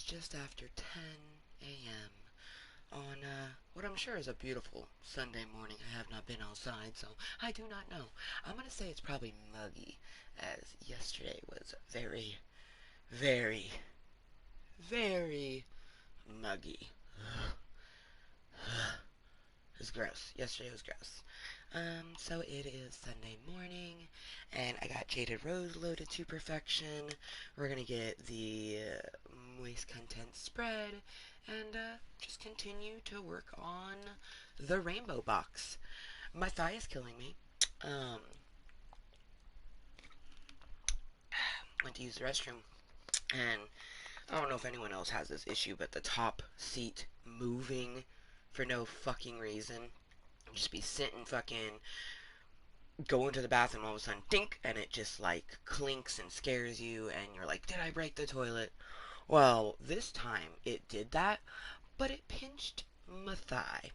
just after 10 a.m. on what I'm sure is a beautiful Sunday morning. I have not been outside, so I do not know. I'm going to say it's probably muggy, as yesterday was very, very, very muggy. It was gross. Yesterday was gross. So it is Sunday morning, and I got Jaded Rose loaded to perfection. We're gonna get the moist content spread, and just continue to work on the rainbow box. My thigh is killing me. Um, went to use the restroom, and I don't know if anyone else has this issue, but the top seat moving for no fucking reason. Just be sitting fucking go into the bathroom, all of a sudden, dink, and it just like clinks and scares you, and you're like, did I break the toilet? Well, this time it did that, but it pinched my thigh.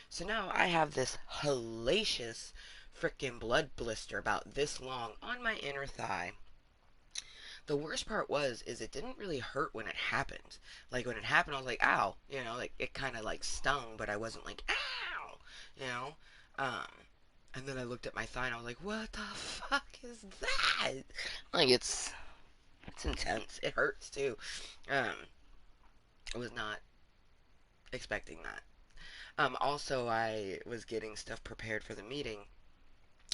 So now I have this hellacious freaking blood blister about this long on my inner thigh. The worst part is it didn't really hurt when it happened. Like when it happened, I was like, ow, like it kind of like stung, but I wasn't like, ow, you know. Um, and then I looked at my thigh and I was like, what the fuck is that? Like it's intense. It hurts too. Um, I was not expecting that. Also I was getting stuff prepared for the meeting,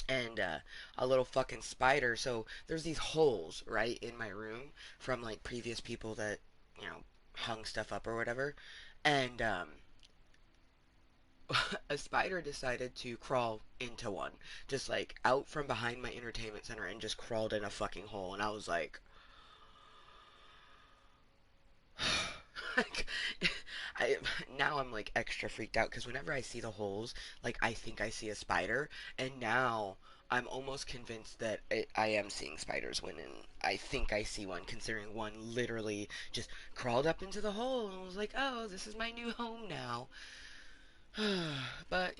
and a little fucking spider. So there's these holes right in my room from like previous people that hung stuff up or whatever, and a spider decided to crawl into one, just like out from behind my entertainment center, and just crawled in a fucking hole, and I was like. like, I now I'm like extra freaked out because whenever I see the holes, like I think I see a spider, and now I'm almost convinced that I am seeing spiders when I think I see one, considering one literally just crawled up into the hole and was like, "Oh, this is my new home now." But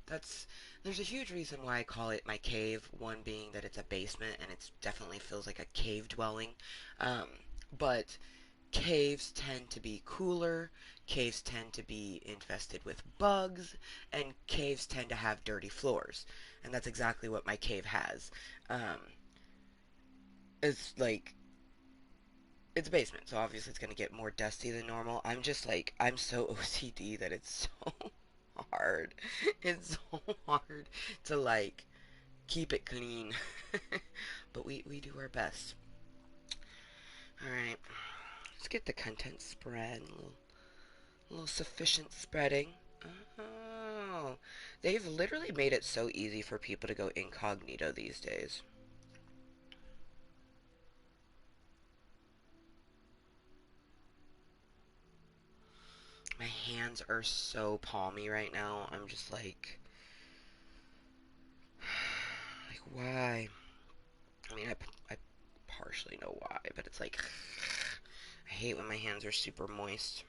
that's there's a huge reason why I call it my cave. One being that it's a basement and it definitely feels like a cave dwelling. Um, but caves tend to be cooler, caves tend to be infested with bugs, and caves tend to have dirty floors. And that's exactly what my cave has. Um, it's like, it's a basement, so obviously it's going to get more dusty than normal. I'm just like, I'm so OCD that it's so hard. It's so hard to, like, keep it clean. But we do our best. Alright, let's get the content spread. A little sufficient spreading. Oh, they've literally made it so easy for people to go incognito these days. My hands are so palmy right now. I'm just like why? I mean, I partially know why, but it's like, I hate when my hands are super moist.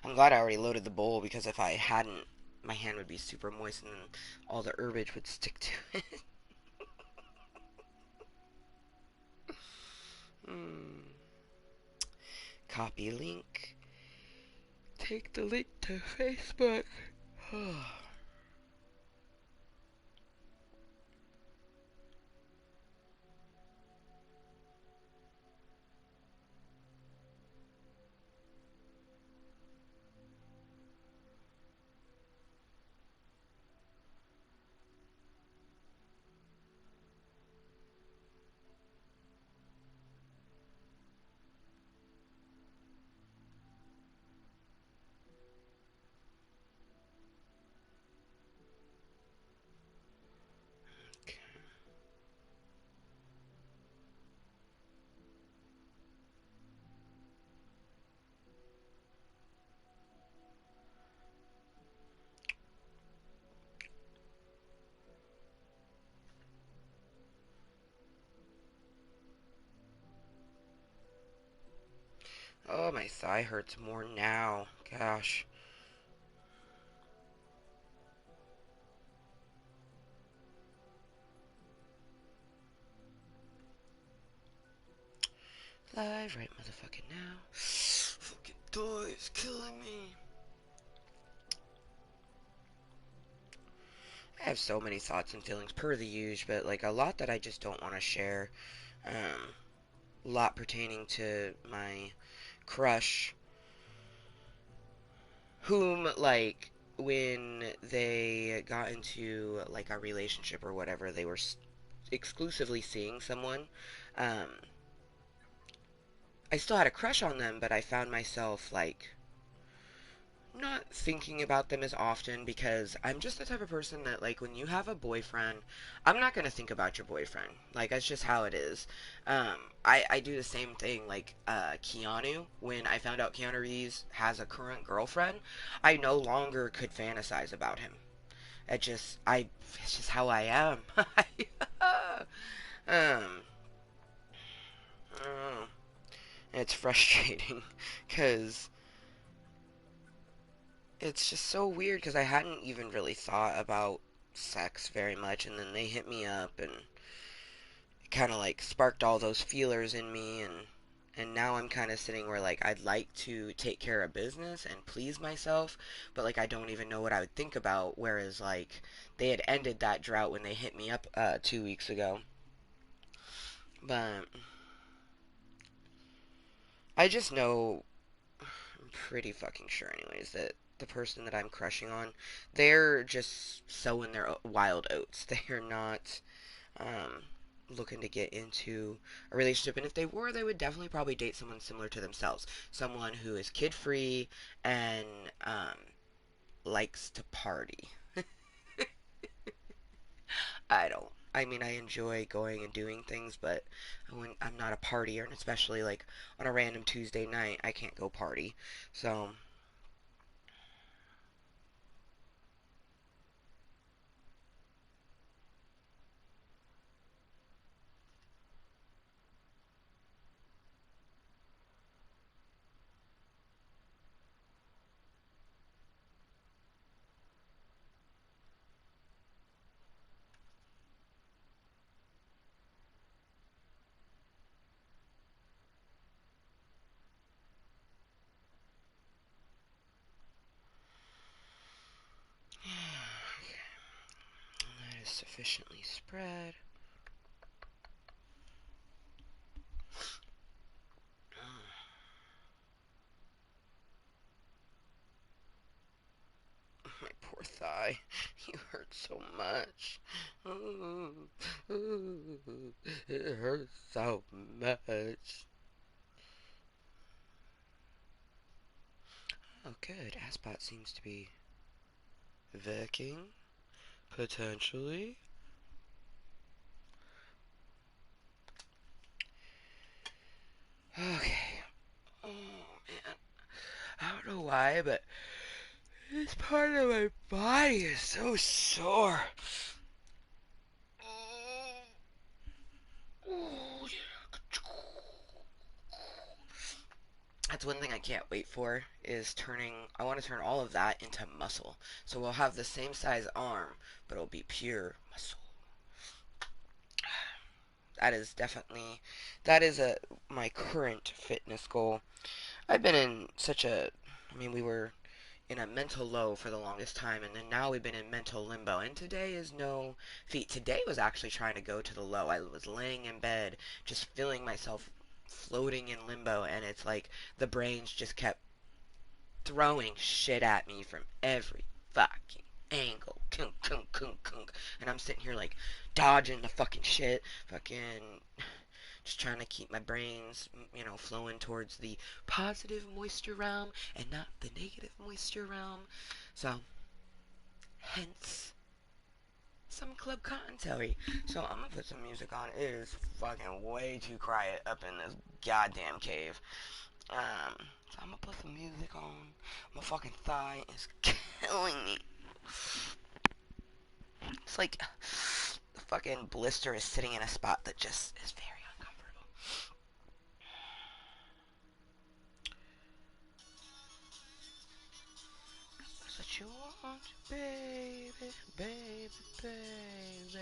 I'm glad I already loaded the bowl because if I hadn't, my hand would be super moist and then all the herbage would stick to it. Hmm. Copy link. Take the link to Facebook. Okay. Oh, my thigh hurts more now. Gosh. Live right motherfucking now. toy is killing me. I have so many thoughts and feelings per the usual, but like a lot that I just don't want to share. A lot pertaining to my crush, whom like when they got into like a relationship or whatever, they were exclusively seeing someone. Um, I still had a crush on them, but I found myself like not thinking about them as often because I'm just the type of person that like when you have a boyfriend, I'm not gonna think about your boyfriend. Like that's just how it is. I do the same thing. Like Keanu, when I found out Keanu Reeves has a current girlfriend, I no longer could fantasize about him. It's just how I am. um, uh, it's frustrating because it's just so weird because I hadn't even really thought about sex very much, and then they hit me up and kind of like sparked all those feelers in me, and now I'm kind of sitting where like I'd like to take care of business and please myself, but like I don't even know what I would think about. Whereas like they had ended that drought when they hit me up 2 weeks ago, but I just know I'm pretty fucking sure, anyways, that the person that I'm crushing on, they're just sowing their wild oats. They are not um, looking to get into a relationship. And if they were, they would definitely probably date someone similar to themselves. Someone who is kid free and likes to party. I don't. I mean, I enjoy going and doing things, but I'm not a partier, and especially like on a random Tuesday night, I can't go party. So, that is sufficiently spread. My poor thigh. You hurt so much. It hurts so much. Oh, good. Aspat seems to be working, potentially. Okay. Oh, man. I don't know why, but this part of my body is so sore. That's one thing I can't wait for is turning. I want to turn all of that into muscle. So we'll have the same size arm, but it'll be pure muscle. That is definitely that is a my current fitness goal. I've been in such a I mean we were in a mental low for the longest time, and then now we've been in mental limbo, and today is no feat. Today was actually trying to go to the low. I was laying in bed just feeling myself floating in limbo, and it's like the brains just kept throwing shit at me from every fucking angle. Kunk, kunk, kunk, kunk. And I'm sitting here like dodging the fucking shit. Fucking just trying to keep my brains, flowing towards the positive moisture realm and not the negative moisture realm. So, hence some Club Kottontale. So I'm gonna put some music on. It is fucking way too quiet up in this goddamn cave. So I'm gonna put some music on. My fucking thigh is killing me. It's like the fucking blister is sitting in a spot that just is very uncomfortable. That's what you want, baby, baby, baby.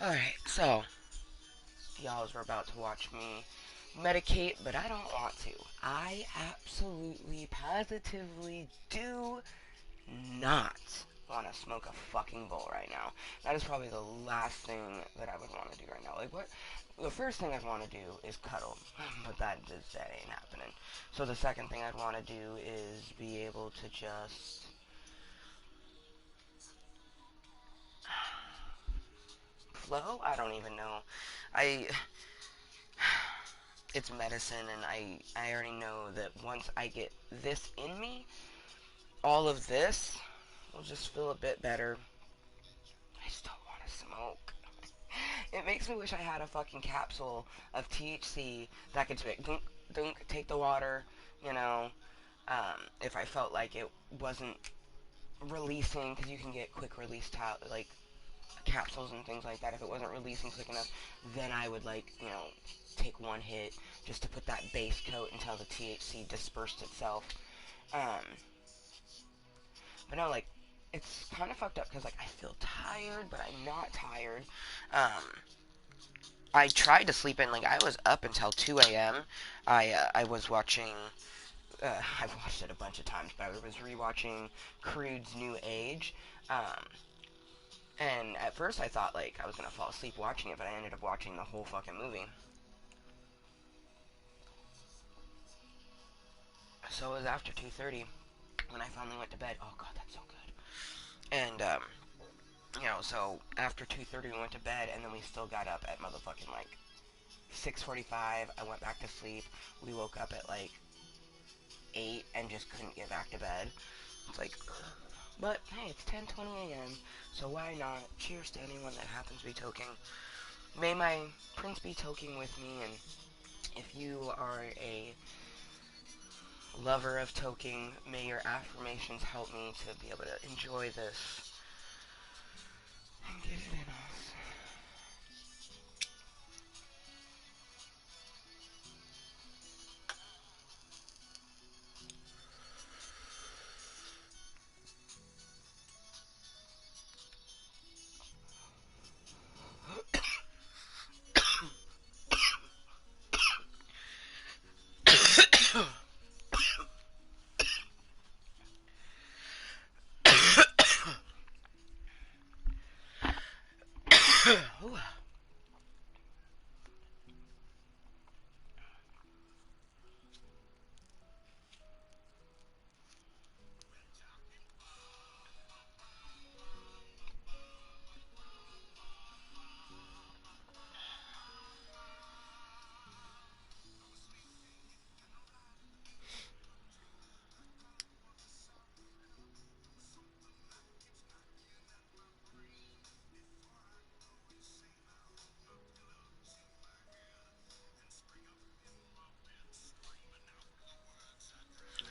Alright, so, y'all were about to watch me medicate, but I don't want to. I absolutely, positively do not want to smoke a fucking bowl right now. That is probably the last thing that I would want to do right now. Like, what? The first thing I'd want to do is cuddle, but that ain't happening. So the second thing I'd want to do is be able to just flow. I don't even know. I it's medicine, and I already know that once I get this in me, all of this will just feel a bit better. I still want to smoke. It makes me wish I had a fucking capsule of THC that could just dunk, dunk, take the water, you know, if I felt like it wasn't releasing, because you can get quick release like capsules and things like that. If it wasn't releasing quick enough, then I would like, take one hit just to put that base coat until the THC dispersed itself. Um, but no, like, it's kind of fucked up because like I feel tired, but I'm not tired. Um, I tried to sleep in. Like I was up until 2 a.m. I was watching. I've watched it a bunch of times, but I was rewatching Crude's New Age. Um, and at first I thought like I was gonna fall asleep watching it, but I ended up watching the whole fucking movie. So it was after 2:30 when I finally went to bed. Oh god, that's so good. And so after 2:30 we went to bed, and then we still got up at motherfucking like 6:45. I went back to sleep. We woke up at like 8 and just couldn't get back to bed. It's like, but hey, it's 10:20 a.m. So why not? Cheers to anyone that happens to be toking. May my prince be toking with me, and if you are a lover of toking, may your affirmations help me to be able to enjoy this and get it in us.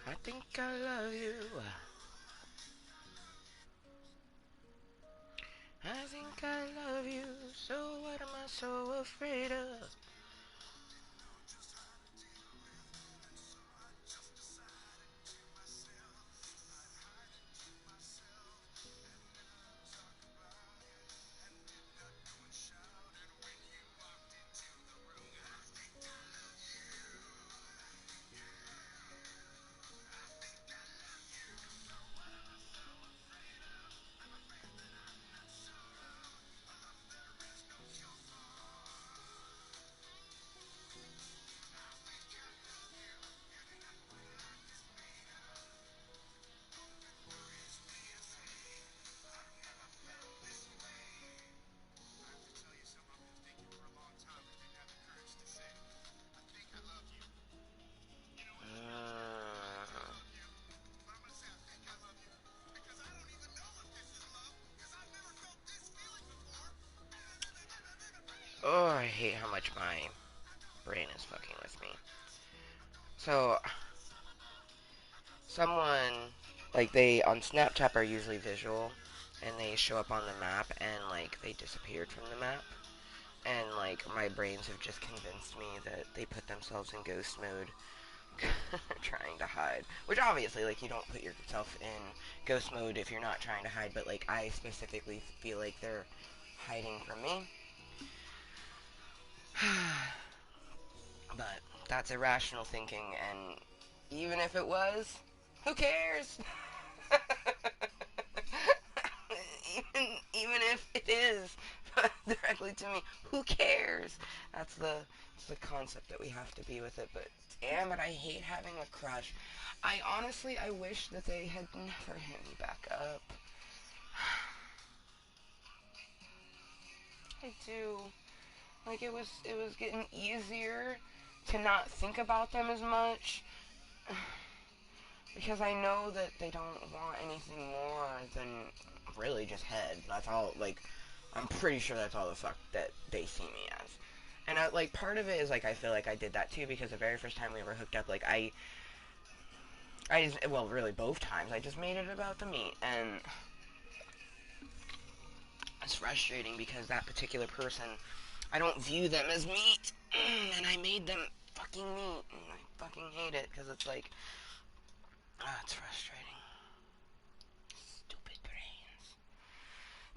I think I love you. I think I love you. So what am I so afraid of? Oh, I hate how much my brain is fucking with me. So, someone, like, they, on Snapchat are usually visual, and they show up on the map, and, like, they disappeared from the map. And, like, my brains have just convinced me that they put themselves in ghost mode. trying to hide. Which obviously, like, you don't put yourself in ghost mode if you're not trying to hide, but, like, I specifically feel like they're hiding from me. But that's irrational thinking, and even if it was, who cares? even if it is directly to me, who cares? That's the concept that we have to be with it. But damn it, I hate having a crush. I wish that they had never hit me back up. I do. Like it was getting easier to not think about them as much because I know that they don't want anything more than really just head. That's all. Like, I'm pretty sure that's all the fuck that they see me as. And like part of it is like I feel like I did that too because the very first time we were hooked up, like I just, well, really both times I just made it about the meat, and it's frustrating because that particular person, I don't view them as meat, and I made them fucking meat, and I fucking hate it because it's like, it's frustrating. Stupid brains.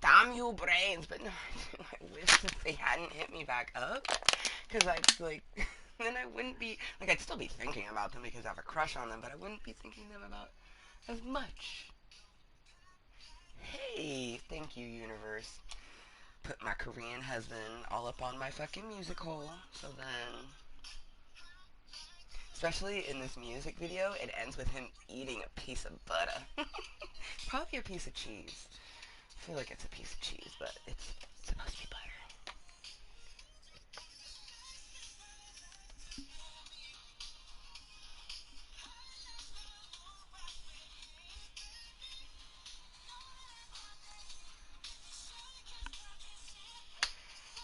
Damn you brains, but no, I wish that they hadn't hit me back up, because I'd, like, then I wouldn't be, like, I'd still be thinking about them because I have a crush on them, but I wouldn't be thinking them about as much. Hey, thank you, universe. Put my Korean husband all up on my fucking music hole, so then, especially in this music video, it ends with him eating a piece of butter. Probably a piece of cheese. I feel like it's a piece of cheese, but it's supposed to be butter.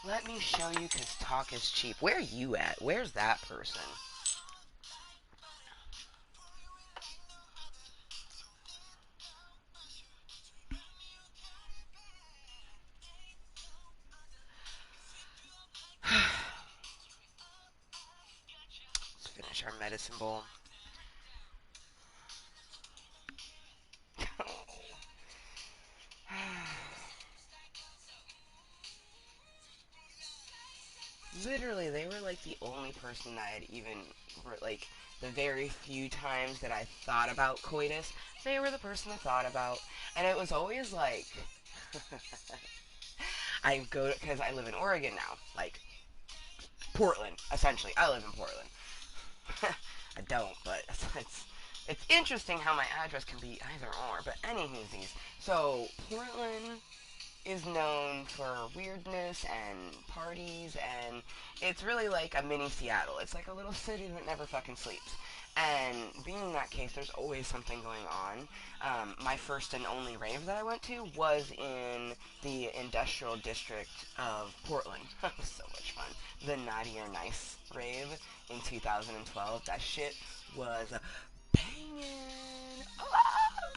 Let me show you, cause talk is cheap. Where are you at? Where's that person? Let's finish our medicine bowl. Literally, they were like the only person I had even, like, the very few times that I thought about coitus, they were the person I thought about. And it was always like, I go, because I live in Oregon now, like, Portland, essentially. I live in Portland. I don't, but it's interesting how my address can be either or, but anywhoosies. So, Portland is known for weirdness and parties, and it's really like a mini Seattle. It's like a little city that never fucking sleeps. And being that case, there's always something going on. My first and only rave that I went to was in the industrial district of Portland. It was so much fun. The Naughty or Nice rave in 2012. That shit was banging. Oh,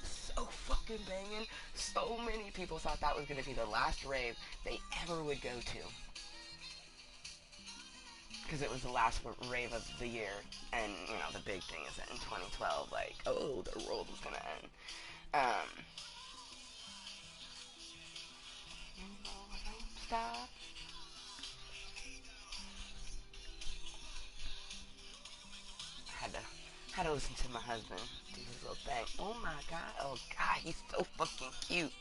so fucking banging. So many people thought that was going to be the last rave they ever would go to. Because it was the last rave of the year. And, you know, the big thing is that in 2012, like, oh, the world was going to end. Stop. Had to, had to listen to my husband do his little thing. Oh my god. Oh god, he's so fucking cute.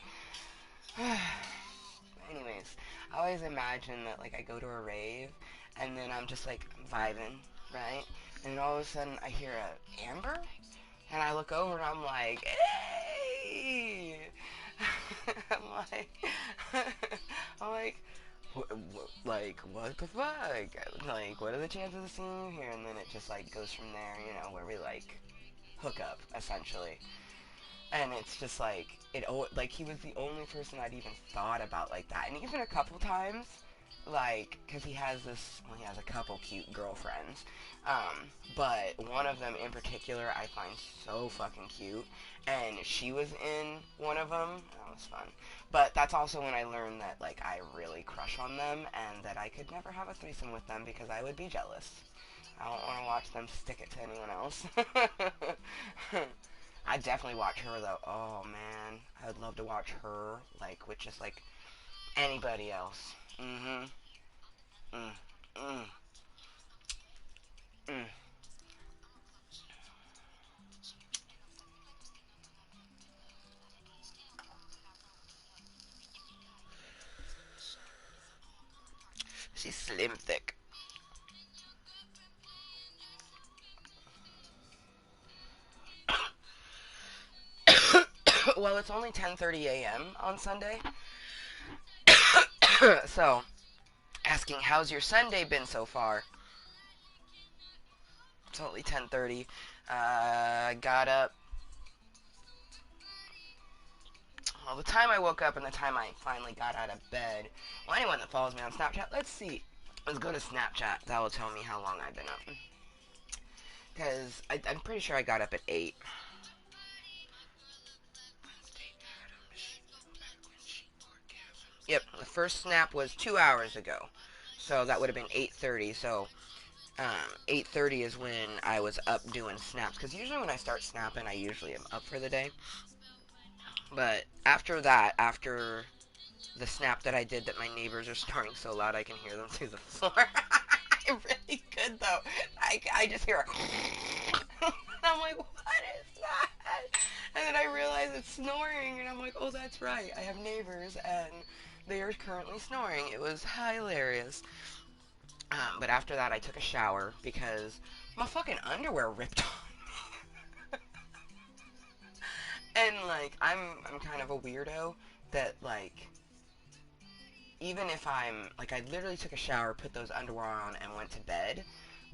Anyways, I always imagine that, like, I go to a rave, and then I'm just, like, vibing, right? And then all of a sudden, I hear a Amber, and I look over, and I'm like, hey! I'm like, I'm like, what the fuck? Like, what are the chances of seeing you here? And then it just, like, goes from there, you know, where we, like, hook up, essentially. And it's just like like he was the only person I'd even thought about like that, and even a couple times, like, because he has this, well, he has a couple cute girlfriends, but one of them in particular I find so fucking cute, and she was in one of them. That was fun. But that's also when I learned that, like, I really crush on them, and that I could never have a threesome with them because I would be jealous. I don't want to watch them stick it to anyone else. I definitely watch her though. Oh man, I would love to watch her like with just like anybody else. Mm-hmm. Mm. Mm. Mm. She's slim thick. Well, it's only 10:30 a.m. on Sunday, so asking how's your Sunday been so far? It's only 10:30. Got up. Well, the time I woke up and the time I finally got out of bed. Well, anyone that follows me on Snapchat, let's see. Let's go to Snapchat. That will tell me how long I've been up. Because I'm pretty sure I got up at 8. Yep, the first snap was 2 hours ago. So that would have been 8:30. So 8:30 is when I was up doing snaps. Because usually when I start snapping, I usually am up for the day. But after that, after the snap that I did that my neighbors are snoring so loud I can hear them through the floor. I really could though. I just hear a I'm like, what is that? And then I realize it's snoring and I'm like, oh that's right. I have neighbors and they are currently snoring. It was hilarious. But after that I took a shower because my fucking underwear ripped off. And like I'm kind of a weirdo that like even if I'm like I literally took a shower, put those underwear on, and went to bed.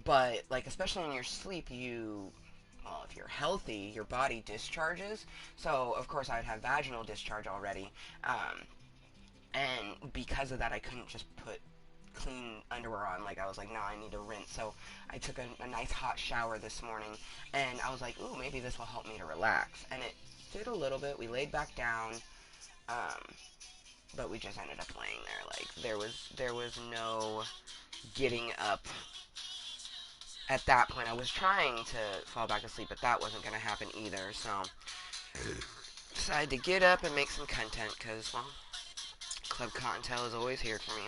But like especially in your sleep, well, if you're healthy, your body discharges. So of course I'd have vaginal discharge already, and because of that, I couldn't just put clean underwear on. Like I was like, no, I need to rinse. So I took a nice hot shower this morning, and I was like, ooh, maybe this will help me to relax. And it did a little bit. We laid back down. Um, but we just ended up laying there. Like there was no getting up. At that point, I was trying to fall back asleep, but that wasn't going to happen either. So decided to get up and make some content because well, Club Kottontale is always here for me.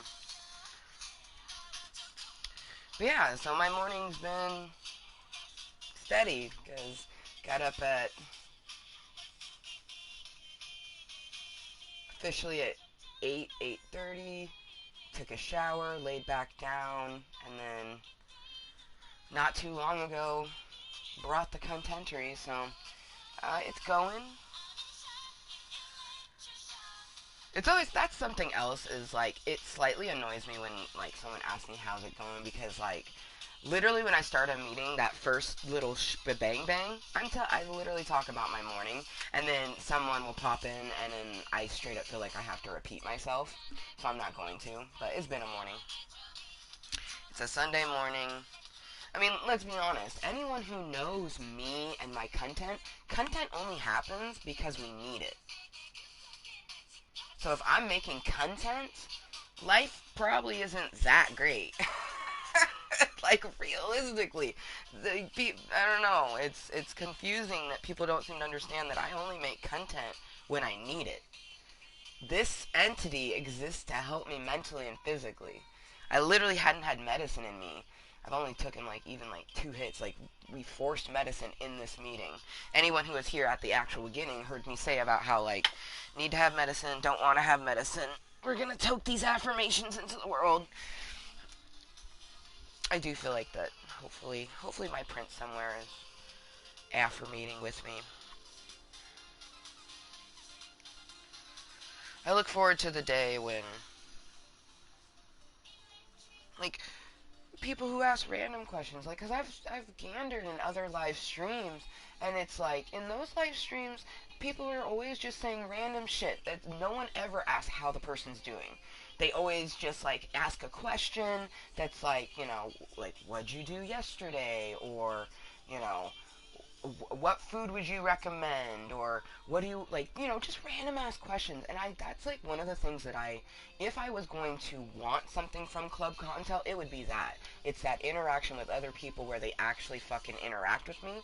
But yeah, so my morning's been steady because got up at officially at 8:30. Took a shower, laid back down, and then not too long ago brought the contentery, so it's going. It's always that's something else is like it slightly annoys me when like someone asks me how's it going because like literally when I start a meeting that first little bang bang I literally talk about my morning and then someone will pop in and then I straight up feel like I have to repeat myself so I'm not going to but it's been a morning. It's a Sunday morning. I mean, let's be honest. Anyone who knows me and my content only happens because we need it. So if I'm making content, life probably isn't that great. Like realistically, I don't know. It's confusing that people don't seem to understand that I only make content when I need it. This entity exists to help me mentally and physically. I literally hadn't had medicine in me. I've only taken like even like 2 hits. Like we forced medicine in this meeting. Anyone who was here at the actual beginning heard me say about how like need to have medicine, don't want to have medicine. We're gonna tote these affirmations into the world. I do feel like that. Hopefully my prince somewhere is affirmating with me. I look forward to the day when like people who ask random questions, like, cause I've gandered in other live streams, and it's like in those live streams, people are always just saying random shit that no one ever asks how the person's doing. They always just like ask a question that's like, like what'd you do yesterday, or you know, what food would you recommend, or what do you like, just random ass questions. And that's like one of the things that if I was going to want something from Club Kottontale, it would be that. It's that interaction with other people where they actually fucking interact with me.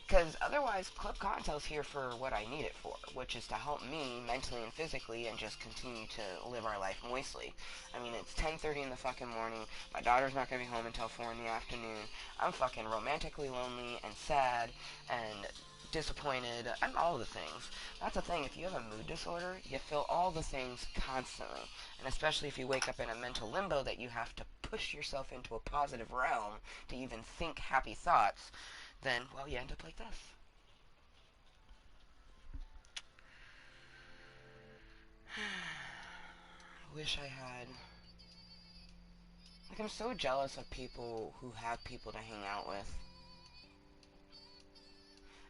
Because otherwise, Club Kottontale's here for what I need it for, which is to help me mentally and physically and just continue to live our life moistly. I mean, it's 10:30 in the fucking morning. My daughter's not going to be home until 4 in the afternoon. I'm fucking romantically lonely and sad and disappointed. I'm all the things. That's the thing. If you have a mood disorder, you feel all the things constantly. And especially if you wake up in a mental limbo that you have to push yourself into a positive realm to even think happy thoughts, then, well, you end up like this. Wish I had. Like, I'm so jealous of people who have people to hang out with.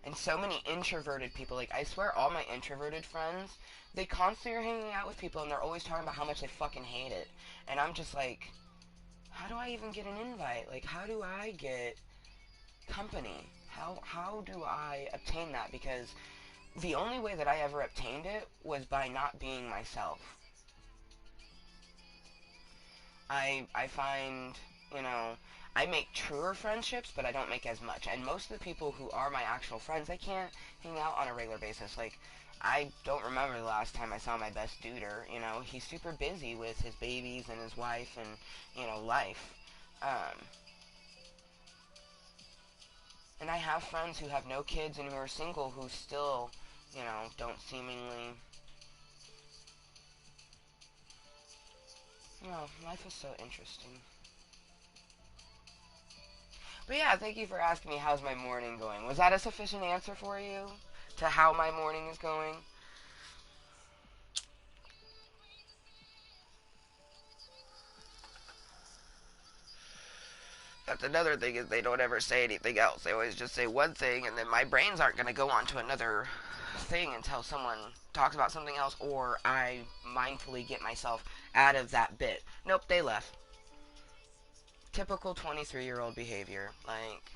And so many introverted people. Like, I swear all my introverted friends, they constantly are hanging out with people and they're always talking about how much they fucking hate it. And I'm just like, how do I even get an invite? Like, how do I get company? How do I obtain that? Because the only way that I ever obtained it was by not being myself. I find, you know, I make truer friendships, but I don't make as much. And most of the people who are my actual friends, they can't hang out on a regular basis. Like, I don't remember the last time I saw my best duder. He's super busy with his babies and his wife and, life. Um, and I have friends who have no kids and who are single who still, don't seemingly. Life is so interesting. But yeah, thank you for asking me how's my morning going. Was that a sufficient answer for you to how my morning is going? That's another thing, is they don't ever say anything else. They always just say one thing, and then my brains aren't going to go on to another thing until someone talks about something else, or I mindfully get myself out of that bit. Nope, they left. Typical 23-year-old behavior. Like,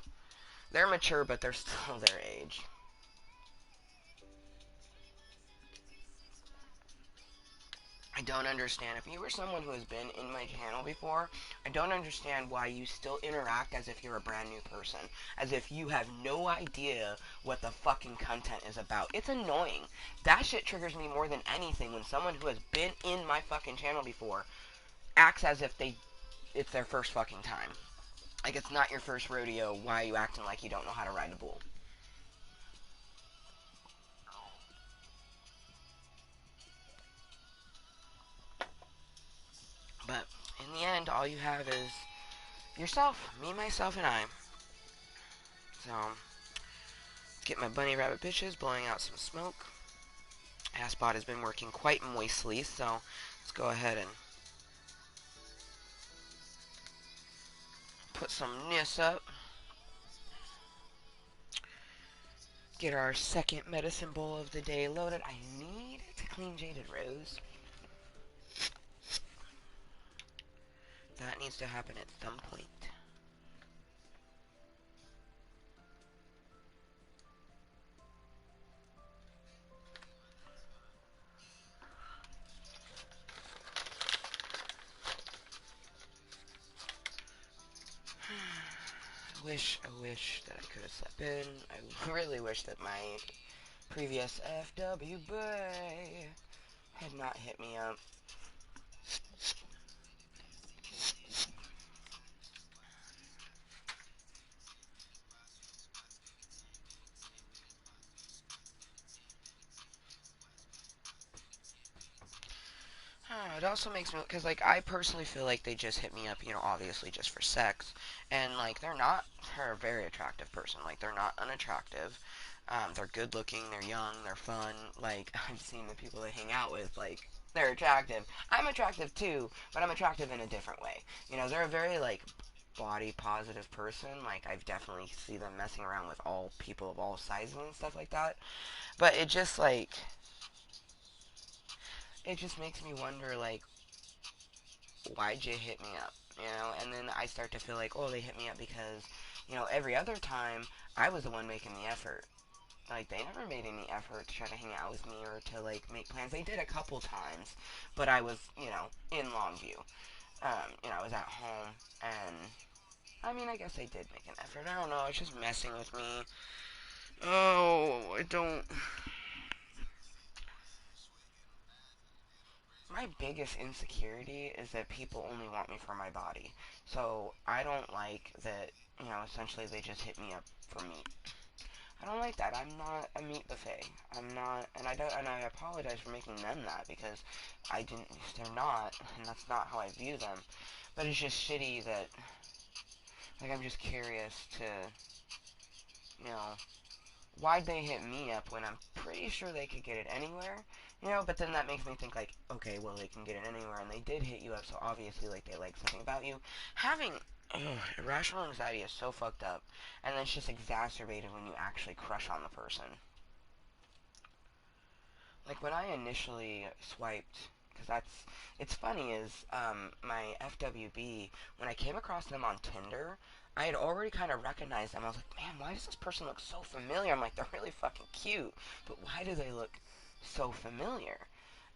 they're mature, but they're still their age. I don't understand. If you were someone who has been in my channel before, I don't understand why you still interact as if you're a brand new person. As if you have no idea what the fucking content is about. It's annoying. That shit triggers me more than anything when someone who has been in my fucking channel before acts as if it's their first fucking time. Like, it's not your first rodeo. Why are you acting like you don't know how to ride a bull? But in the end, all you have is yourself, me, myself, and I. So, get my bunny rabbit bitches, blowing out some smoke. Asbot has been working quite moistly, so let's go ahead and put some nis up. Get our second medicine bowl of the day loaded. I need to clean Jaded Rose. That needs to happen at some point. I wish that I could have slept in. I really wish that my previous FW boy had not hit me up. It also makes me, because, like, I personally feel like they just hit me up, obviously just for sex, and, like, they're a very attractive person, like, they're not unattractive, they're good looking, they're young, they're fun, like, I've seen the people they hang out with, like, they're attractive. I'm attractive too, but I'm attractive in a different way. They're a very, like, body positive person, like, I've definitely see them messing around with all people of all sizes and stuff like that, but it just makes me wonder, like, why'd you hit me up? And then I start to feel like, oh, they hit me up because Every other time, I was the one making the effort. Like, they never made any effort to try to hang out with me or to, like, make plans. They did a couple times, but I was, in Longview. I was at home, and, I mean, I guess they did make an effort. I don't know, it's just messing with me. Oh, I don't... My biggest insecurity is that people only want me for my body. So, I don't like that, essentially they just hit me up for meat. I don't like that. I'm not a meat buffet. I'm not, and I apologize for making them that because I didn't. They're not, and that's not how I view them. But it's just shitty that, like, I'm just curious to, you know, why'd they hit me up when I'm pretty sure they could get it anywhere, But then that makes me think like, okay, well they can get it anywhere, and they did hit you up, so obviously like they like something about you. Having irrational anxiety is so fucked up, and then it's just exacerbated when you actually crush on the person. Like when I initially swiped, because it's funny is my FWB, when I came across them on Tinder, I had already kind of recognized them. I was like, man, why does this person look so familiar? I'm like, they're really fucking cute, but why do they look so familiar?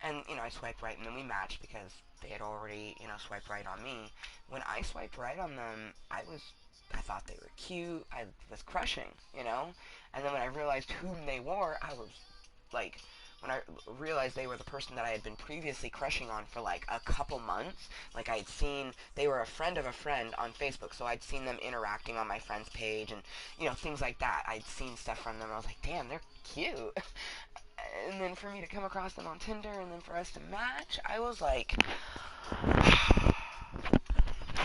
And I swiped right, and then we matched because they had already swiped right on me. When I swiped right on them, I thought they were cute. I was crushing. And then when I realized whom they were, I was like, when I realized they were the person that I had been previously crushing on for like a couple months, like I'd seen they were a friend of a friend on Facebook, so I'd seen them interacting on my friend's page and things like that. I'd seen stuff from them. And I was like, damn, they're cute. And then for me to come across them on Tinder and then for us to match, I was like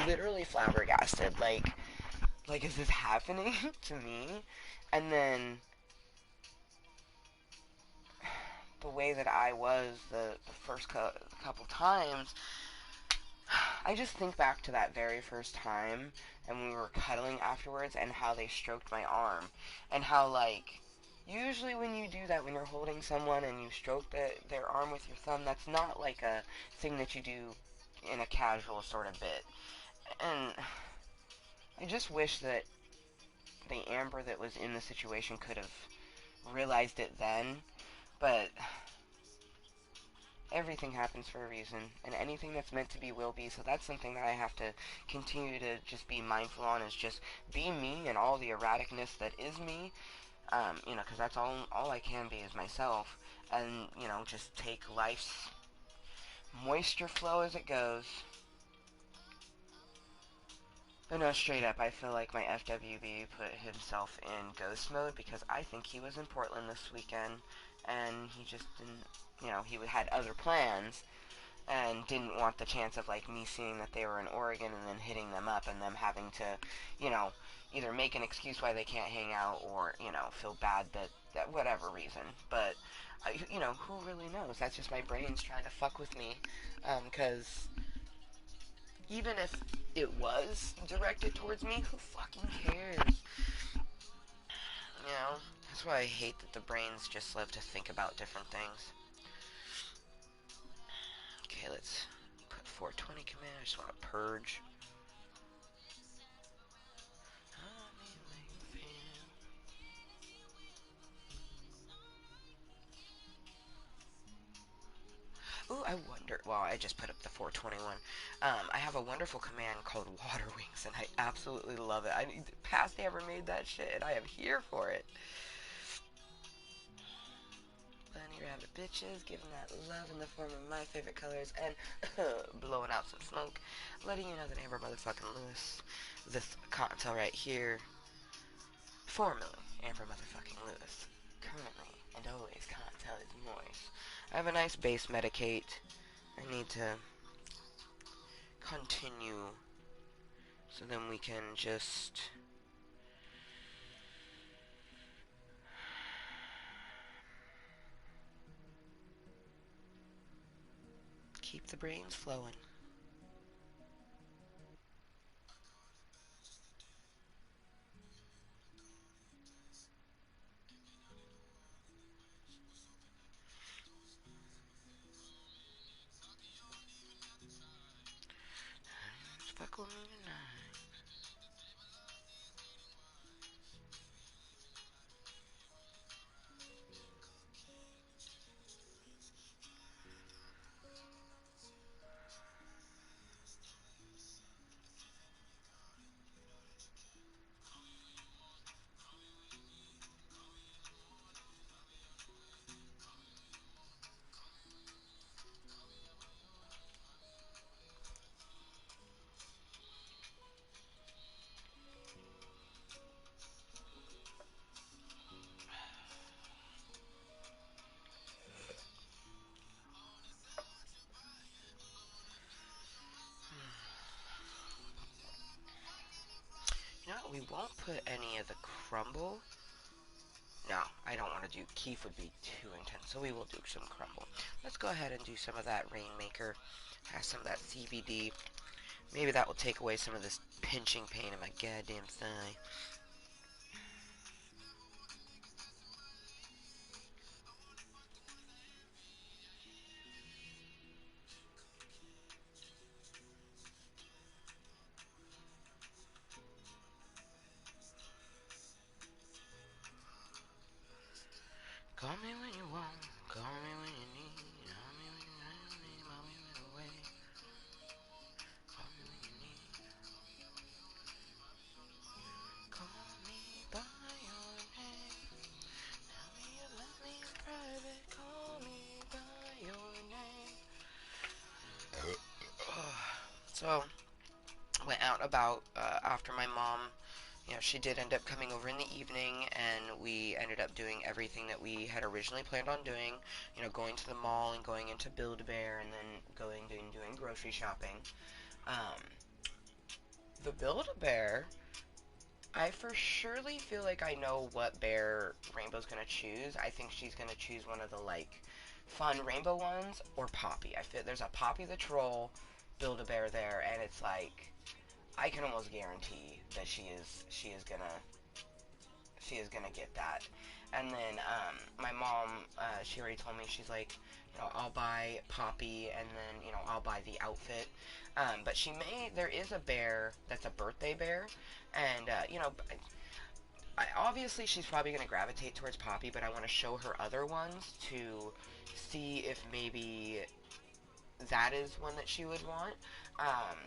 literally flabbergasted. Like is this happening to me? And then the way that I was the first couple times, I just think back to that very first time and we were cuddling afterwards and how they stroked my arm and how like usually when you do that when you're holding someone and you stroke their arm with your thumb, that's not like a thing that you do in a casual sort of bit. And I just wish that the Amber that was in the situation could have realized it then, but everything happens for a reason, and anything that's meant to be will be. So that's something that I have to continue to just be mindful on, is just be me and all the erraticness that is me. Because that's all I can be is myself, and just take life's moisture flow as it goes. But no, straight up, I feel like my FWB put himself in ghost mode because I think he was in Portland this weekend, and he just didn't. He had other plans, and didn't want the chance of like me seeing that they were in Oregon and then hitting them up and them having to, you know, either make an excuse why they can't hang out or feel bad that whatever reason. But who really knows? That's just my brain's trying to fuck with me, because even if it was directed towards me, who fucking cares? That's why I hate that the brains just love to think about different things. Okay, let's put 420 command. I just want to purge. Ooh, I wonder. Well, I just put up the 421. I have a wonderful command called Water Wings, and I absolutely love it. Past ever made that shit, and I am here for it. Bunny rabbit bitches, giving that love in the form of my favorite colors, and blowing out some smoke, letting you know that Amber motherfucking Lewis, this Kottontale right here, formerly Amber motherfucking Lewis, currently and always Kottontale is moist. I have a nice base medicate. I need to continue so then we can just keep the brains flowing. Fuck with me tonight. we won't put any of the crumble. No, I don't want to do Keef would be too intense, so we will do some crumble. Let's go ahead and do some of that Rainmaker. Have some of that CBD. Maybe that will take away some of this pinching pain in my goddamn thigh. Call me when you want, call me when you need, call me when you need, call me when you're away, call me when you need, call me by your name, tell me you love me in private, call me by your name. So, went out about after my mom, she did end up coming over in the evening, and we ended up doing everything that we had originally planned on doing. Going to the mall and going into Build-A-Bear, and then going and doing grocery shopping. Um, the Build-A-Bear, I for surely feel like I know what bear Rainbow's gonna choose. I think she's gonna choose one of the fun rainbow ones or Poppy. I feel there's a Poppy the Troll Build-A-Bear there, and it's like I can almost guarantee that she is gonna get that. And then my mom, she already told me, she's like, I'll buy Poppy, and then I'll buy the outfit. But there is a bear that's a birthday bear, and obviously she's probably gonna gravitate towards Poppy, but I want to show her other ones to see if maybe that is one that she would want. Um,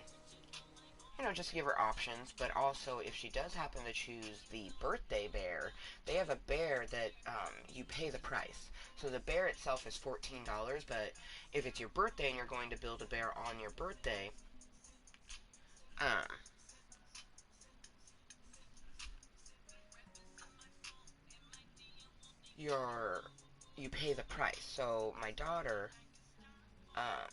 just to give her options, but also if she does happen to choose the birthday bear, they have a bear that you pay the price. So the bear itself is $14, but if it's your birthday and you're going to build a bear on your birthday, um, you're, you pay the price. So my daughter, um,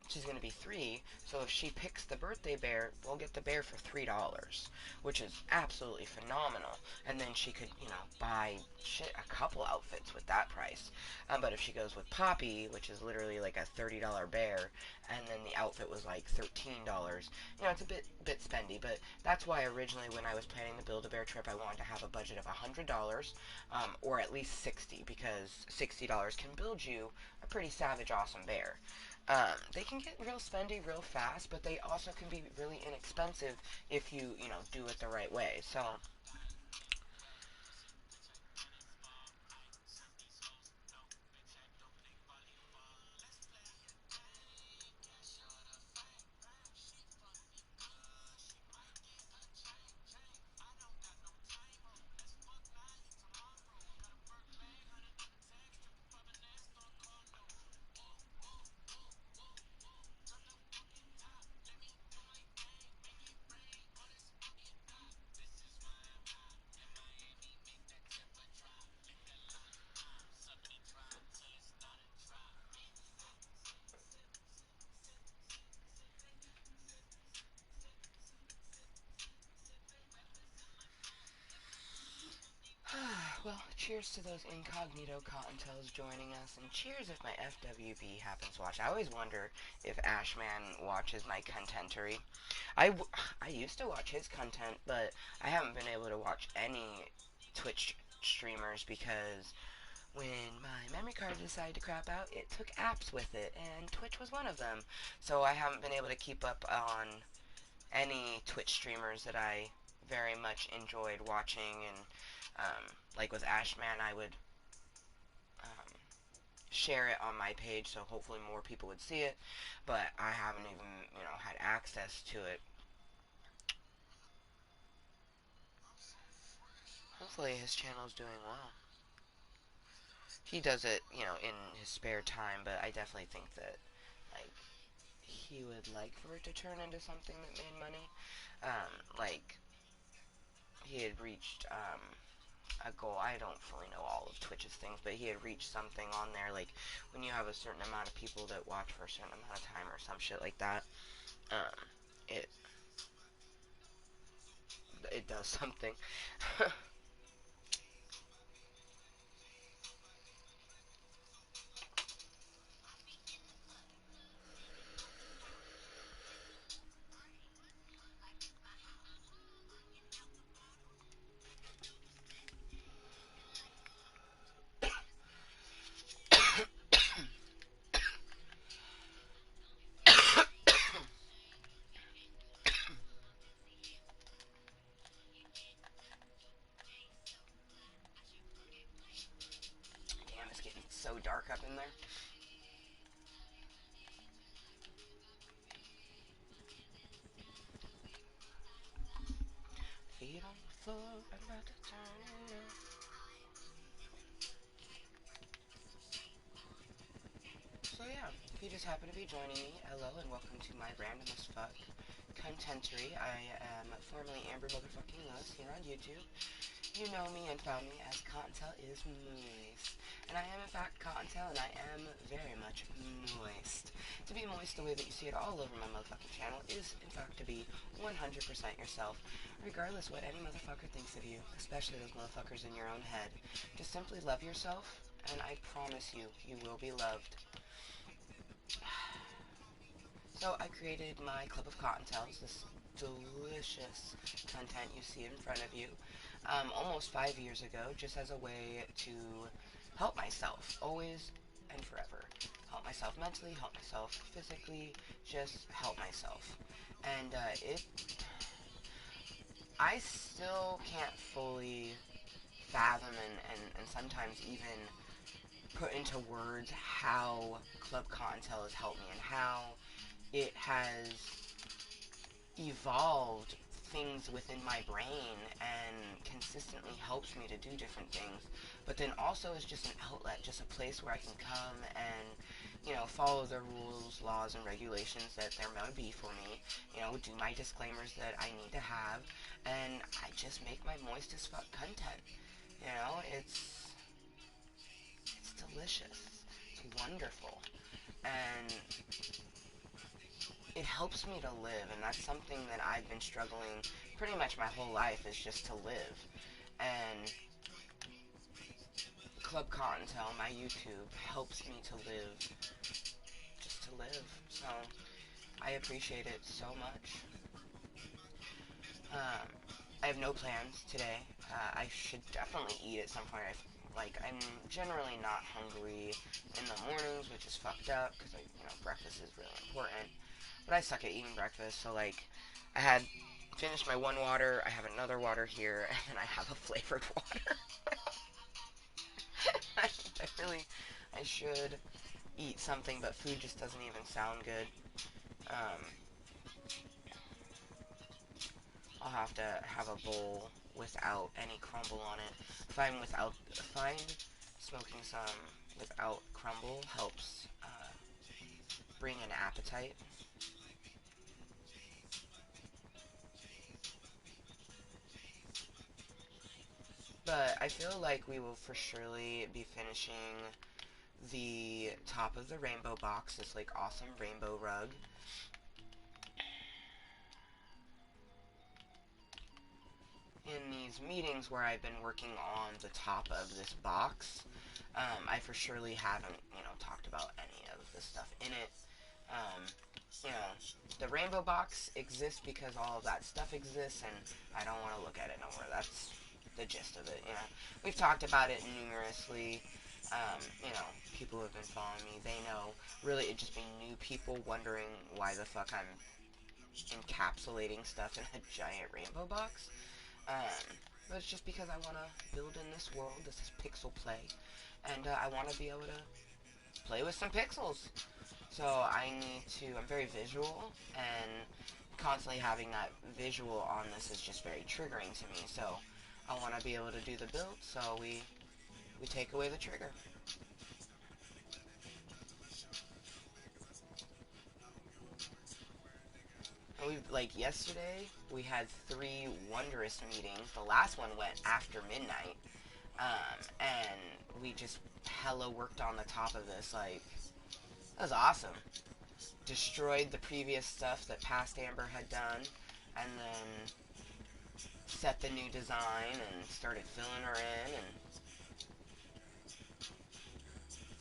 she's going to be 3, so if she picks the birthday bear, we'll get the bear for $3, which is absolutely phenomenal. And then she could, buy a couple outfits with that price. But if she goes with Poppy, which is literally like a $30 bear, and then the outfit was like $13, it's a bit spendy. But that's why originally when I was planning the Build-A-Bear trip, I wanted to have a budget of $100, or at least 60, because $60 can build you a pretty savage, awesome bear. They can get real spendy real fast, but they also can be really inexpensive if you do it the right way. So, well, cheers to those incognito Cottontales joining us, and cheers if my FWB happens to watch. I always wonder if Ashman watches my contentery. I used to watch his content, but I haven't been able to watch any Twitch streamers because when my memory card decided to crap out, it took apps with it, and Twitch was one of them. So I haven't been able to keep up on any Twitch streamers that I very much enjoyed watching. And like with Ashman, I would um, share it on my page, so hopefully more people would see it. But I haven't even had access to it. Hopefully his channel is doing well. He does it, in his spare time, but I definitely think that like he would like for it to turn into something that made money. Like he had reached a goal. I don't fully know all of Twitch's things, but he had reached something on there, like when you have a certain amount of people that watch for a certain amount of time or some shit like that. Um, it it does something. Damn, it's getting so dark up in there. Feet on the floor, I'm about to turn it up. So yeah, if you just happen to be joining me, hello and welcome to my random as fuck contentery. I am formerly Amber Motherfucking Lewis here on YouTube. You know me and found me as Kottontale is Mooiisstt. And I am in fact Kottontale, and I am very much moist. To be moist the way that you see it all over my motherfucking channel is in fact to be 100% yourself, regardless what any motherfucker thinks of you, especially those motherfuckers in your own head. Just simply love yourself, and I promise you, you will be loved. So I created my Club of Kottontales, this delicious content you see in front of you, almost 5 years ago, just as a way to help myself, always and forever. Help myself mentally, help myself physically, just help myself. And I still can't fully fathom and sometimes even put into words how Club Kottontale has helped me and how it has evolved things within my brain and consistently helps me to do different things, but then also is just an outlet, just a place where I can come and, you know, follow the rules, laws, and regulations that there may be for me, you know, do my disclaimers that I need to have, and I just make my moist as fuck content. You know, it's delicious, it's wonderful, and it helps me to live, and that's something that I've been struggling pretty much my whole life, is just to live. And Club Kottontale, my YouTube, helps me to live, just to live. So I appreciate it so much. Um, I have no plans today. I should definitely eat at some point. I'm generally not hungry in the mornings, which is fucked up because breakfast is really important. But I suck at eating breakfast, so I had finished my one water, I have another water here, and then I have a flavored water. I should eat something, but food just doesn't even sound good. Um, I'll have to have a bowl without any crumble on it. Find smoking some without crumble helps bring an appetite. But I feel like we will for surely be finishing the top of the rainbow box, this awesome rainbow rug. In these meetings where I've been working on the top of this box, I for surely haven't, talked about any of the stuff in it. Um, you know, the rainbow box exists because all of that stuff exists, and I don't want to look at it no more. That's the gist of it. We've talked about it numerously. People who have been following me, they know. Really, it just be new people wondering why the fuck I'm encapsulating stuff in a giant rainbow box. But it's just because I want to build in this world. This is pixel play, and I want to be able to play with some pixels. So I'm very visual, and constantly having that visual on this is just very triggering to me. So I want to be able to do the build, so we take away the trigger. Yesterday, we had 3 wondrous meetings. The last one went after midnight, and we just hella worked on the top of this. That was awesome. Destroyed the previous stuff that past Amber had done, and then set the new design and started filling her in, and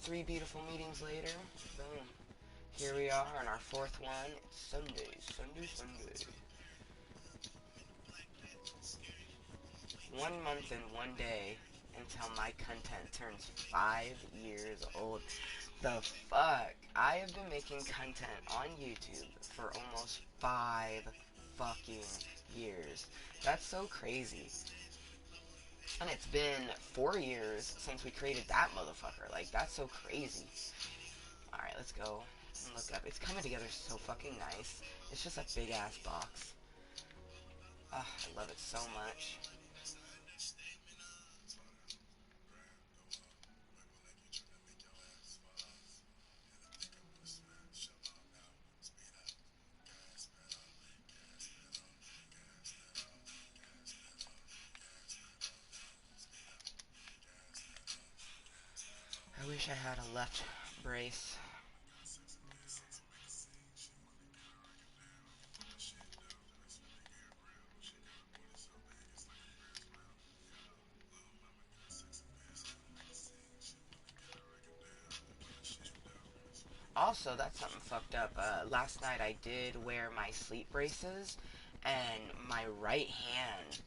3 beautiful meetings later, boom. Here we are on our 4th one. It's Sunday, Sunday, Sunday. 1 month and 1 day until my content turns 5 years old. The fuck? I have been making content on YouTube for almost 5 fucking years. That's so crazy. And it's been 4 years since we created that motherfucker. Like, that's so crazy. Alright, let's go and look up. It's coming together so fucking nice. It's just a big ass box. I love it so much. I wish I had a left brace. Also, that's something fucked up. Last night I did wear my sleep braces, and my right hand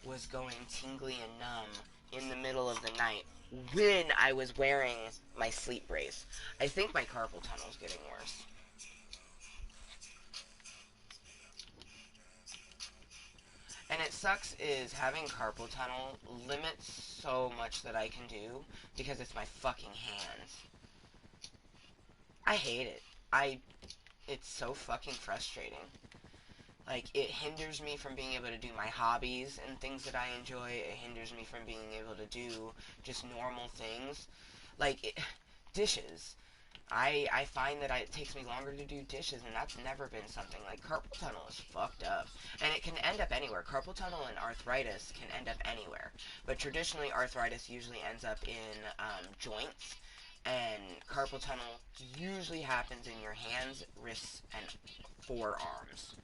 was going tingly and numb in the middle of the night when I was wearing my sleep brace. I think my carpal tunnel's getting worse. And it sucks is having carpal tunnel limits so much that I can do because it's my fucking hands. I hate it. It's so fucking frustrating. Like, it hinders me from being able to do my hobbies and things that I enjoy. It hinders me from being able to do just normal things. Like, dishes. I find that it takes me longer to do dishes, and that's never been something. Like, carpal tunnel is fucked up. And it can end up anywhere. Carpal tunnel and arthritis can end up anywhere. But traditionally, arthritis usually ends up in joints. And carpal tunnel usually happens in your hands, wrists, and forearms.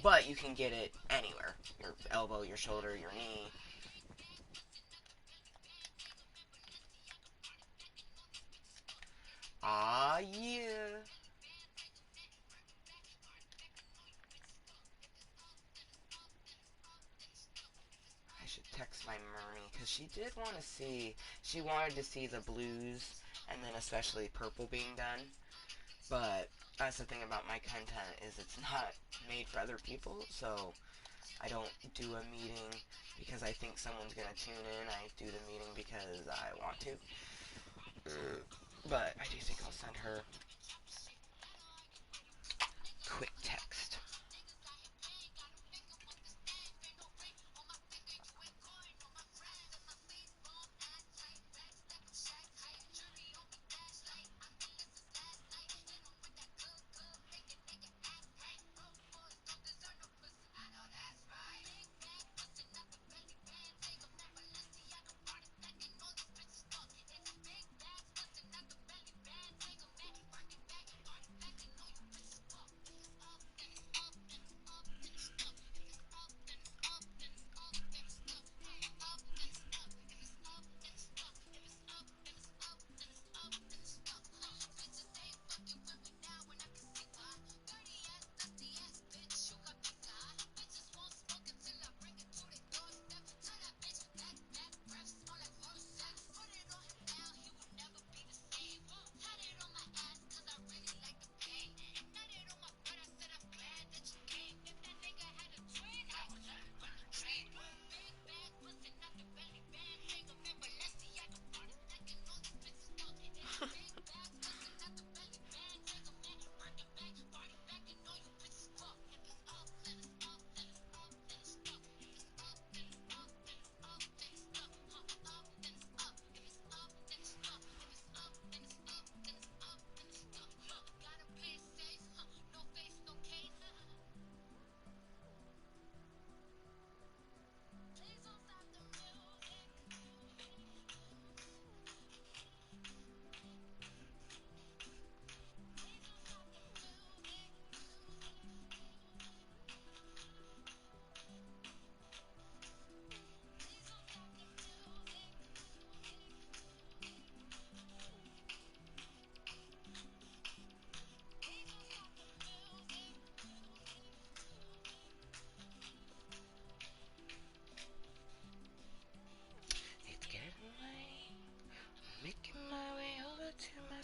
But you can get it anywhere. Your elbow, your shoulder, your knee. Ah, yeah. I should text my Mermy, because she did want to see, she wanted to see the blues, and then especially purple being done. But that's the thing about my content, is it's not made for other people, so I don't do a meeting because I think someone's going to tune in. I do the meeting because I want to. But I do think I'll send her quick text.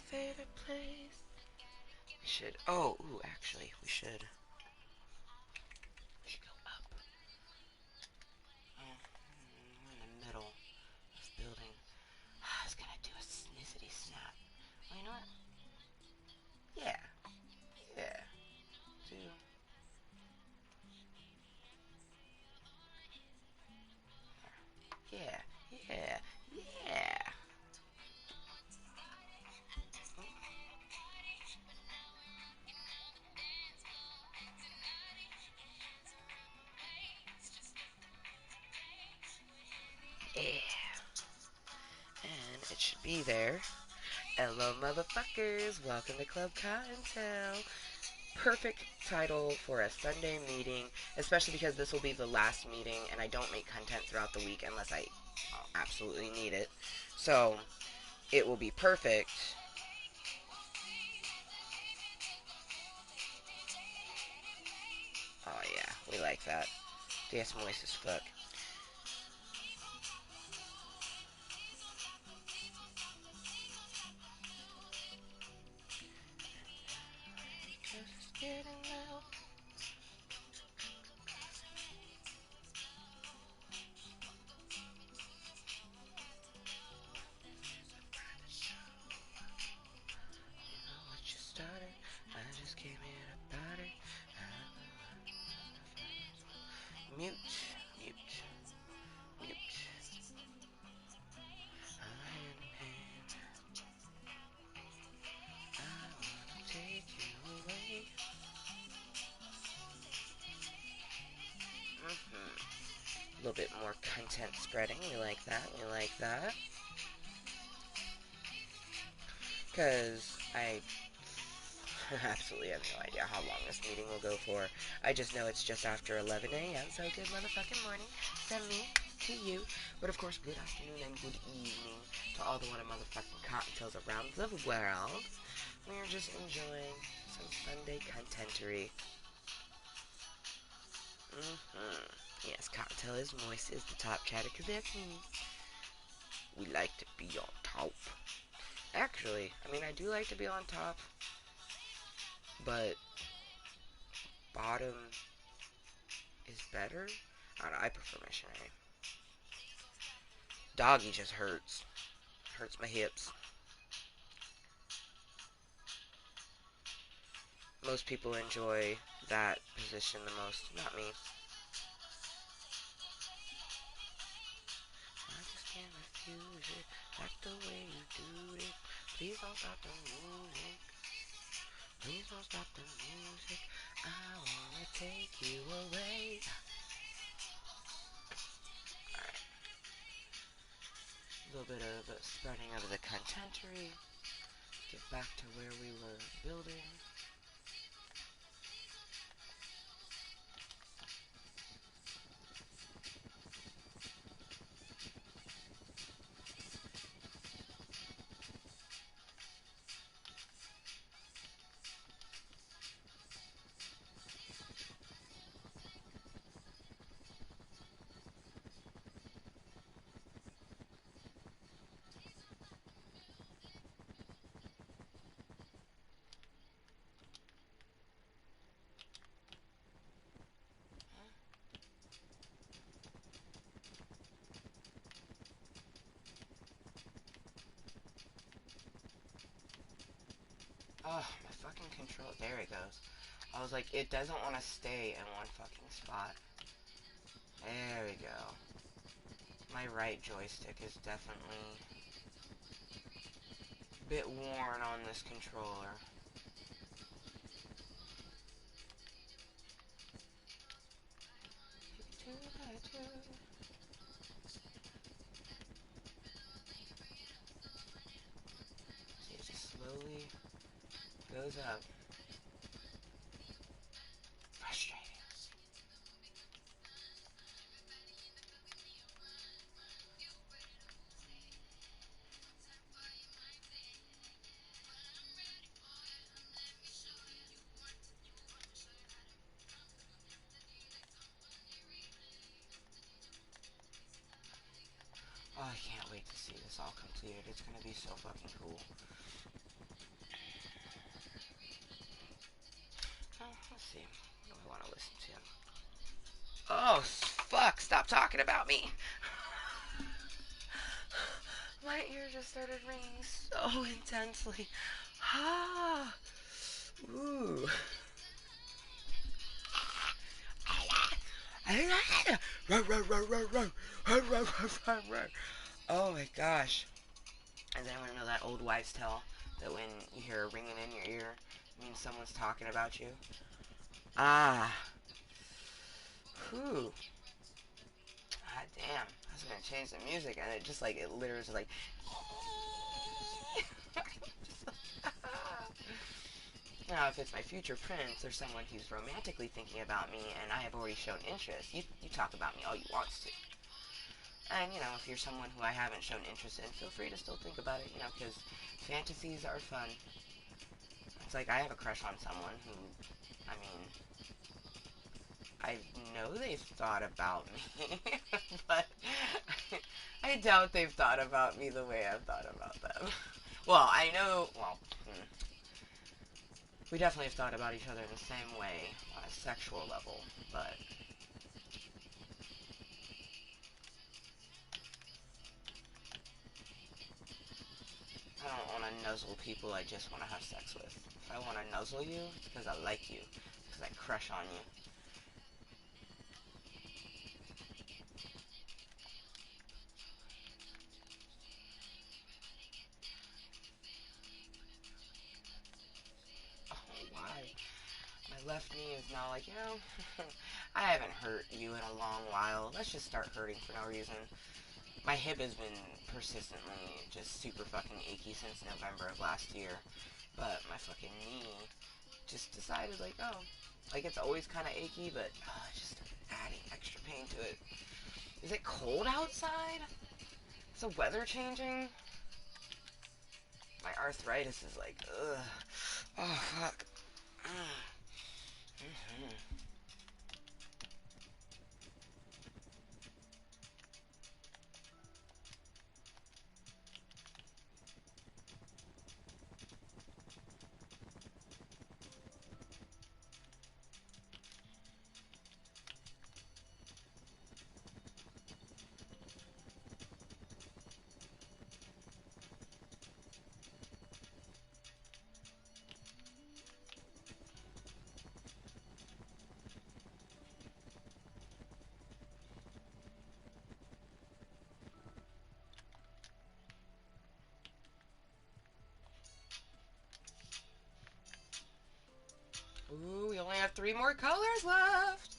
favorite place. We should. Oh, ooh, actually, we should. We should go up. We're in the middle of building. I was gonna do a snizzity snap. Well, you know what? Yeah. Yeah. Do. Yeah. Yeah. Yeah. Yeah. And it should be there. Ello, motherfuckers. Welcome to Club Kottontale. Perfect title for a Sunday meeting, especially because this will be the last meeting and I don't make content throughout the week unless I absolutely need it. So, it will be perfect. Oh yeah, we like that. That's moist as fuck. Mute, mute, mute. I'm in pain. I wanna take you away. A little bit more content spreading. We like that. We like that. Because I absolutely have no idea how long this meeting will go for. I just know it's just after 11 a.m., so good motherfucking morning from me to you. But of course, good afternoon and good evening to all the one motherfucking cocktails around the world. We're just enjoying some Sunday contentery. Yes, cocktail is moist is the top chatter, because that's me. We like to be on top. Actually, I mean, I do like to be on top, but bottom is better. I don't know, I prefer missionary. Doggy just hurts. Hurts my hips. Most people enjoy that position the most, not me. I just can't refuse it, like the way you do it. Please don't stop the music. Please don't stop the music. I wanna take you away. Alright. A little bit of spreading of the contentery. Get back to where we were building. Oh, my fucking control. There it goes. I was like, it doesn't want to stay in one fucking spot. There we go. My right joystick is definitely a bit worn on this controller. See, it just slowly goes up. Frustrating. Oh, I can't wait to see this all completed. It's gonna be so fucking cool. see. What do I want to listen to? Oh, fuck. Stop talking about me. My ear just started ringing so intensely. Ah. Ooh. Oh my gosh. And then I want to know that old wives' tale that when you hear a ringing in your ear, it means someone's talking about you. Ah. Whew. God damn. I was gonna change the music and it just like, it literally was like. Now, if it's my future prince or someone who's romantically thinking about me and I have already shown interest, you talk about me all you want to. And, you know, if you're someone who I haven't shown interest in, feel free to still think about it, you know, because fantasies are fun. It's like I have a crush on someone who, I mean, I know they've thought about me, but I doubt they've thought about me the way I've thought about them. Well, I know, well, we definitely have thought about each other in the same way on a sexual level, but I don't want to nuzzle people I just want to have sex with. If I want to nuzzle you, it's because I like you, because I crush on you. Oh, why? My left knee is now like, you know, I haven't hurt you in a long while. Let's just start hurting for no reason. My hip has been persistently just super fucking achy since November of last year. But my fucking knee just decided, like, oh, like it's always kind of achy, but just adding extra pain to it. Is it cold outside? Is the weather changing? My arthritis is like, ugh. Oh, fuck. Mm-hmm. Ooh, we only have 3 more colors left.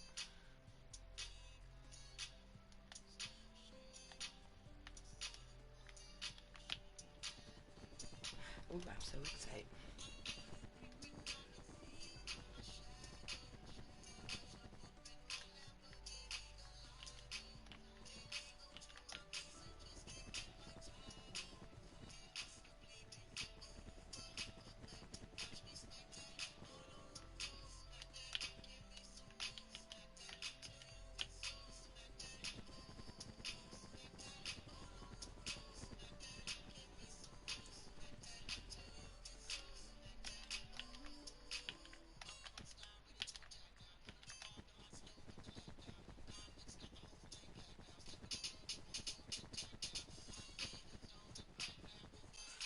Ooh, I'm so excited.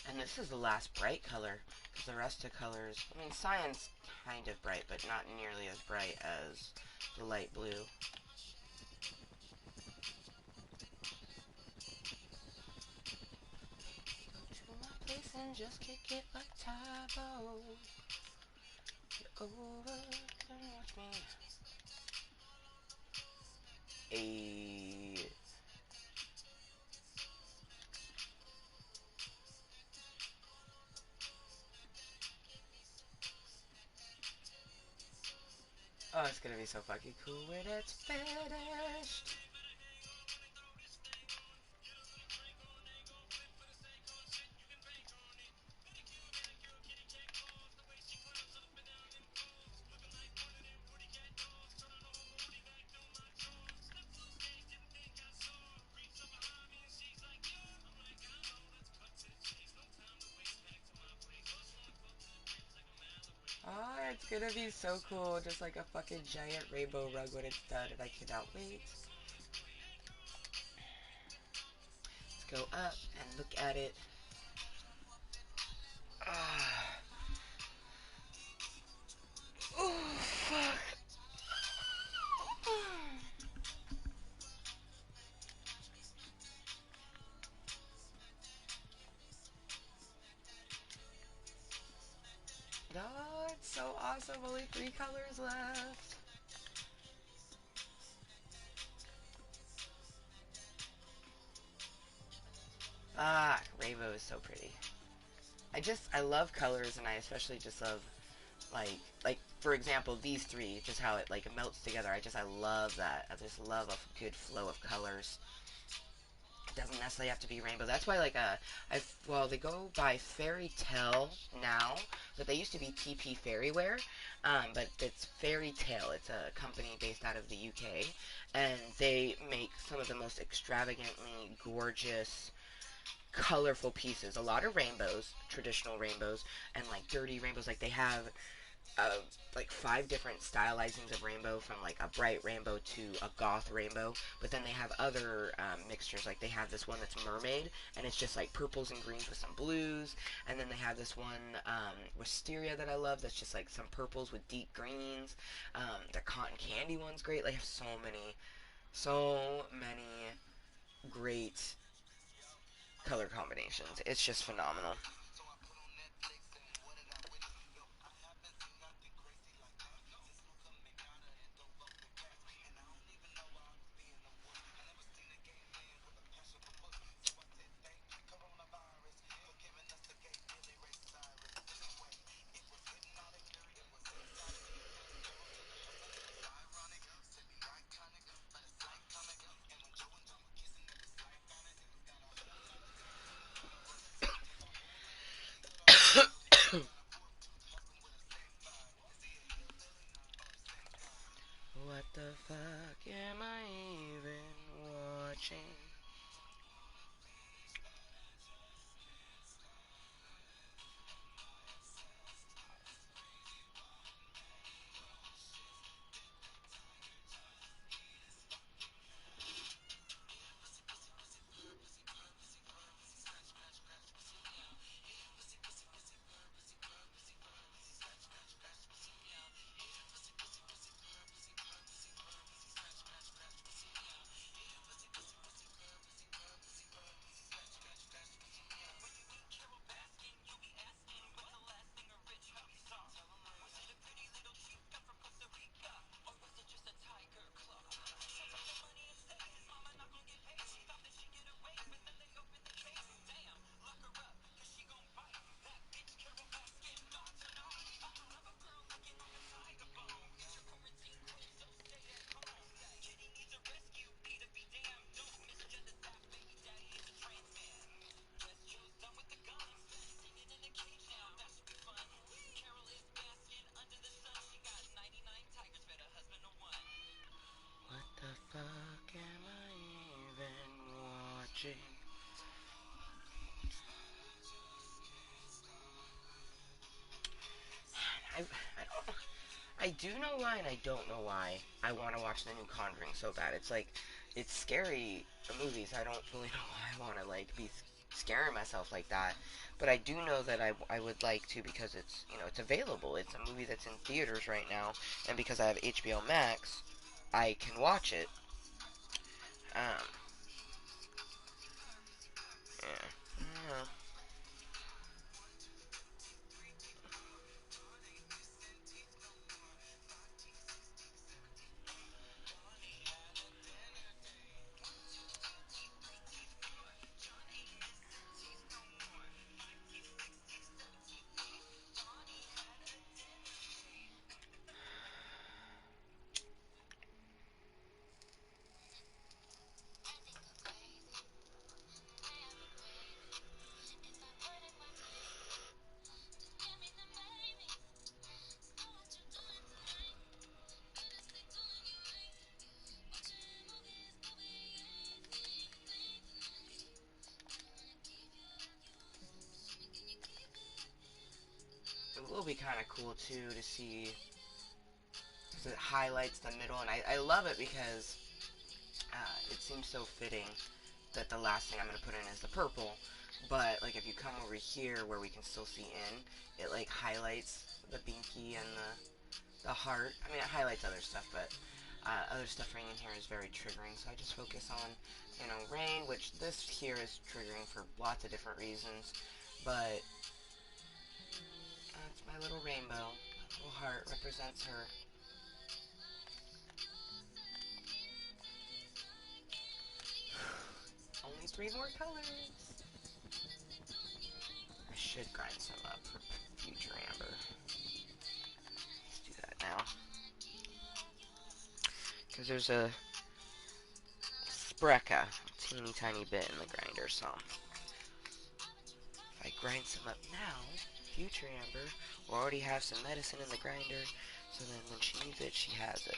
And this is the last bright color, because the rest of colors, I mean, cyan's kind of bright, but not nearly as bright as the light blue. Go to my place and just kick it like Tybo. Get over and watch me. Ayy. Oh, it's gonna be so fucking cool when it's finished. it's gonna be so cool. Just like a fucking giant rainbow rug when it's done, and I cannot wait. Let's go up and look at it. Oh, fuck. Oh, it's so awesome. Only 3 colors left. Ah, rainbow is so pretty. I love colors, and I especially just love, like, for example, these three, just how it, like, melts together. I love that. I just love a good flow of colors. It doesn't necessarily have to be rainbow. That's why, like, well, they go by Fairy Tale now, but they used to be TP Fairywear, but it's Fairy Tale. It's a company based out of the UK, and they make some of the most extravagantly gorgeous, colorful pieces. A lot of rainbows, traditional rainbows, and like dirty rainbows. Like they have uh, like 5 different stylizings of rainbow, from like a bright rainbow to a goth rainbow. But then they have other mixtures. Like they have this one that's mermaid, and it's just like purples and greens with some blues. And then they have this one wisteria that I love. That's just like some purples with deep greens. The cotton candy one's great. They have so many great color combinations. It's just phenomenal. What the fuck am I even watching? What the fuck am I even watching? I don't. I do know why, and I don't know why. I want to watch the new Conjuring so bad. It's like, it's scary movies. I don't really know why I want to like be scaring myself like that. But I do know that I would like to, because it's, it's available. It's a movie that's in theaters right now, and because I have HBO Max, I can watch it. Um, yeah. Yeah. it will be kind of cool too to see, because it highlights the middle, and I love it because it seems so fitting that the last thing I'm going to put in is the purple. But like if you come over here where we can still see in, it like highlights the binky and the heart. I mean, it highlights other stuff, but other stuff right in here is very triggering. So I just focus on, you know, rain, which this here is triggering for lots of different reasons. But that's my little rainbow. That little heart represents her. Only 3 more colors. I should grind some up for future amber. Let's do that now. Because there's a Spreka, a teeny tiny bit in the grinder, so if I grind some up now, future amber will already have some medicine in the grinder, so then when she needs it, she has it.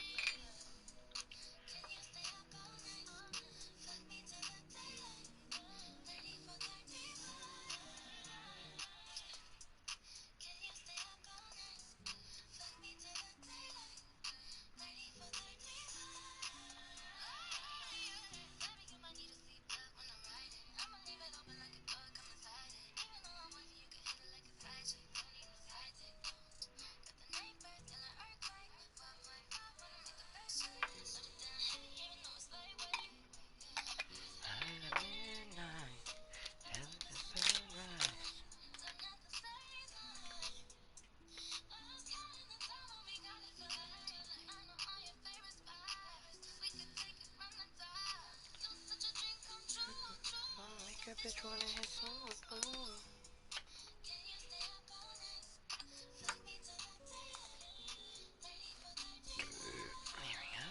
Make a bitch wanna hit smoke. There we go.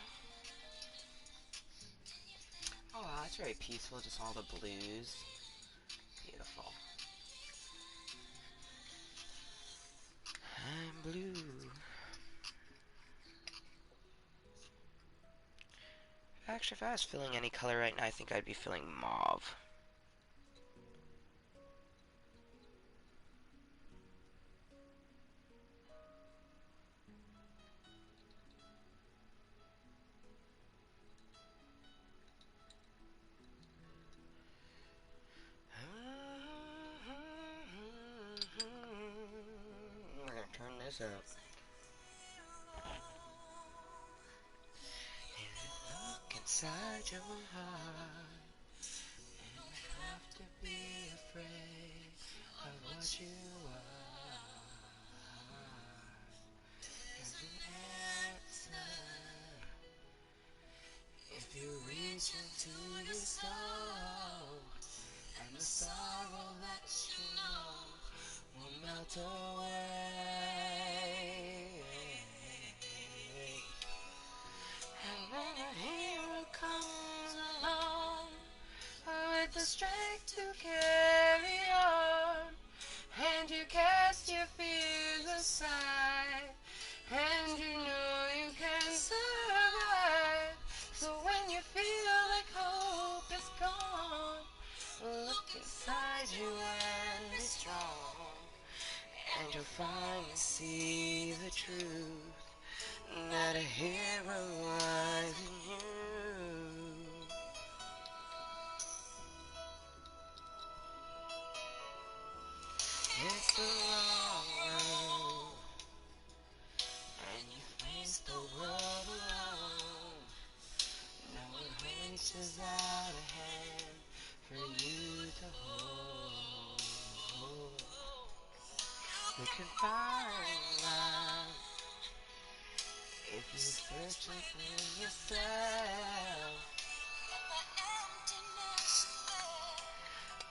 Oh wow, that's very peaceful, just all the blues. Beautiful. I'm blue. Actually, if I was feeling any color right now, I think I'd be feeling mauve. We're gonna turn this up. Look inside your heart, and you have to be afraid of what you are. There's an answer if you reach into your soul, and the sorrow that you know will melt away. And then a hero comes along with the strength to carry on, and you cast your fears aside, and you know you can survive. So when you feel like hope is gone, look inside you and be strong, and you'll finally see the truth, that a hero lies in you. It's the long road, and you face the world alone. No one reaches out a hand for you to hold. You can find love if you search within yourself.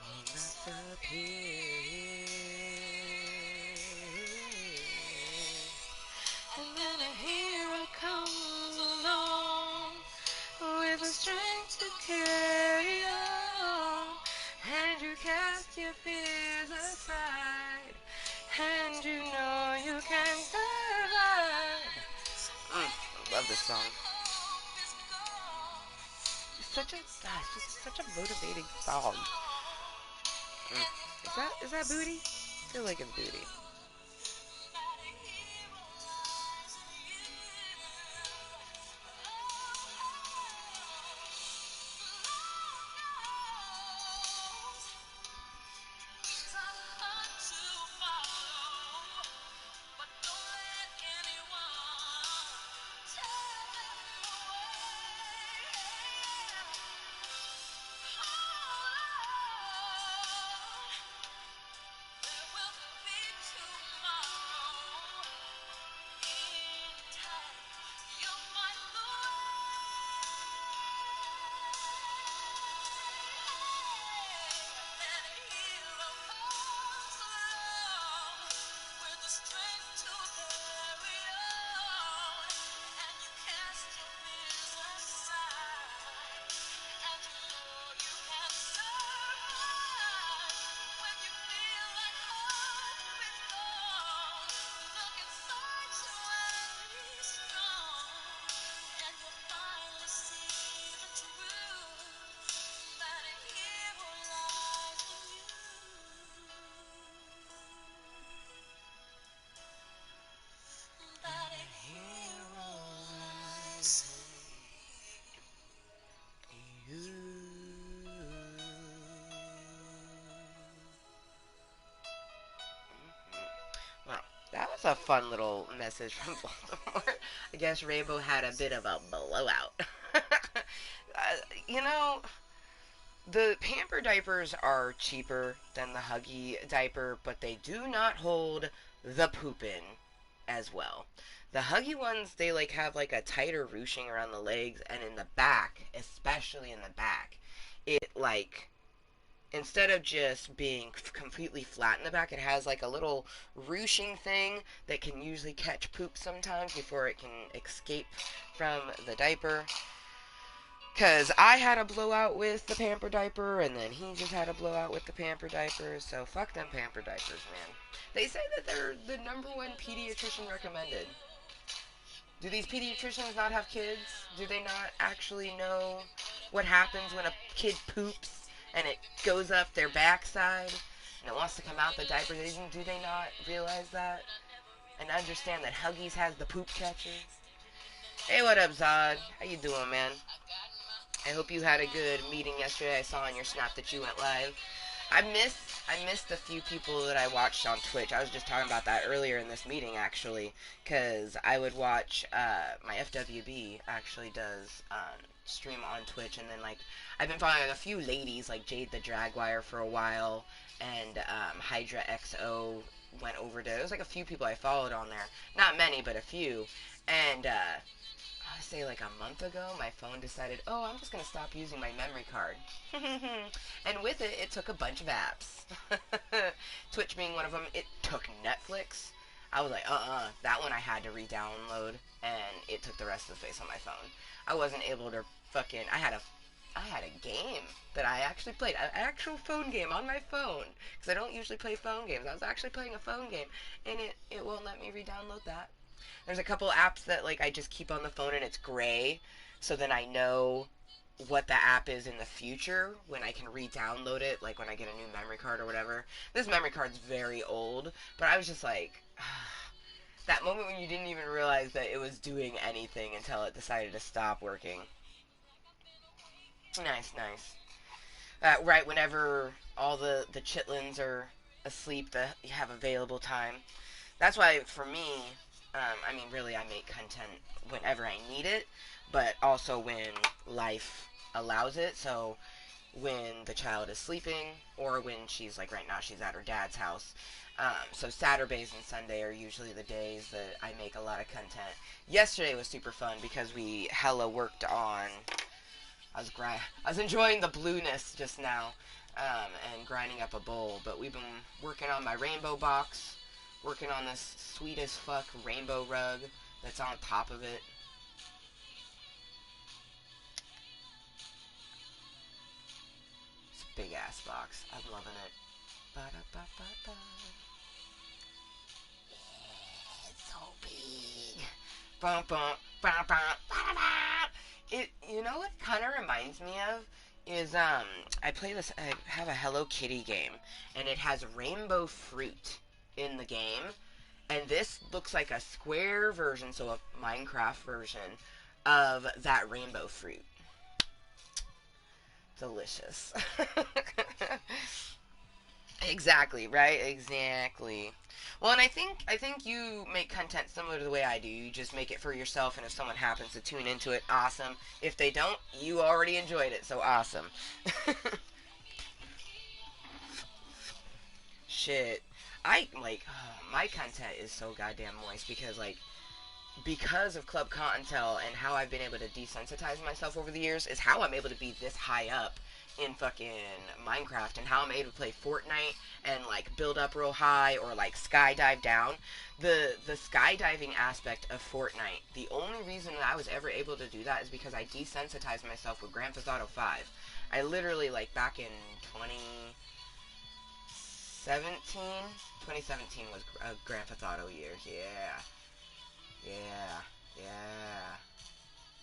Will not appear. And then a hero comes along with the strength to carry on, and you cast your fears aside, and you know you can survive. I love this song. It's such a motivating song. Is that booty? I feel like it's booty. That's a fun little message from Baltimore. I guess Rainbow had a bit of a blowout. You know, the pamper diapers are cheaper than the Huggy diaper, but they do not hold the poopin' as well. The Huggy ones, they like have like a tighter ruching around the legs, and in the back, especially in the back, it like instead of just being completely flat in the back, it has like a little ruching thing that can usually catch poop sometimes before it can escape from the diaper. Because I had a blowout with the pamper diaper, and then he just had a blowout with the pamper diaper, so fuck them pamper diapers, man. They say that they're the number one pediatrician recommended. Do these pediatricians not have kids? Do they not actually know what happens when a kid poops and it goes up their backside and it wants to come out the diaper? Do they not realize that? And understand that Huggies has the poop catcher? Hey, what up, Zod? How you doing, man? I hope you had a good meeting yesterday. I saw on your snap that you went live. I missed a few people that I watched on Twitch. I was just talking about that earlier in this meeting, actually, because I would watch my FWB actually does stream on Twitch, and then like I've been following a few ladies like Jade the Dragwire for a while, and Hydra XO went over to. There was like a few people I followed on there, not many, but a few, and I say like a month ago, my phone decided, oh, I'm just going to stop using my memory card. And with it, it took a bunch of apps. Twitch being one of them, it took Netflix. I was like, that one I had to re-download, and it took the rest of the space on my phone. I wasn't able to I had a game that I actually played, an actual phone game on my phone, because I don't usually play phone games. I was actually playing a phone game, and it won't let me re-download that. There's a couple apps that like I just keep on the phone and it's gray, so then I know what the app is in the future when I can re-download it, like when I get a new memory card or whatever. This memory card's very old, but I was just like, that moment when you didn't even realize that it was doing anything until it decided to stop working. Nice, nice. Right whenever all the chitlins are asleep, you have available time. That's why for me, I mean, really, I make content whenever I need it, but also when life allows it. So when the child is sleeping, or when she's like right now, she's at her dad's house. So Saturdays and Sunday are usually the days that I make a lot of content. Yesterday was super fun because we hella worked on. I was enjoying the blueness just now, and grinding up a bowl. But we've been working on my rainbow box, working on this sweet as fuck rainbow rug that's on top of it. It's a big ass box. I'm loving it. Ba-da-ba-ba-ba. Yeah, it's so big. Bum, bum, bum, bum, ba-da-ba. It, you know what it kind of reminds me of is I have a Hello Kitty game, and it has rainbow fruit in the game, and this looks like a square version, so a Minecraft version of that rainbow fruit. Delicious. Exactly, right? Exactly. Well, and I think you make content similar to the way I do. You just make it for yourself, and if someone happens to tune into it, awesome. If they don't, you already enjoyed it, so awesome. Shit. I like my content is so goddamn moist because of Club Kottontale and how I've been able to desensitize myself over the years is how I'm able to be this high up in fucking Minecraft, and how I'm able to play Fortnite and like build up real high or like skydive down. The skydiving aspect of Fortnite, the only reason that I was ever able to do that is because I desensitized myself with Grand Theft Auto 5. I literally like back in 2017 was a Grand Theft Auto year. Yeah. Yeah, yeah.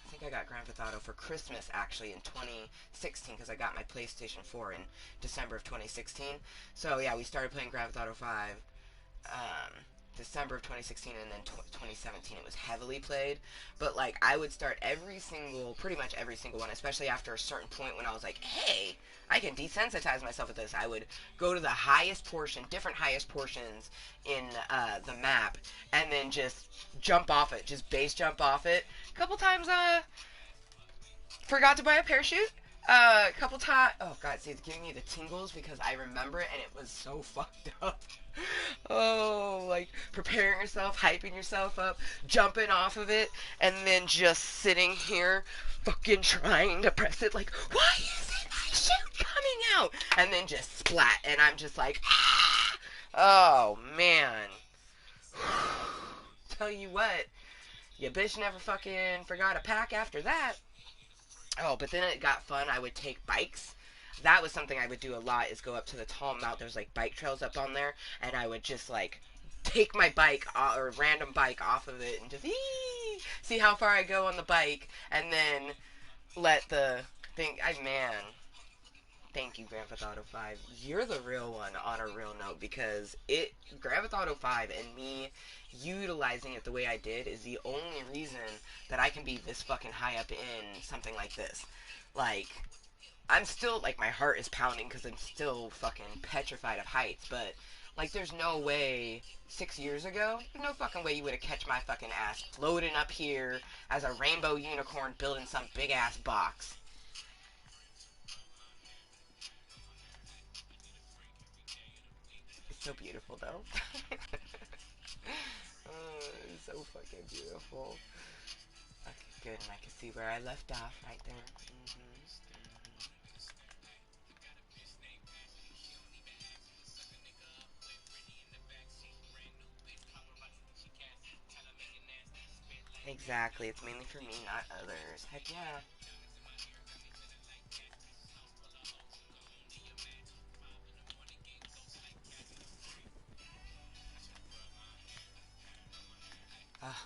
I think I got Grand Theft Auto for Christmas actually in 2016 because I got my PlayStation 4 in December of 2016. So yeah, we started playing Grand Theft Auto 5 um, December of 2016, and then 2017 it was heavily played. But like I would start pretty much every single one, especially after a certain point when I was like, hey, I can desensitize myself with this. I would go to the highest portion, different highest portions in the map, and then just jump off it, just base jump off it. A couple times, forgot to buy a parachute. A couple times. Oh god, see, it's giving me the tingles because I remember it and it was so fucked up. Oh, like preparing yourself, hyping yourself up, jumping off of it, and then just sitting here, fucking trying to press it. Like, why isn't my chute coming out? And then just splat, and I'm just like, ah! Oh man. Tell you what, your bitch never fucking forgot a pack after that. Oh, but then it got fun. I would take bikes. That was something I would do a lot, is go up to the tall mountain. There's like bike trails up on there, and I would just like take my bike or random bike off of it and just see how far I go on the bike, and then let the thing. Man, thank you, Grand Theft Auto 5. You're the real one on a real note, because Grand Theft Auto 5 and me utilizing it the way I did is the only reason that I can be this fucking high up in something like this. Like, I'm still, like, my heart is pounding because I'm still fucking petrified of heights, but, like, there's no way 6 years ago, there's no fucking way you would have catch my fucking ass floating up here as a rainbow unicorn building some big ass box. It's so beautiful, though. It's so fucking beautiful. Okay, good, and I can see where I left off right there. Exactly, it's mainly for me, not others. Heck yeah. Ah,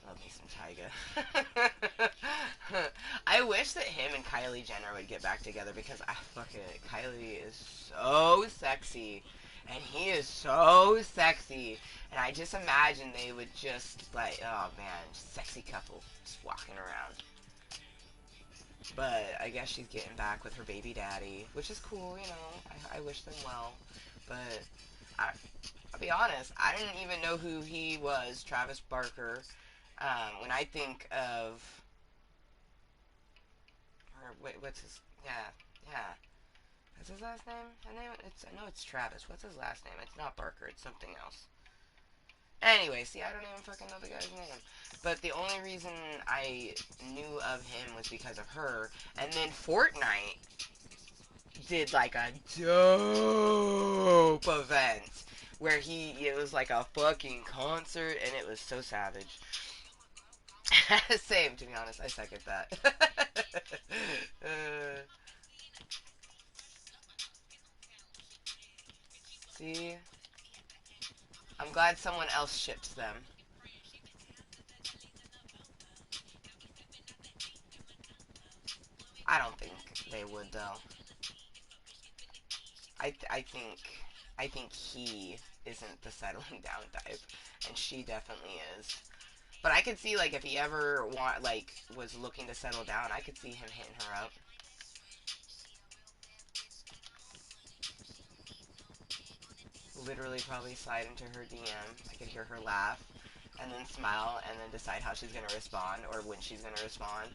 I love me some Tyga. I wish that him and Kylie Jenner would get back together, because I fucking Kylie is so sexy and he is so sexy, and I just imagine they would just like, oh man, sexy couple just walking around. But I guess she's getting back with her baby daddy, which is cool, you know. I wish them well. But I, I'll be honest, I didn't even know who he was, Travis Barker. When I think of, or what's his, yeah, yeah. What's his last name? I know it's Travis. What's his last name? It's not Barker. It's something else. Anyway, see, I don't even fucking know the guy's name. But the only reason I knew of him was because of her. And then Fortnite did like a dope event where it was like a fucking concert, and it was so savage. Same, to be honest. I second that. See? I'm glad someone else ships them. I don't think they would, though. I think he isn't the settling down type, and she definitely is. But I could see, like, if he ever was looking to settle down, I could see him hitting her up. Literally, probably slide into her DM. I could hear her laugh, and then smile, and then decide how she's gonna respond or when she's gonna respond.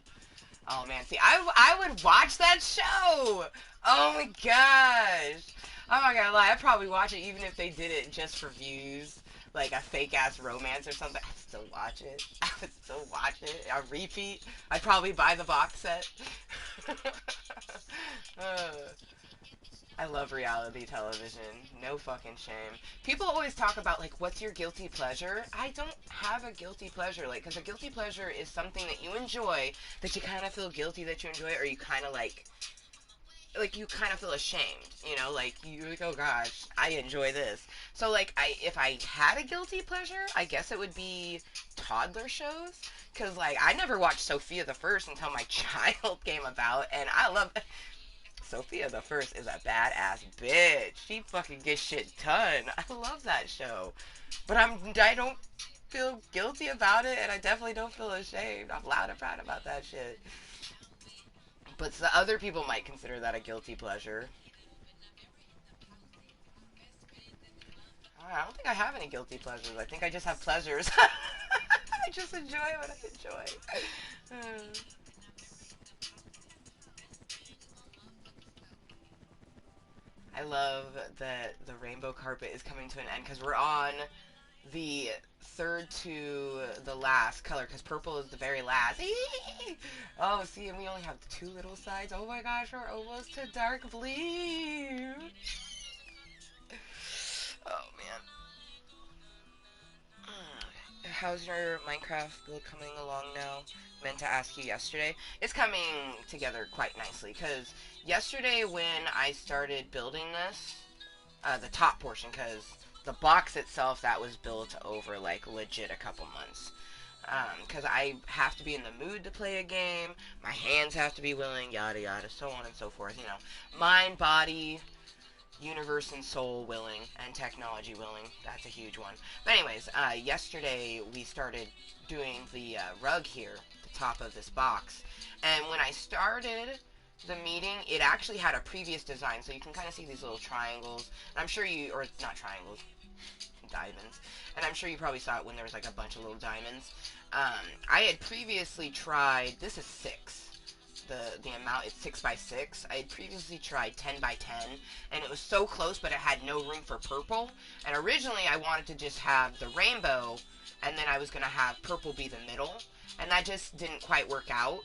Oh man, see, I would watch that show. Oh my gosh. I'm not gonna lie, I'd probably watch it even if they did it just for views, like a fake ass romance or something. I'd still watch it. I would still watch it. I repeat. I'd probably buy the box set. uh, I love reality television. No fucking shame. People always talk about, like, what's your guilty pleasure? I don't have a guilty pleasure. Like, because a guilty pleasure is something that you enjoy, that you kind of feel guilty that you enjoy, or you kind of, like you kind of feel ashamed, you know, like you're like, oh gosh, I enjoy this. So like, if I had a guilty pleasure, I guess it would be toddler shows, because like I never watched Sophia the First until my child came about, and I love Sophia the First is a badass bitch. She fucking gets shit done. I love that show. But I don't feel guilty about it, and I definitely don't feel ashamed. I'm loud and proud about that shit. But the other people might consider that a guilty pleasure. I don't think I have any guilty pleasures. I think I just have pleasures. I just enjoy what I enjoy. I love that the rainbow carpet is coming to an end because we're on the third to the last color because purple is the very last. Oh, see, and we only have two little sides. Oh my gosh, we're almost to dark blue. Oh man. How's your Minecraft build coming along now? Meant to ask you yesterday. It's coming together quite nicely because yesterday when I started building this, the top portion, because the box itself that was built over like legit a couple months. Because I have to be in the mood to play a game, my hands have to be willing, yada yada, so on and so forth. You know, mind, body, universe and soul willing, and technology willing. That's a huge one. But anyways, yesterday we started doing the rug here, the top of this box. And when I started the meeting, it actually had a previous design, so you can kind of see these little triangles. And I'm sure you, or not triangles, diamonds. And I'm sure you probably saw it when there was like a bunch of little diamonds. I had previously tried, this is 6. The amount is 6 by 6. I had previously tried 10 by 10, and it was so close, but it had no room for purple. And originally, I wanted to just have the rainbow, and then I was gonna have purple be the middle, and that just didn't quite work out.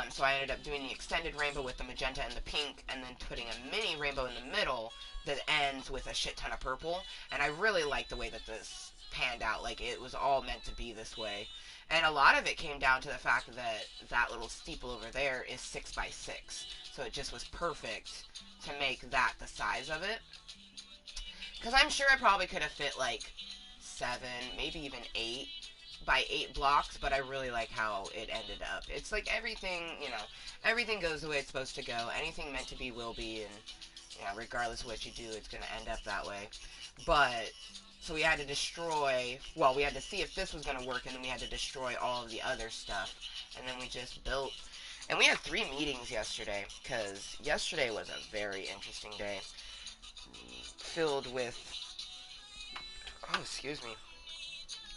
So I ended up doing the extended rainbow with the magenta and the pink, and then putting a mini rainbow in the middle that ends with a shit ton of purple. And I really like the way that this panned out. Like, it was all meant to be this way. And a lot of it came down to the fact that that little steeple over there is 6 by 6. So it just was perfect to make that the size of it. Because I'm sure I probably could have fit like 7, maybe even 8 by 8 blocks, but I really like how it ended up. It's like everything, you know, everything goes the way it's supposed to go. Anything meant to be will be, and you know, regardless of what you do, it's going to end up that way. But so we had to destroy, well, we had to see if this was going to work, and then we had to destroy all of the other stuff. And then we just built. And we had 3 meetings yesterday, because yesterday was a very interesting day. Filled with, oh, excuse me.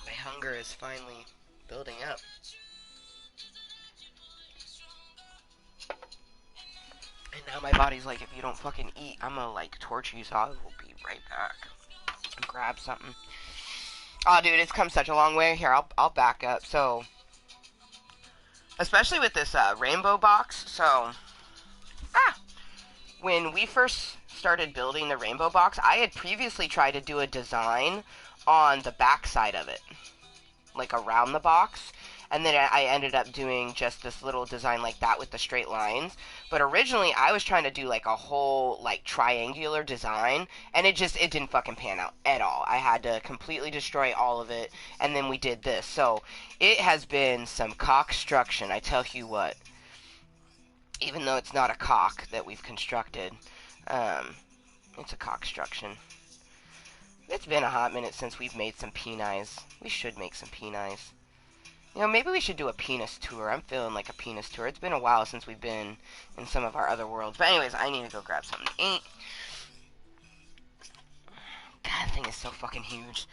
My hunger is finally building up. And now my body's like, if you don't fucking eat, I'm gonna, like, torture you, so I will be right back. Grab something. Oh, dude, it's come such a long way. Here, I'll back up. So, especially with this rainbow box. So, when we first started building the rainbow box, I had previously tried to do a design on the back side of it, like around the box. And then I ended up doing just this little design like that with the straight lines. But originally I was trying to do like a whole like triangular design, and it didn't fucking pan out at all. I had to completely destroy all of it, and then we did this. So it has been some cockstruction, I tell you what. Even though it's not a cock that we've constructed, it's a cockstruction. It's been a hot minute since we've made some penis. We should make some penis. You know, maybe we should do a penis tour. I'm feeling like a penis tour. It's been a while since we've been in some of our other worlds. But anyways, I need to go grab something to eat. God, that thing is so fucking huge.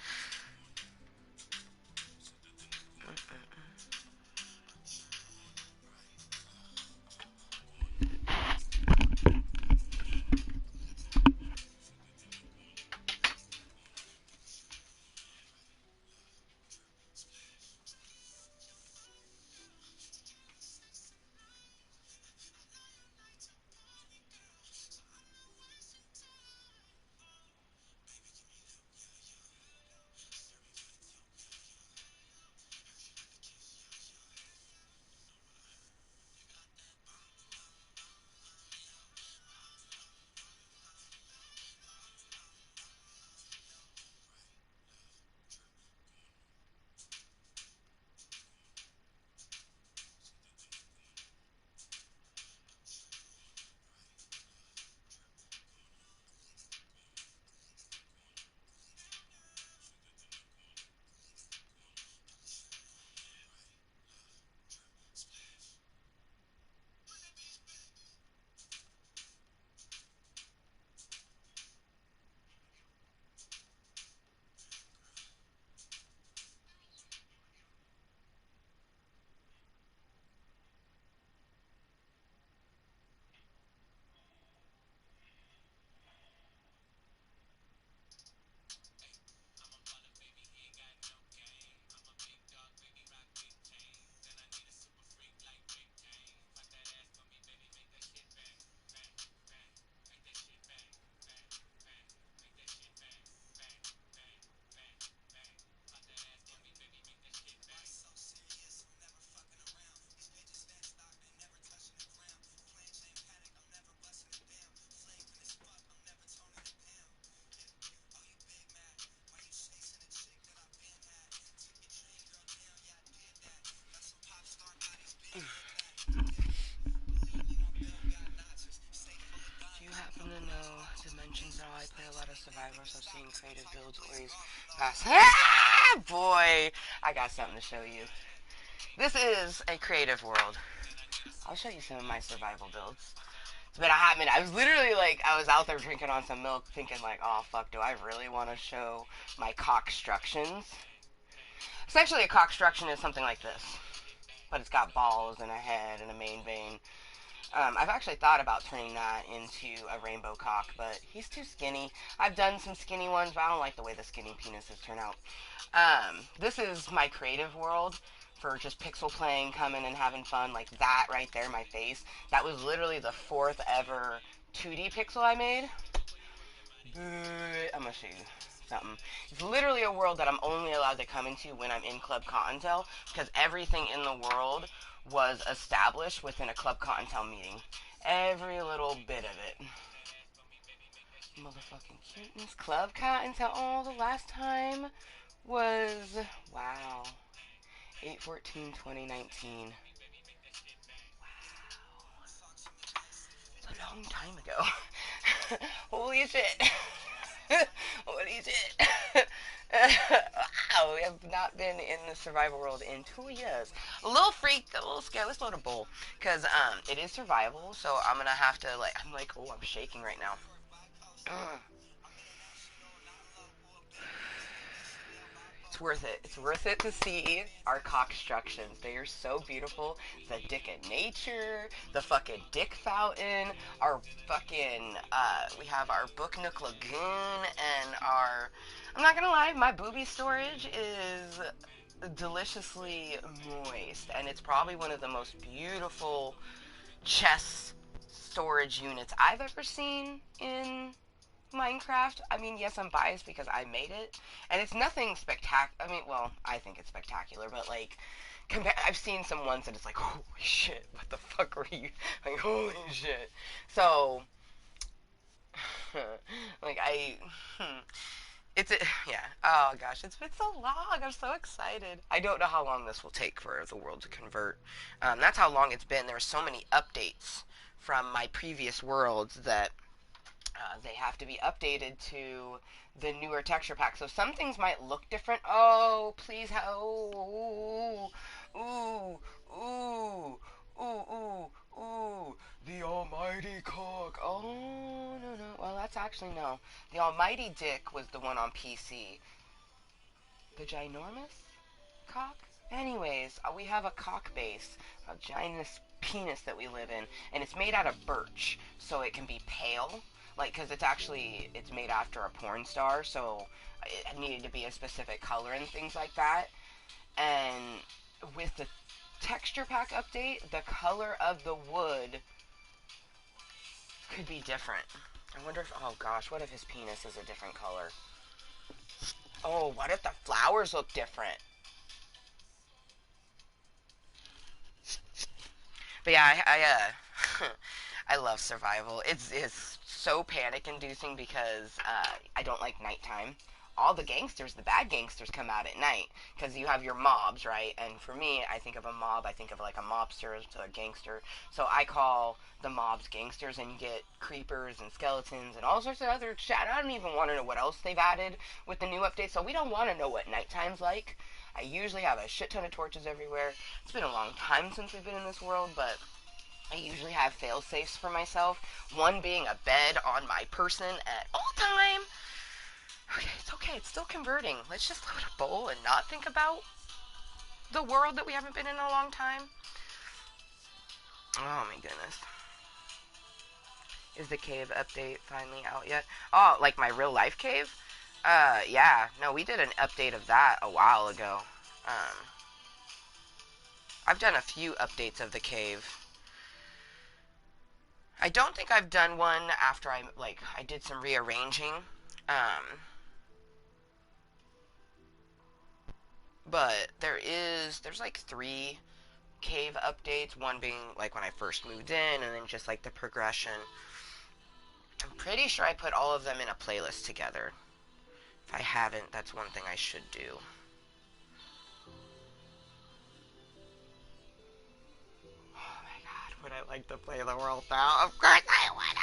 a lot of survivors. I've seen creative builds always pass. Ah, boy, I got something to show you. This is a creative world. I'll show you some of my survival builds. It's been a hot minute. I was literally like, I was out there drinking on some milk, thinking like, oh fuck, do I really want to show my cockstructions? Essentially, a cockstruction is something like this, but it's got balls and a head and a main vein. I've actually thought about turning that into a rainbow cock, but he's too skinny. I've done some skinny ones, but I don't like the way the skinny penises turn out. This is my creative world for just pixel playing, coming and having fun. Like that right there, my face. That was literally the 4th ever 2D pixel I made. I'm gonna show you something. It's literally a world that I'm only allowed to come into when I'm in Club Kottontale, because everything in the world was established within a Club Kottontale meeting. Every little bit of it. Motherfucking cuteness. Club Kottontale. Oh, the last time was, wow, 8/14/2019. Wow. It's a long time ago. Holy shit. Holy shit. Wow, we have not been in the survival world in 2 years. A little freaked, a little scared. Let's load a bowl. Because it is survival, so I'm going to have to, like, I'm like, oh, I'm shaking right now. It's worth it. It's worth it to see our cockstructions. They are so beautiful. The dick of nature, the fucking dick fountain, our fucking, we have our Book Nook Lagoon, and our, I'm not gonna lie, my booby storage is deliciously moist, and it's probably one of the most beautiful chest storage units I've ever seen in Minecraft. I mean, yes, I'm biased because I made it, and it's nothing spectacular. I mean, well, I think it's spectacular, but like, I've seen some ones and it's like, holy shit, what the fuck were you? Like, holy shit. So, like, it's a, yeah. Oh gosh, it's been so long. I'm so excited. I don't know how long this will take for the world to convert. That's how long it's been. There are so many updates from my previous worlds that they have to be updated to the newer texture pack. So some things might look different. Oh, please. Oh, ooh, ooh, ooh, ooh, ooh. The almighty cock. Oh, no, no. Well, that's actually no. The almighty dick was the one on PC. The ginormous cock? Anyways, we have a cock base, a ginormous penis that we live in, and it's made out of birch, so it can be pale. Like, because it's made after a porn star, so it needed to be a specific color and things like that. And with the texture pack update, the color of the wood could be different. I wonder if, oh gosh, what if his penis is a different color? Oh, what if the flowers look different? But yeah, I love survival. It's so panic inducing because I don't like nighttime. All the gangsters, the bad gangsters, come out at night because you have your mobs, right? And for me, I think of a mob. I think of like a mobster to a gangster. So I call the mobs gangsters, and you get creepers and skeletons and all sorts of other shit. I don't even want to know what else they've added with the new update. So we don't want to know what nighttime's like. I usually have a shit ton of torches everywhere. It's been a long time since we've been in this world, but I usually have fail safes for myself. One being a bed on my person at all time. Okay, it's okay. It's still converting. Let's just load a bowl and not think about the world that we haven't been in a long time. Oh my goodness. Is the cave update finally out yet? Oh, like my real life cave? Yeah. No, we did an update of that a while ago. I've done a few updates of the cave. I don't think I've done one after I did some rearranging. But there's like 3 cave updates, one being like when I first moved in, and then just like the progression. I'm pretty sure I put all of them in a playlist together. If I haven't, that's one thing I should do. Oh my god, would I like to play the world now? Of course I would!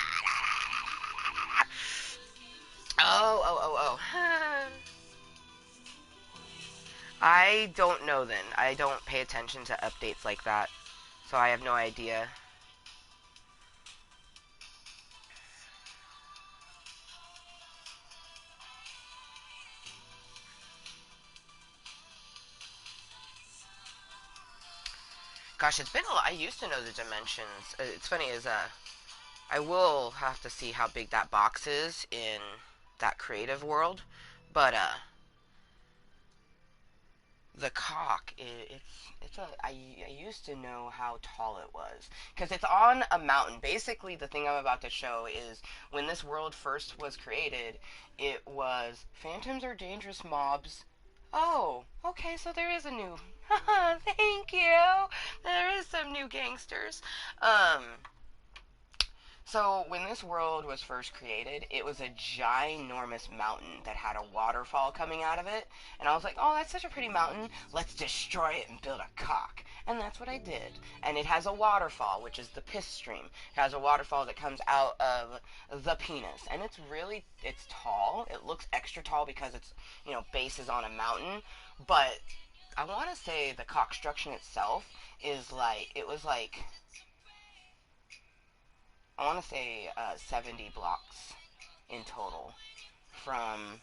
Oh, oh, oh, oh. I don't know then. I don't pay attention to updates like that. So I have no idea. Gosh, it's been a lot. I used to know the dimensions. It's funny is I will have to see how big that box is in that creative world, but the cock it's a I used to know how tall it was because it's on a mountain. Basically, the thing I'm about to show is when this world first was created, it was phantoms are dangerous mobs. Oh, okay, so there is a new. Thank you. There is some new gangsters. Um, so when this world was first created, it was a ginormous mountain that had a waterfall coming out of it. And I was like, oh, that's such a pretty mountain. Let's destroy it and build a cock. And that's what I did. And it has a waterfall, which is the piss stream. It has a waterfall that comes out of the penis. And it's tall. It looks extra tall because it's, base is on a mountain. But I want to say the cock structure itself is like, it was like I want to say 70 blocks in total from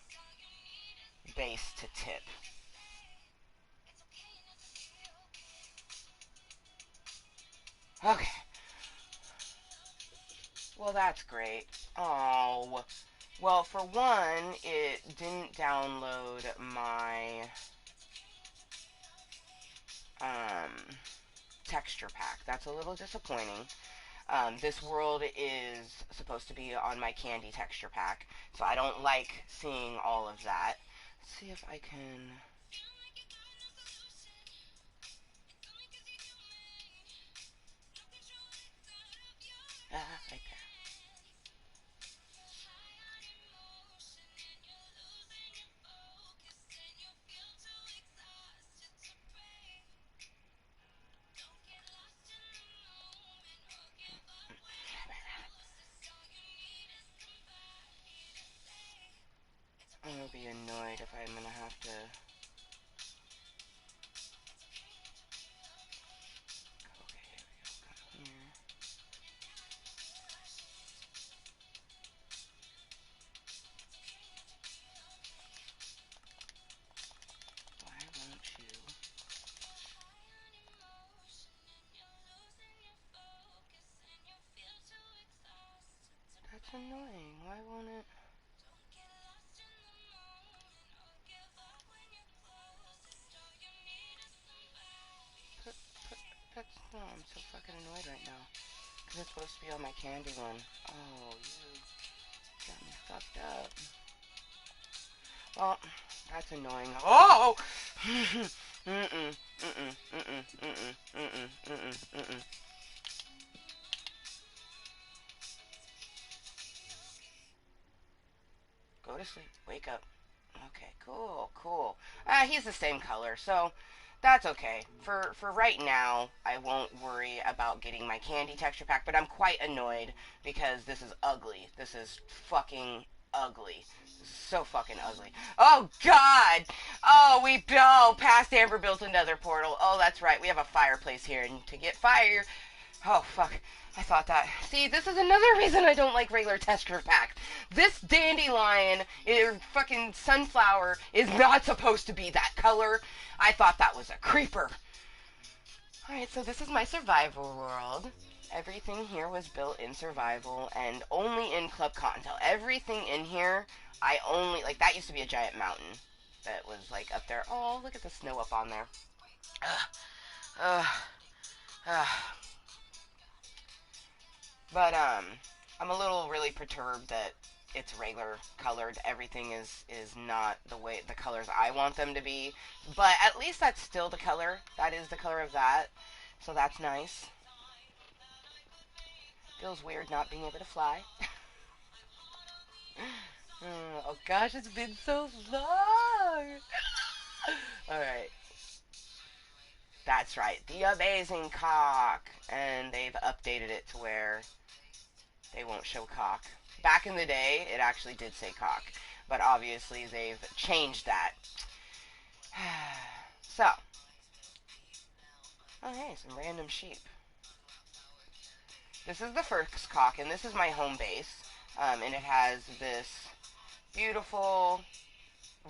base to tip. Okay. Well, that's great. Oh. Well, for one, it didn't download my um, texture pack. That's a little disappointing. This world is supposed to be on my candy texture pack, so I don't like seeing all of that. Let's see if I can. Right there. I'm gonna be annoyed if I'm gonna have to. Okay, here we go. Come here. Why won't you? That's annoying. Why won't it? Put, that's no. I'm so fucking annoyed right now. Cause it's supposed to be on my candy one. Oh, you got me fucked up. Well, that's annoying. Oh! Mm-mm. Mm-mm. Mm-mm. Mm-mm. Mm-mm. Mm-mm. Mm-mm. Go to sleep. Wake up. Okay, cool, cool. He's the same color, so that's okay. For right now, I won't worry about getting my candy texture pack, but I'm quite annoyed because this is ugly. This is fucking ugly. This is so fucking ugly. Oh god! Oh, past Amber built another portal. Oh, that's right. We have a fireplace here, and to get fire, oh, fuck. I thought that. See, this is another reason I don't like regular texture packs. This dandelion, fucking sunflower, is not supposed to be that color. I thought that was a creeper. Alright, so this is my survival world. Everything here was built in survival and only in Club Kottontale. Everything in here, I only, like, that used to be a giant mountain that was, like, up there. Oh, look at the snow up on there. Ugh. Ugh. Ugh. But I'm a little really perturbed that it's regular colored. Everything is not the colors I want them to be. But at least that's still the color. That is the color of that. So that's nice. Feels weird not being able to fly. Oh gosh, it's been so long. Alright. That's right. The amazing cock. And they've updated it to where they won't show cock. Back in the day, it actually did say cock. but obviously they've changed that. So, oh hey, some random sheep. This is the first cock, and this is my home base, and it has this beautiful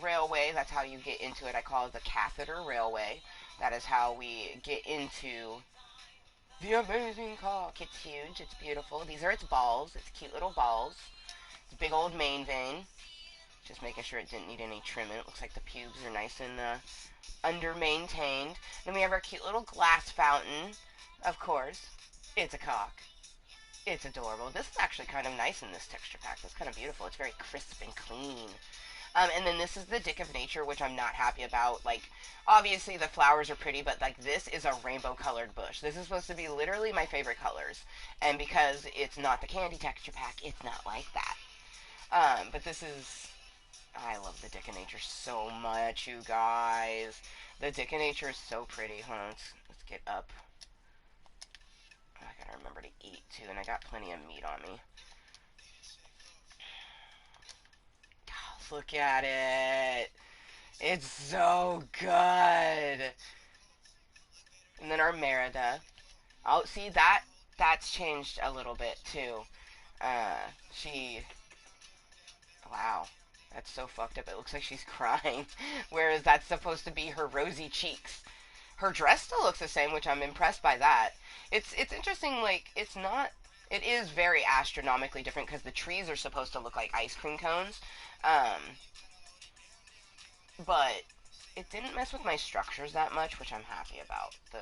railway. That's how you get into it. I call it the catheter railway. That is how we get into the amazing cock. It's huge. It's beautiful. These are its balls. It's cute little balls. It's a big old main vein. Just making sure it didn't need any trimming. It looks like the pubes are nice and under-maintained. Then we have our cute little glass fountain. Of course, it's a cock. It's adorable. This is actually kind of nice in this texture pack. It's kind of beautiful. It's very crisp and clean. And then this is the Dick of Nature, which I'm not happy about. Like, obviously the flowers are pretty, but like this is a rainbow-colored bush. This is supposed to be literally my favorite colors. And because it's not the candy texture pack, it's not like that. But this is... I love the Dick of Nature so much, you guys. The Dick of Nature is so pretty. Hold on, let's get up. I gotta remember to eat, too, and I got plenty of meat on me. Look at it. It's so good. And then our Merida. Oh, see, that's changed a little bit, too. Wow. That's so fucked up. It looks like she's crying. Whereas that's supposed to be her rosy cheeks. Her dress still looks the same, which I'm impressed by that. It's interesting, like, it's not... It is very astronomically different because the trees are supposed to look like ice cream cones. But it didn't mess with my structures that much, which I'm happy about. The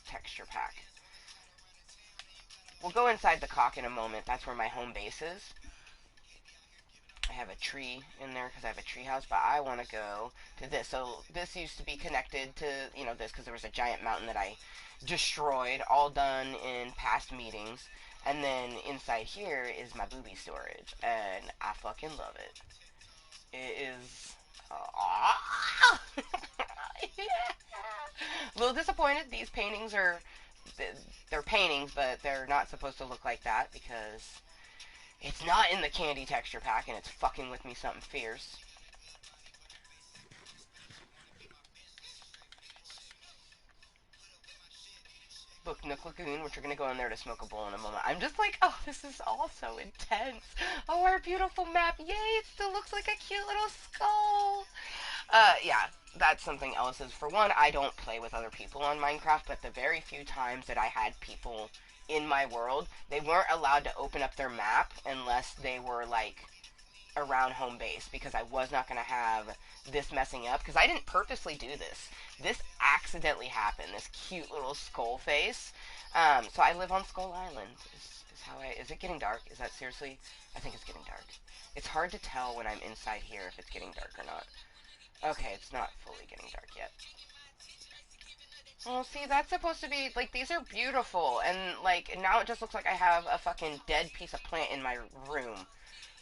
texture pack. We'll go inside the cock in a moment. That's where my home base is. I have a tree in there because I have a tree house, but I want to go to this. So this used to be connected to, you know, this because there was a giant mountain that I destroyed, all done in past meetings. And then inside here is my booby storage, and I fucking love it. It is... yeah. A little disappointed. These paintings are... They're paintings, but they're not supposed to look like that because... It's not in the candy texture pack, and it's fucking with me something fierce. Book Nook Lagoon, which we're going to go in there to smoke a bowl in a moment. I'm just like, oh, this is all so intense. Oh, our beautiful map. Yay, it still looks like a cute little skull. Yeah, that's something else. Is for one, I don't play with other people on Minecraft, but the very few times that I had people in my world, they weren't allowed to open up their map unless they were, like, around home base, because I was not going to have this messing up, because I didn't purposely do this. This accidentally happened, this cute little skull face. So I live on Skull Island, is how I... Is it getting dark? Is that seriously? I think it's getting dark. It's hard to tell when I'm inside here if it's getting dark or not. Okay, it's not fully getting dark yet. Well, see, that's supposed to be, like, these are beautiful, and, like, now it just looks like I have a fucking dead piece of plant in my room.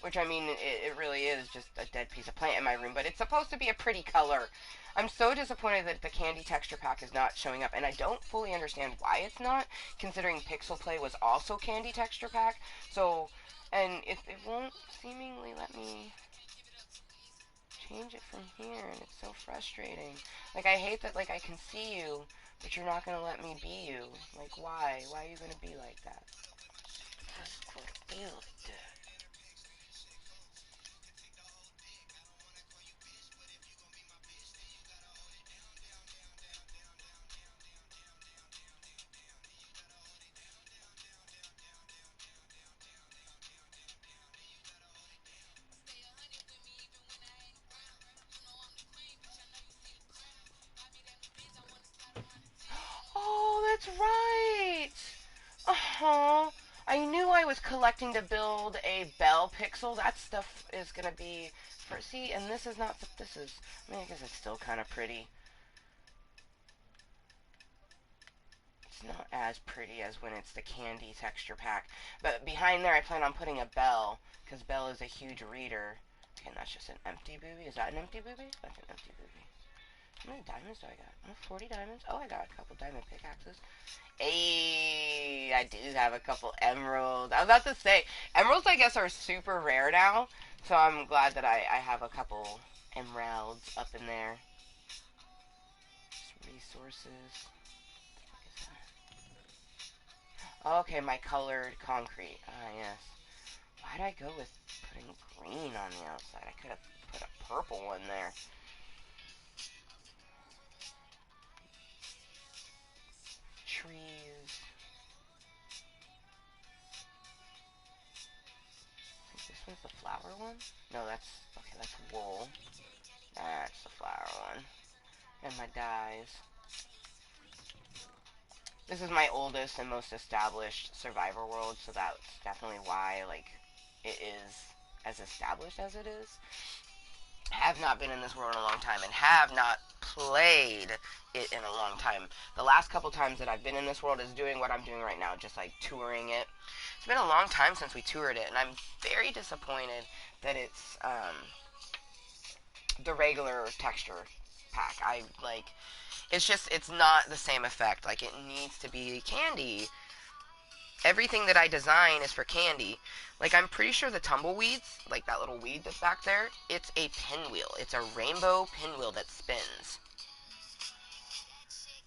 Which, I mean, it really is just a dead piece of plant in my room, but it's supposed to be a pretty color. I'm so disappointed that the candy texture pack is not showing up, and I don't fully understand why it's not, considering Pixel Play was also candy texture pack. So, and it won't seemingly let me change it from here, and it's so frustrating. Like, I hate that, like, I can see you, but you're not gonna let me be you. Like, why? Why are you gonna be like that? That's confused. Oh, that's right! Uh-huh. I knew I was collecting to build a bell pixel. That stuff is gonna be... For, see, and this is not... This is... I mean, I guess it's still kind of pretty. It's not as pretty as when it's the candy texture pack. But behind there, I plan on putting a bell, because Bell is a huge reader. Okay, and that's just an empty booby. Is that an empty booby? That's an empty booby. How many diamonds do I got? Oh, 40 diamonds. Oh, I got a couple diamond pickaxes. Hey, I do have a couple emeralds. I was about to say, emeralds I guess are super rare now, so I'm glad that I have a couple emeralds up in there. Resources. Okay, my colored concrete. Ah, yes. Why'd I go with putting green on the outside? I could have put a purple one there. Trees. I think this one's the flower one? No, that's... Okay, that's wool. That's the flower one. And my dyes. This is my oldest and most established Survivor world, so that's definitely why, like, it is as established as it is. Have not been in this world in a long time and have not played it in a long time. The last couple times that I've been in this world is doing what I'm doing right now, just like touring it. It's been a long time since we toured it, and I'm very disappointed that it's the regular texture pack. I like it's just it's not the same effect. Like it needs to be candy. Everything that I design is for candy. Like I'm pretty sure the tumbleweeds, like that little weed that's back there, it's a pinwheel. It's a rainbow pinwheel that spins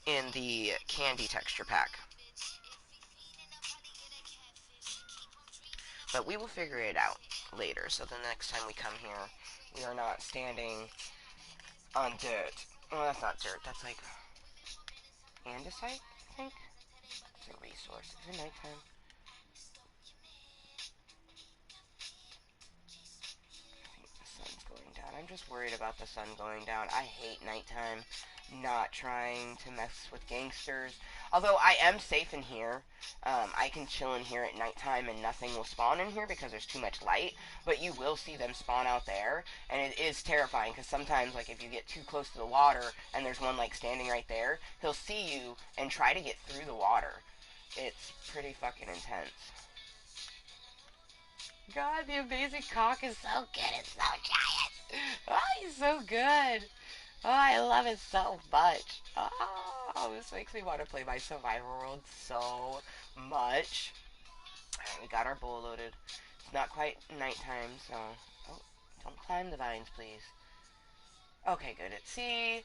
in the candy texture pack. But we will figure it out later. So the next time we come here, we are not standing on dirt. Well, that's not dirt. That's like andesite, I think. It's a resource. Is it nighttime? I think the sun's going down. I'm just worried about the sun going down. I hate nighttime. Not trying to mess with gangsters. Although I am safe in here. I can chill in here at nighttime and nothing will spawn in here because there's too much light. But you will see them spawn out there. And it is terrifying because sometimes, like, if you get too close to the water and there's one, like, standing right there, he'll see you and try to get through the water. It's pretty fucking intense. God, the amazing cock is so good. It's so giant. Oh, he's so good. Oh, I love it so much. Oh, this makes me want to play my Survivor World so much. Alright, we got our bowl loaded. It's not quite nighttime, so... Oh, don't climb the vines, please. Okay, good. See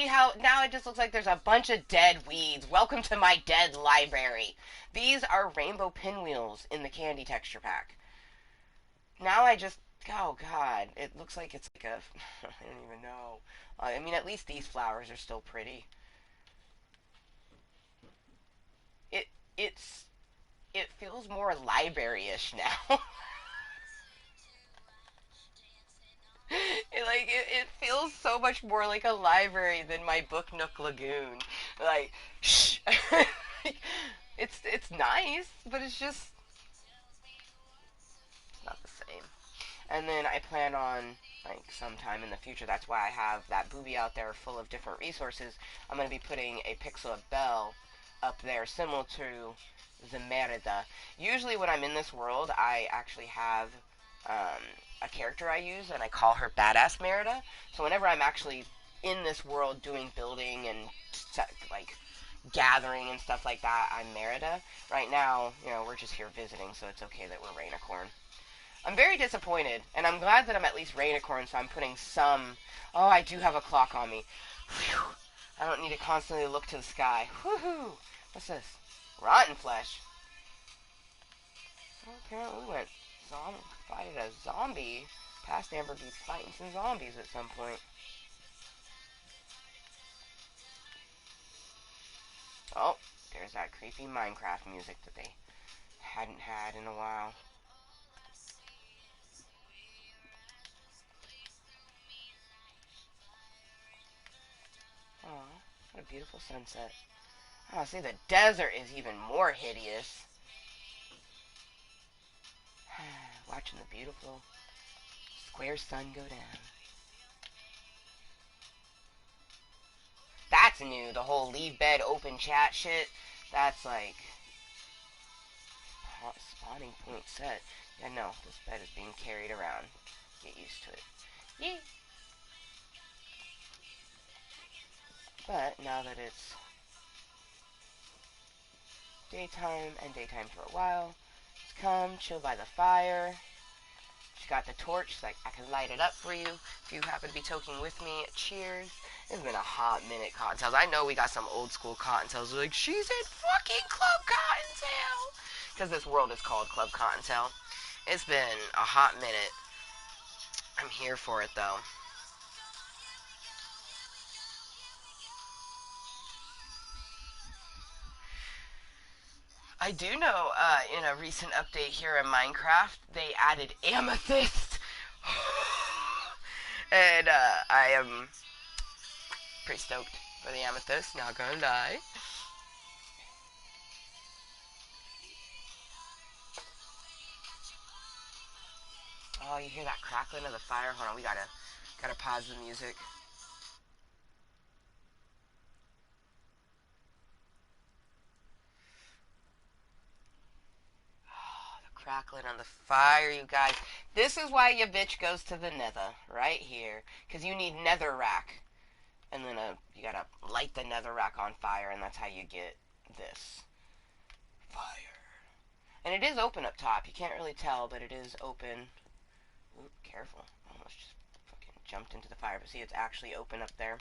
how... Now it just looks like there's a bunch of dead weeds. Welcome to my dead library. These are rainbow pinwheels in the candy texture pack. Now I just... Oh, God. It looks like it's like a... I don't even know. I mean, at least these flowers are still pretty. It's... It feels more library-ish now. It feels so much more like a library than my Book Nook Lagoon. Like, shh. It's nice, but it's just... It's not the same. And then I plan on, like, sometime in the future, that's why I have that booby out there full of different resources. I'm going to be putting a pixel of Belle up there, similar to the Merida. Usually when I'm in this world, I actually have a character I use, and I call her Badass Merida. So whenever I'm actually in this world doing building and, like, gathering and stuff like that, I'm Merida. Right now, you know, we're just here visiting, so it's okay that we're Rainicorn. I'm very disappointed, and I'm glad that I'm at least Rainicorn, so I'm putting some... Oh, I do have a clock on me. Whew. I don't need to constantly look to the sky. Woohoo! What's this? Rotten flesh. Well, apparently we went fighting a zombie. Past Amber beats fighting some zombies at some point. Oh, there's that creepy Minecraft music that they hadn't had in a while. Oh, what a beautiful sunset. Oh, see, the desert is even more hideous. Watching the beautiful square sun go down. That's new. The whole leave bed open chat shit. That's like spawning point set. Yeah, no, this bed is being carried around. Get used to it. Yee. But now that it's daytime and daytime for a while, just come chill by the fire. She got the torch. She's like, I can light it up for you if you happen to be toking with me. Cheers. It's been a hot minute, Kottontales. I know we got some old school Kottontales. Like, she's in fucking Club Kottontale. Because this world is called Club Kottontale. It's been a hot minute. I'm here for it, though. I do know, in a recent update here in Minecraft, they added amethyst. And, I am pretty stoked for the amethyst, not gonna lie. Oh, you hear that crackling of the fire? Hold on, we gotta pause the music. Oh, the crackling on the fire, you guys. This is why your bitch goes to the nether, right here. Because you need netherrack. And then you gotta light the netherrack on fire, and that's how you get this. Fire. And it is open up top. You can't really tell, but it is open. Ooh, careful. Almost just fucking jumped into the fire. But see, it's actually open up there.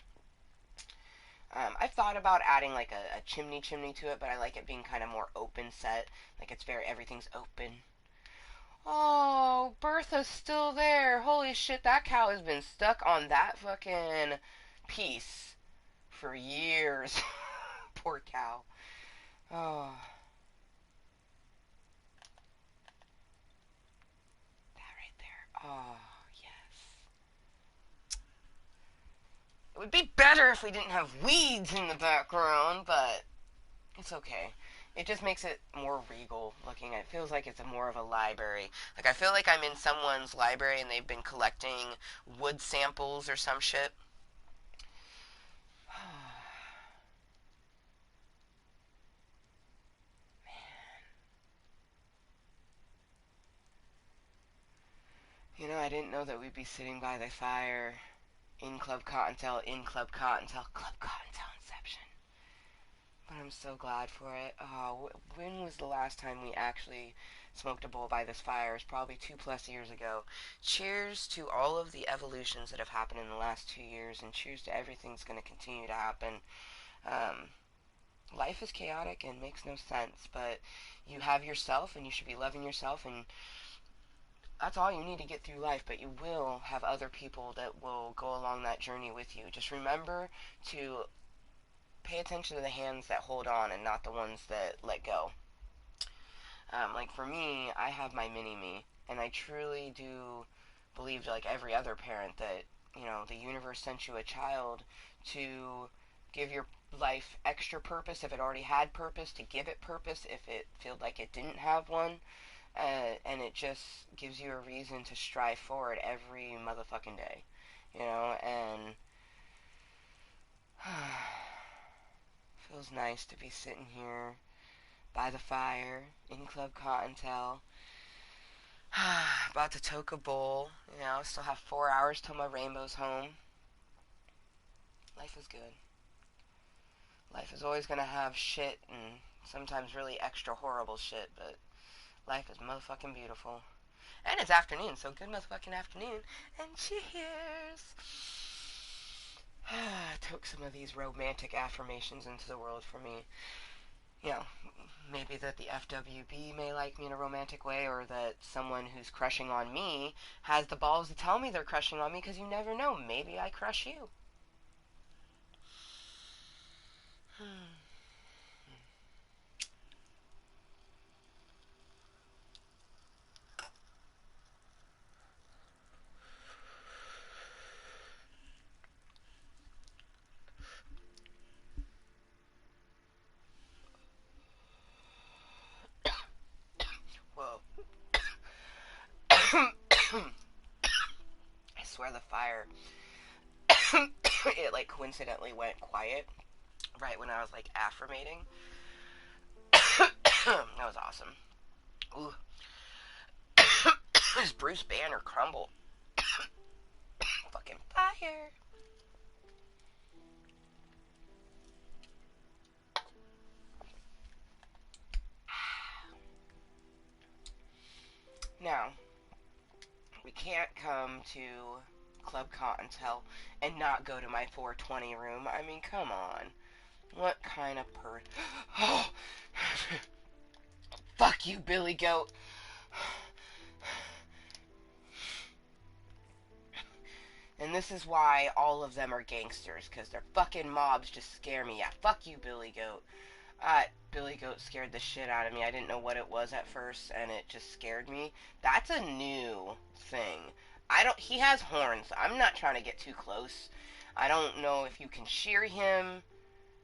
I've thought about adding like a chimney to it, but I like it being kind of more open set. Like it's everything's open. Oh, Bertha's still there. Holy shit, that cow has been stuck on that fucking piece for years. Poor cow. Oh. That right there. Oh, yes. It would be better if we didn't have weeds in the background, but it's okay. It just makes it more regal looking. It feels like it's more of a library. Like I feel like I'm in someone's library and they've been collecting wood samples or some shit. You know, I didn't know that we'd be sitting by the fire in Club Kottontale, Club Kottontale Inception. But I'm so glad for it. Oh, when was the last time we actually smoked a bowl by this fire? It's probably 2+ years ago. Cheers to all of the evolutions that have happened in the last 2 years, and cheers to everything's going to continue to happen. Life is chaotic and makes no sense, but you have yourself, and you should be loving yourself, and that's all you need to get through life, but you will have other people that will go along that journey with you. Just remember to pay attention to the hands that hold on and not the ones that let go. Like for me, I have my mini-me, and I truly do believe, like every other parent, that, you know, the universe sent you a child to give your life extra purpose if it already had purpose, to give it purpose if it felt like it didn't have one. And it just gives you a reason to strive forward every motherfucking day, you know, and feels nice to be sitting here by the fire in Club Kottontale, about to toke a bowl, you know, still have 4 hours till my rainbow's home. Life is good. Life is always gonna have shit and sometimes really extra horrible shit, but life is motherfucking beautiful. And it's afternoon, so good motherfucking afternoon. And cheers! Took some of these romantic affirmations into the world for me. You know, maybe that the FWB may like me in a romantic way, or that someone who's crushing on me has the balls to tell me they're crushing on me, because you never know. Maybe I crush you. Whoa. I swear the fire, it like coincidentally went quiet right when I was like affirmating. That was awesome. Ooh. This Bruce Banner crumble. Fucking fire. We can't come to Club Kottontale and not go to my 420 room. I mean, come on. What kind of Oh! Fuck you, Billy Goat. And this is why all of them are gangsters, because their fucking mobs just scare me. Yeah, fuck you, Billy Goat. Billy Goat scared the shit out of me. I didn't know what it was at first, and it just scared me. That's a new thing. He has horns. I'm not trying to get too close. I don't know if you can shear him.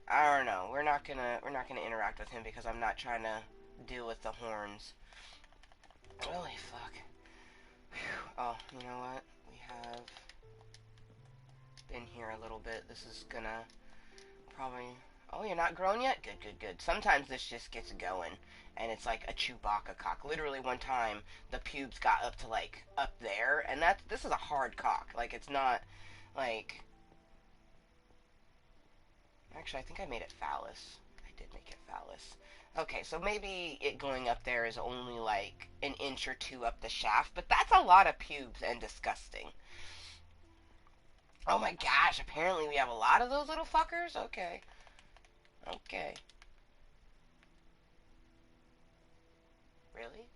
I don't know. We're not gonna interact with him because I'm not trying to deal with the horns. Holy fuck. Whew. Oh, you know what? We have been here a little bit. This is gonna probably... Oh, you're not grown yet? Good, good, good. Sometimes this just gets going, and it's like a Chewbacca cock. Literally one time, the pubes got up to, like, up there, and this is a hard cock. Like, it's not, like... Actually, I think I made it phallus. I did make it phallus. Okay, so maybe it going up there is only, like, an inch or two up the shaft, but that's a lot of pubes and disgusting. Oh my gosh, apparently we have a lot of those little fuckers? Okay. Okay. Really?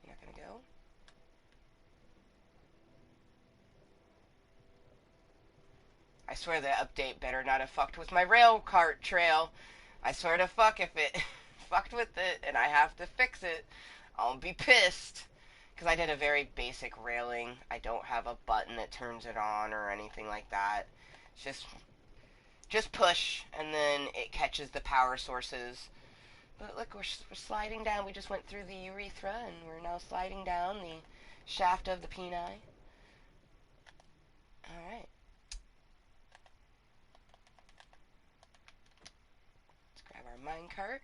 You're not gonna go? I swear the update better not have fucked with my rail cart trail. I swear to fuck if it fucked with it and I have to fix it, I'll be pissed. Because I did a very basic railing. I don't have a button that turns it on or anything like that. It's just push, and then it catches the power sources. But look, we're sliding down. We just went through the urethra, and we're now sliding down the shaft of the peni. Alright. Let's grab our minecart.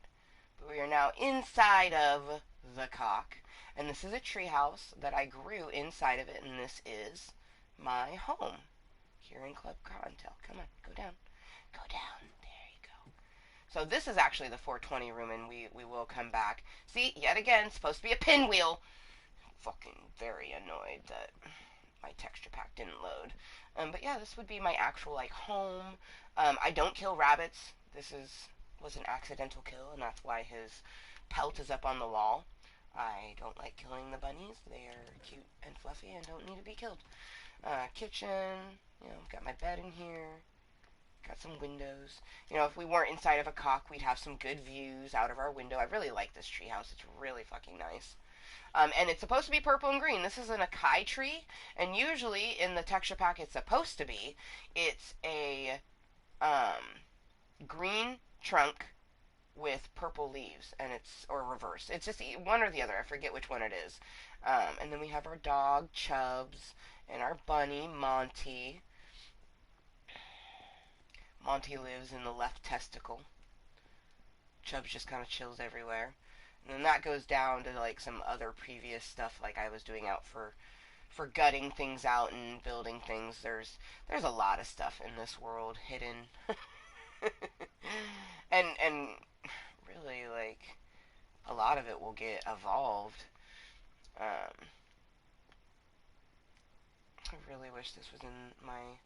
But we are now inside of the cock. And this is a treehouse that I grew inside of it, and this is my home here in Club Kottontale. Come on, go down. Go down. There you go. So this is actually the 420 room, and we will come back. See, yet again, supposed to be a pinwheel. Fucking very annoyed that my texture pack didn't load. But yeah, this would be my actual, like, home. I don't kill rabbits. This was an accidental kill, and that's why his pelt is up on the wall. I don't like killing the bunnies. They are cute and fluffy and don't need to be killed. Kitchen, you know, got my bed in here. Got some windows. You know, if we weren't inside of a cock, we'd have some good views out of our window. I really like this treehouse. It's really fucking nice. And it's supposed to be purple and green. This is an acai tree, and usually in the texture pack it's supposed to be, it's a green trunk with purple leaves, and or reverse. It's just one or the other. I forget which one it is. And then we have our dog, Chubbs, and our bunny, Monty. Monty lives in the left testicle. Chubbs just kind of chills everywhere. And then that goes down to, like, some other previous stuff, like I was doing out for gutting things out and building things. There's a lot of stuff in this world hidden. and really, like, a lot of it will get evolved. I really wish this was in my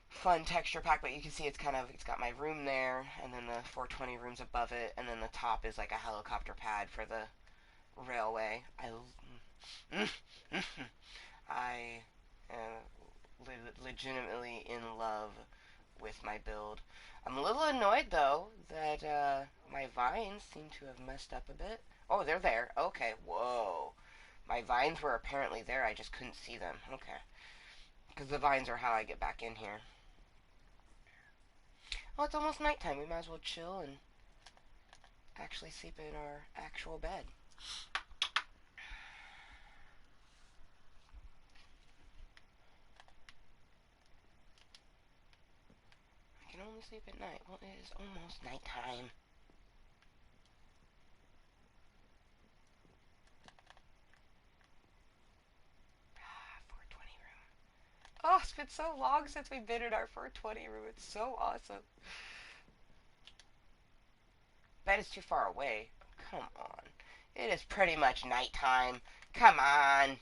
fun texture pack, but you can see it's got my room there, and then the 420 room's above it, and then the top is like a helicopter pad for the railway. I am legitimately in love with my build. I'm a little annoyed, though, that my vines seem to have messed up a bit. Oh, they're there. Okay, whoa. My vines were apparently there, I just couldn't see them. Okay. Because the vines are how I get back in here. Oh, it's almost nighttime. We might as well chill and actually sleep in our actual bed. I can only sleep at night. Well, it is almost nighttime. Ah, 420 room. Oh, it's been so long since we've been in our 420 room. It's so awesome. Bed is too far away. Come on. It is pretty much nighttime. Come on.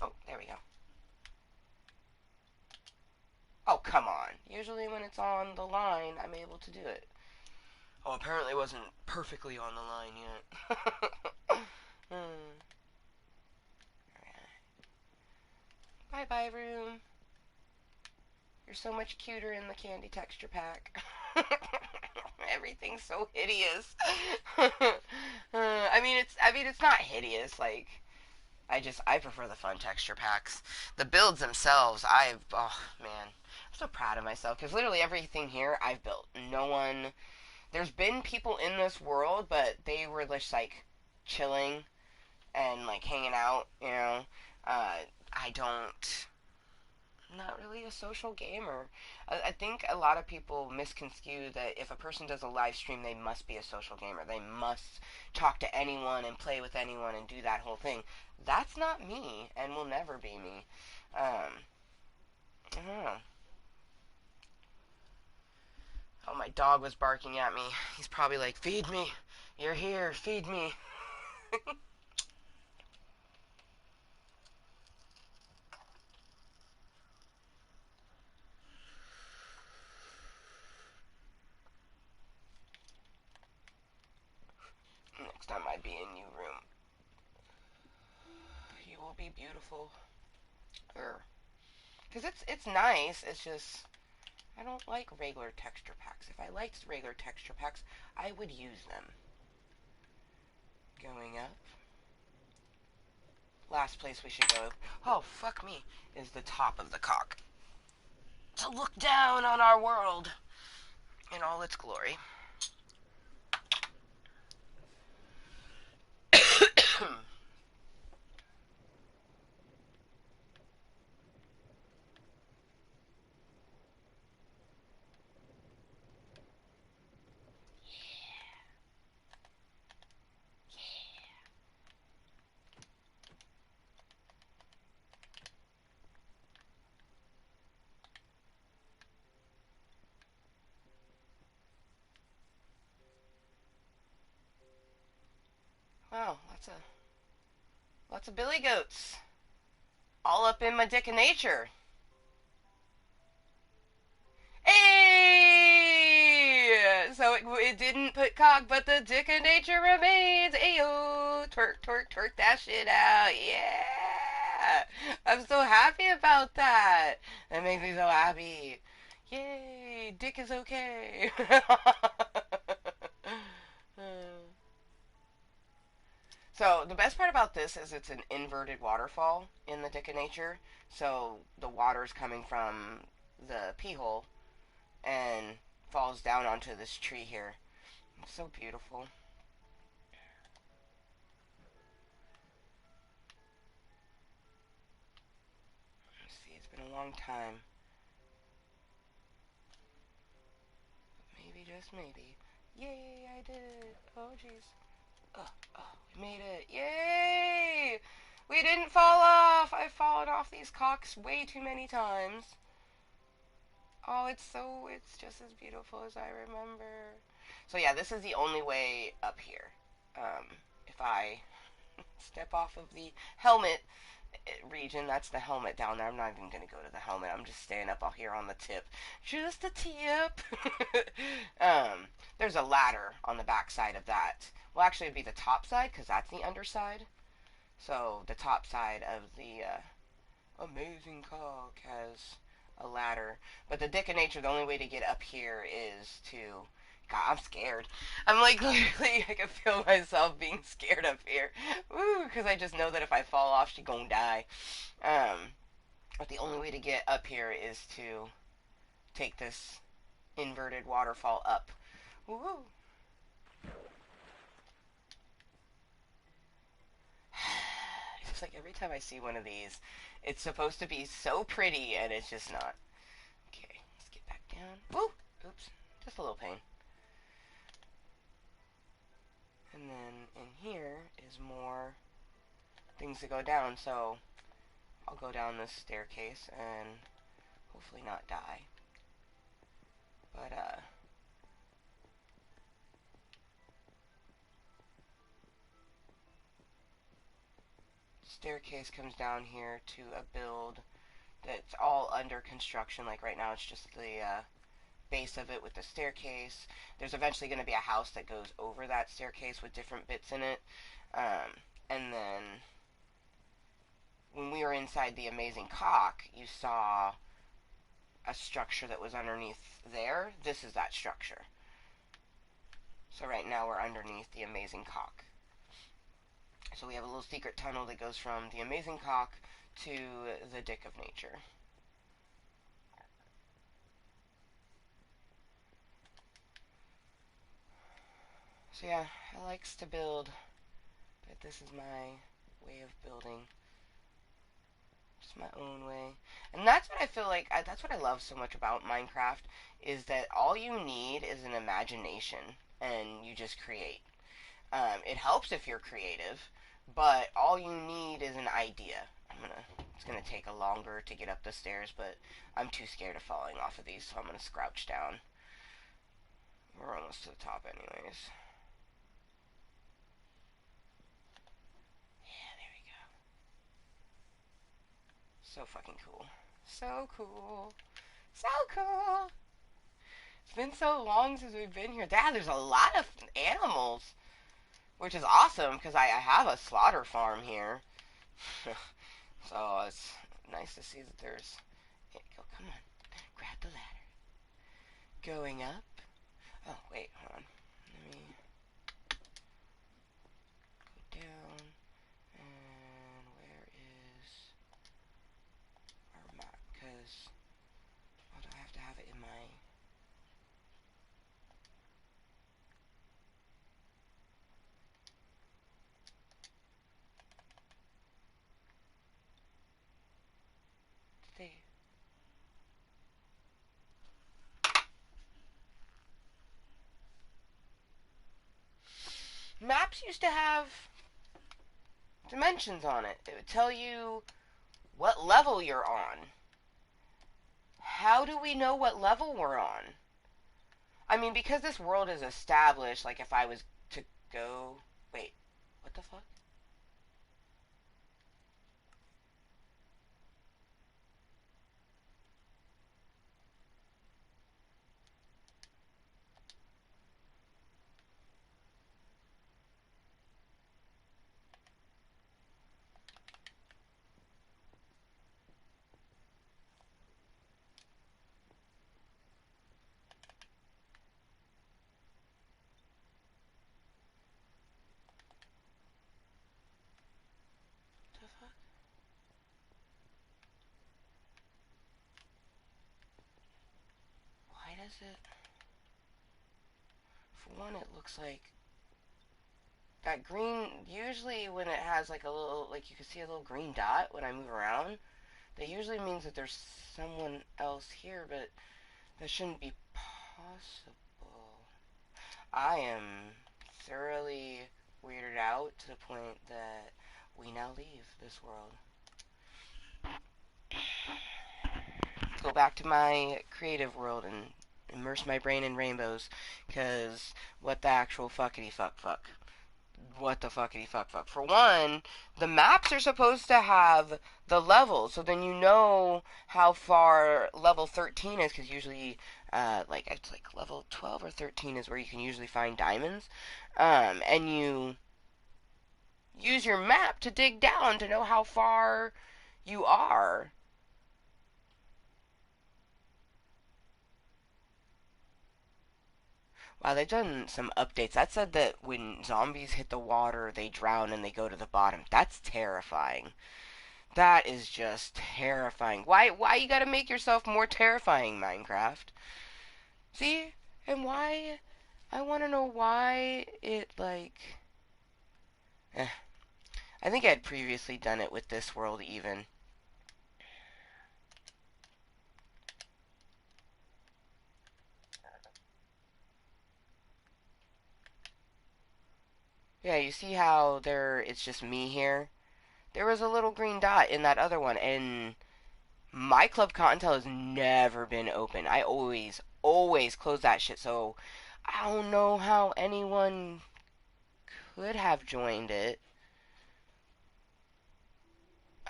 Oh, there we go. Oh, come on. Usually when it's on the line, I'm able to do it. Oh, apparently it wasn't perfectly on the line yet. Bye-bye, room. You're so much cuter in the candy texture pack. Everything's so hideous. I mean, it's not hideous. Like, I prefer the fun texture packs. The builds themselves, oh man, I'm so proud of myself because literally everything here I've built. No one, there's been people in this world, but they were just like chilling and like hanging out. I don't. I'm not really a social gamer. I think a lot of people misconstrue that if a person does a live stream, they must be a social gamer. They must talk to anyone and play with anyone and do that whole thing. That's not me, and will never be me. I don't know. Oh, my dog was barking at me. He's probably like, feed me. You're here. Feed me. Next time I be in your room, you will be beautiful. Because it's nice. It's just I don't like regular texture packs. If I liked regular texture packs, I would use them. Going up. Last place we should go, oh fuck me, is the top of the cock. To look down on our world in all its glory. Wow, lots of billy goats. All up in my dick of nature. Hey! So it didn't put cock, but the dick of nature remains. Ayo! Twerk, twerk, twerk that shit out. Yeah! I'm so happy about that. That makes me so happy. Yay! Dick is okay. So the best part about this is it's an inverted waterfall in the dick of nature. So the water's coming from the pee hole and falls down onto this tree here. It's so beautiful. Let's see, it's been a long time. Maybe, just maybe. Yay, I did it. Oh, jeez. Oh, we made it. Yay! We didn't fall off. I've fallen off these cocks way too many times. Oh, it's just as beautiful as I remember. So yeah, this is the only way up here. If I step off of the helmet region, that's the helmet down there. I'm not even going to go to the helmet. I'm just staying up out here on the tip. Just a tip. There's a ladder on the back side of that. Well, actually, it'd be the top side because that's the underside. So the top side of the amazing cock has a ladder. But the dick of nature, the only way to get up here is to. God, I'm scared. I'm like literally, I can feel myself being scared up here. Ooh, because I just know that if I fall off, she gonna die. But the only way to get up here is to take this inverted waterfall up. Woo! It's just like every time I see one of these, it's supposed to be so pretty, and it's just not. Okay, let's get back down. Woo! Oops, just a little pain. And then in here is more things to go down, so I'll go down this staircase and hopefully not die. But, just staircase comes down here to a build that's all under construction. Like right now, it's just the base of it with the staircase. There's eventually going to be a house that goes over that staircase with different bits in it. And then when we were inside the Amazing Cock, you saw a structure that was underneath there. This is that structure. So right now we're underneath the Amazing Cock. So we have a little secret tunnel that goes from the Amazing Cock to the Dick of Nature. So yeah, I likes to build, but this is my way of building. Just my own way. And that's what I feel like, that's what I love so much about Minecraft, is that all you need is an imagination, and you just create. It helps if you're creative, but all you need is an idea. It's gonna take a longer to get up the stairs, but I'm too scared of falling off of these, so I'm gonna crouch down. We're almost to the top anyways. Yeah, there we go. So fucking cool. So cool. So cool. It's been so long since we've been here. Dad, there's a lot of animals, which is awesome because I have a slaughter farm here. So it's nice to see that there's... Oh, come on. Grab the ladder. Going up. Oh, wait, hold on. Let me go down. And where is our map? Because, well, I have to have it in my... There. Maps used to have dimensions on it. It would tell you what level you're on. How do we know what level we're on? I mean, because this world is established, like if I was to go... Wait, what the fuck? The fuck? Why does it... For one, it looks like... That green... Usually when it has like a little... Like you can see a little green dot when I move around. That usually means that there's someone else here, but that shouldn't be possible. I am thoroughly weirded out to the point that we now leave this world. Let's go back to my creative world and immerse my brain in rainbows, because what the actual fuckity fuck fuck. What the fuckity fuck fuck. For one, the maps are supposed to have the levels, so then you know how far level 13 is, because usually, like, it's like level 12 or 13 is where you can usually find diamonds, and you use your map to dig down to know how far you are. Wow, they've done some updates. That said that when zombies hit the water, they drown and they go to the bottom. That's terrifying. That is just terrifying. Why you gotta make yourself more terrifying, Minecraft? See? And why? I wanna know why it, like... Eh. I think I had previously done it with this world, even. Yeah, you see how it's just me here? There was a little green dot in that other one, and my Club Kottontale has never been open. I always close that shit, so I don't know how anyone could have joined it.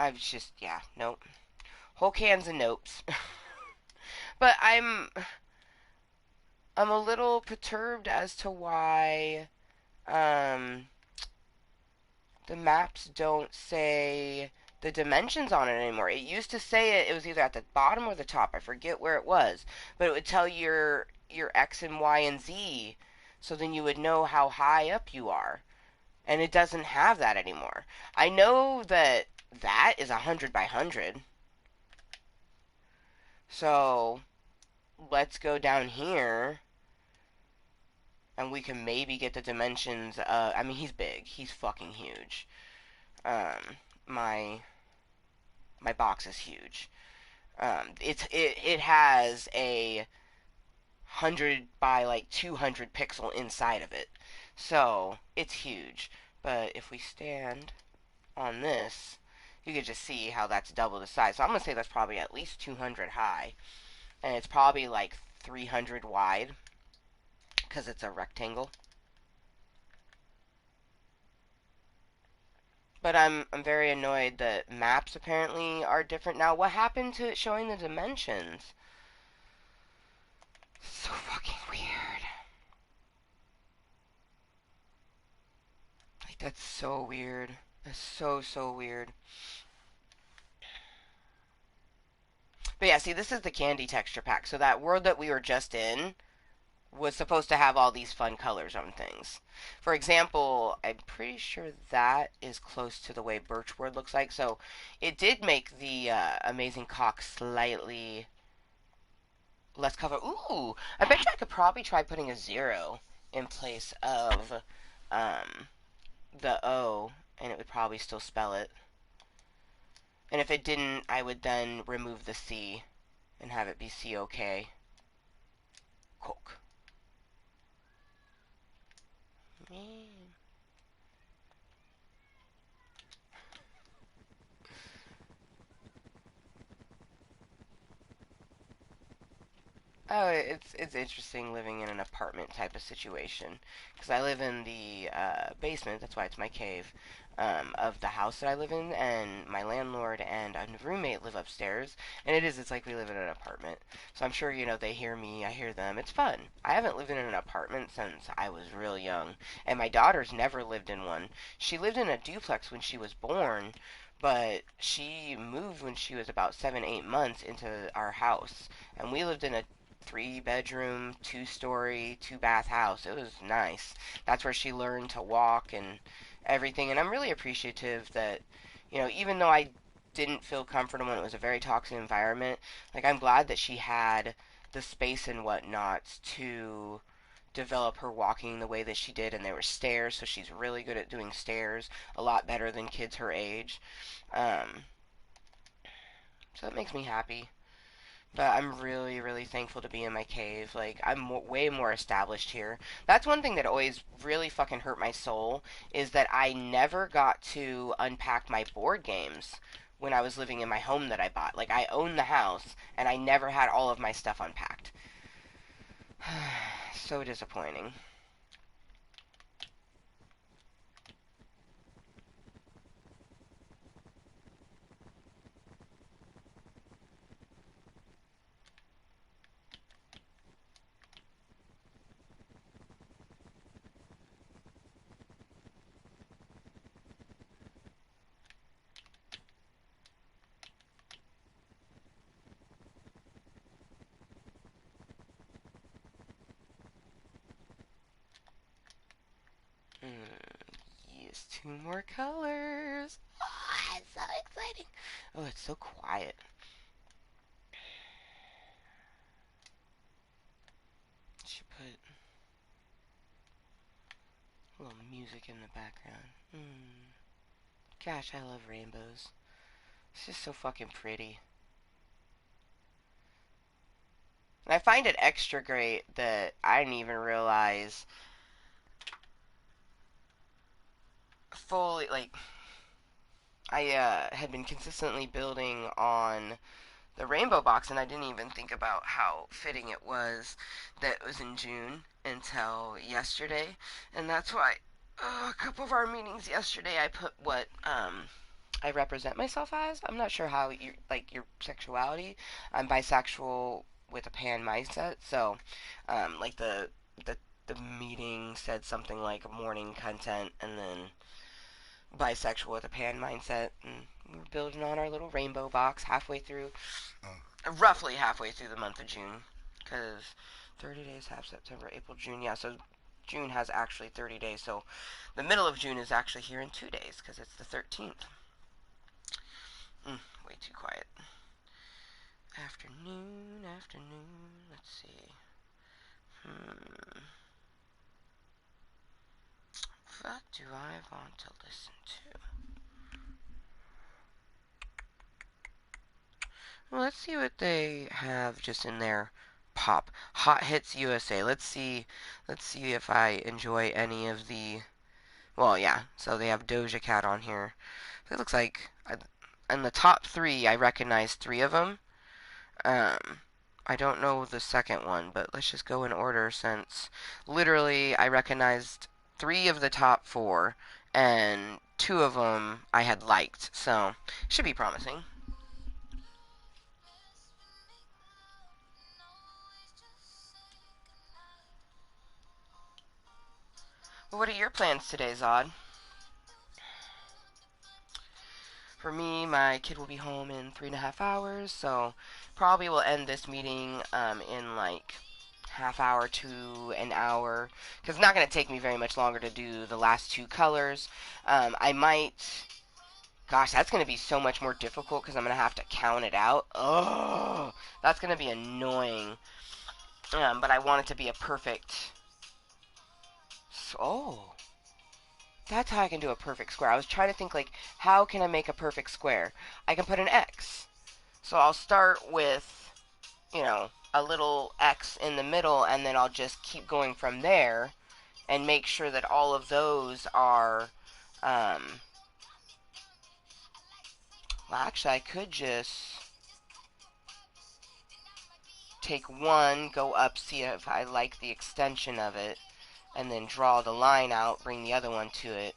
I've just, yeah, nope. Whole cans of nopes. But I'm a little perturbed as to why um the maps don't say the dimensions on it anymore. It used to say it was either at the bottom or the top. I forget where it was, but it would tell your X and Y and Z, so then you would know how high up you are. And it doesn't have that anymore. I know that that is 100 by 100. So let's go down here and we can maybe get the dimensions. I mean, he's big. He's fucking huge. Um, my my box is huge. It has a 100 by like 200 pixel inside of it, so it's huge. But if we stand on this, you can just see how that's double the size. So I'm gonna say that's probably at least 200 high, and it's probably like 300 wide because it's a rectangle. But I'm very annoyed that maps apparently are different now. What happened to it showing the dimensions? So fucking weird. Like that's so weird. That's so weird. But yeah, see, this is the candy texture pack. So that world that we were just in was supposed to have all these fun colors on things. For example, I'm pretty sure that is close to the way Birchwood looks like. So it did make the amazing cock slightly less cover. Ooh, I bet you I could probably try putting a zero in place of um, the O, and it would probably still spell it. And if it didn't, I would then remove the C and have it be C-O-K. Coke. Oh, it's interesting living in an apartment type of situation because I live in the basement. That's why it's my cave of the house that I live in, and my landlord and a roommate live upstairs. And it's like we live in an apartment. So I'm sure they hear me, I hear them. It's fun. I haven't lived in an apartment since I was real young, and my daughter's never lived in one. She lived in a duplex when she was born, but she moved when she was about 7, 8 months into our house, and we lived in a 3 bedroom, 2 story, 2 bath house. It was nice. That's where she learned to walk and everything. And I'm really appreciative that, even though I didn't feel comfortable and it was a very toxic environment, like I'm glad that she had the space and whatnot to develop her walking the way that she did. And there were stairs, so she's really good at doing stairs, a lot better than kids her age. Um, so that makes me happy. But I'm really, really thankful to be in my cave. Like, way more established here. That's one thing that always really fucking hurt my soul, is that I never got to unpack my board games when I was living in my home that I bought. Like, I owned the house, and I never had all of my stuff unpacked. So disappointing. Yes, 2 more colors. Oh, it's so exciting. Oh, it's so quiet. Should put a little music in the background. Gosh, I love rainbows. It's just so fucking pretty. And I find it extra great that I didn't even realize fully, like, I had been consistently building on the rainbow box, and I didn't even think about how fitting it was that it was in June until yesterday. And that's why a couple of our meetings yesterday, I put what I represent myself as. I'm not sure how you like your sexuality. I'm bisexual with a pan mindset. So, like the the meeting said something like morning content, and then bisexual with a pan mindset, and we're building on our little rainbow box halfway through, roughly halfway through the month of June, because 30 days, half September, April, June. Yeah, so June has actually 30 days. So the middle of June is actually here in 2 days because it's the 13th. Way too quiet. Afternoon, afternoon. Let's see. What do I want to listen to? Well, let's see what they have just in their pop hot hits USA. Let's see if I enjoy any of the. Well, yeah. So they have Doja Cat on here. It looks like in the top three, I recognize three of them. I don't know the second one, but let's just go in order since literally I recognized three of the top four, and two of them I had liked. So should be promising. What are your plans today, Zod? For me, my kid will be home in 3.5 hours, so probably will end this meeting in like half hour to an hour, because it's not going to take me very much longer to do the last two colors. I might, gosh, that's going to be so much more difficult because I'm going to have to count it out. Oh, that's going to be annoying. But I want it to be a perfect. Oh, that's how I can do a perfect square. I was trying to think like, how can I make a perfect square? I can put an X. So I'll start with, a little X in the middle, and then I'll just keep going from there and make sure that all of those are, well, actually, I could just take one, go up, see if I like the extension of it, and then draw the line out, bring the other one to it.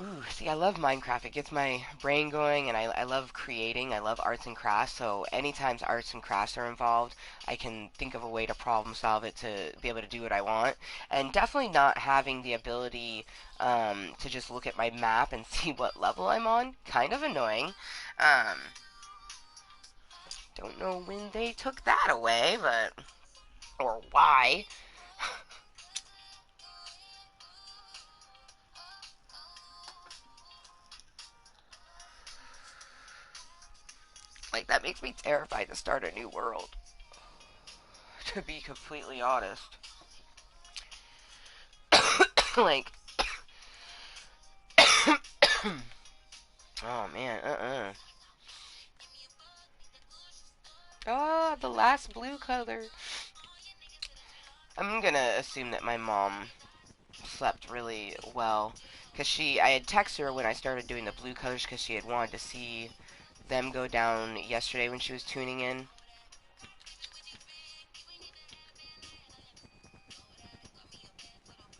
Ooh, see, I love Minecraft. It gets my brain going, and I love creating. I love arts and crafts, so anytime arts and crafts are involved, I can think of a way to problem solve it to be able to do what I want. And definitely not having the ability to just look at my map and see what level I'm on. Kind of annoying. Um, don't know when they took that away, but... or why. Like, that makes me terrified to start a new world. To be completely honest. Like, oh man, Oh, the last blue color. I'm gonna assume that my mom slept really well. Because I had texted her when I started doing the blue colors because she had wanted to see them go down yesterday when she was tuning in.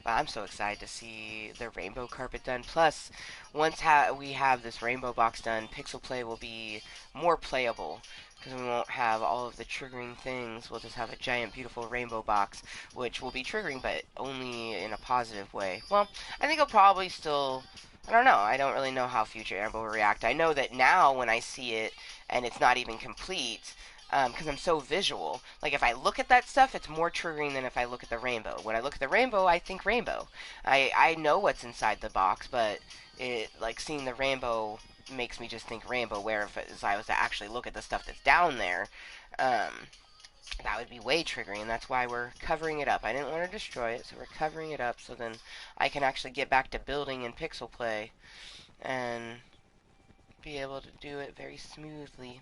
But I'm so excited to see the rainbow carpet done. Plus, once we have this rainbow box done, Pixel Play will be more playable because we won't have all of the triggering things. We'll just have a giant, beautiful rainbow box, which will be triggering, but only in a positive way. Well, I think it'll probably still. I don't know. I don't really know how future Amber will react. I know that now when I see it and it's not even complete, because I'm so visual. Like if I look at that stuff, it's more triggering than if I look at the rainbow. When I look at the rainbow, I think rainbow. I know what's inside the box, but it like seeing the rainbow makes me just think rainbow. Where if I was to actually look at the stuff that's down there, that would be way triggering, and that's why we're covering it up. I didn't want to destroy it, so we're covering it up so then I can actually get back to building in Pixel Play and be able to do it very smoothly.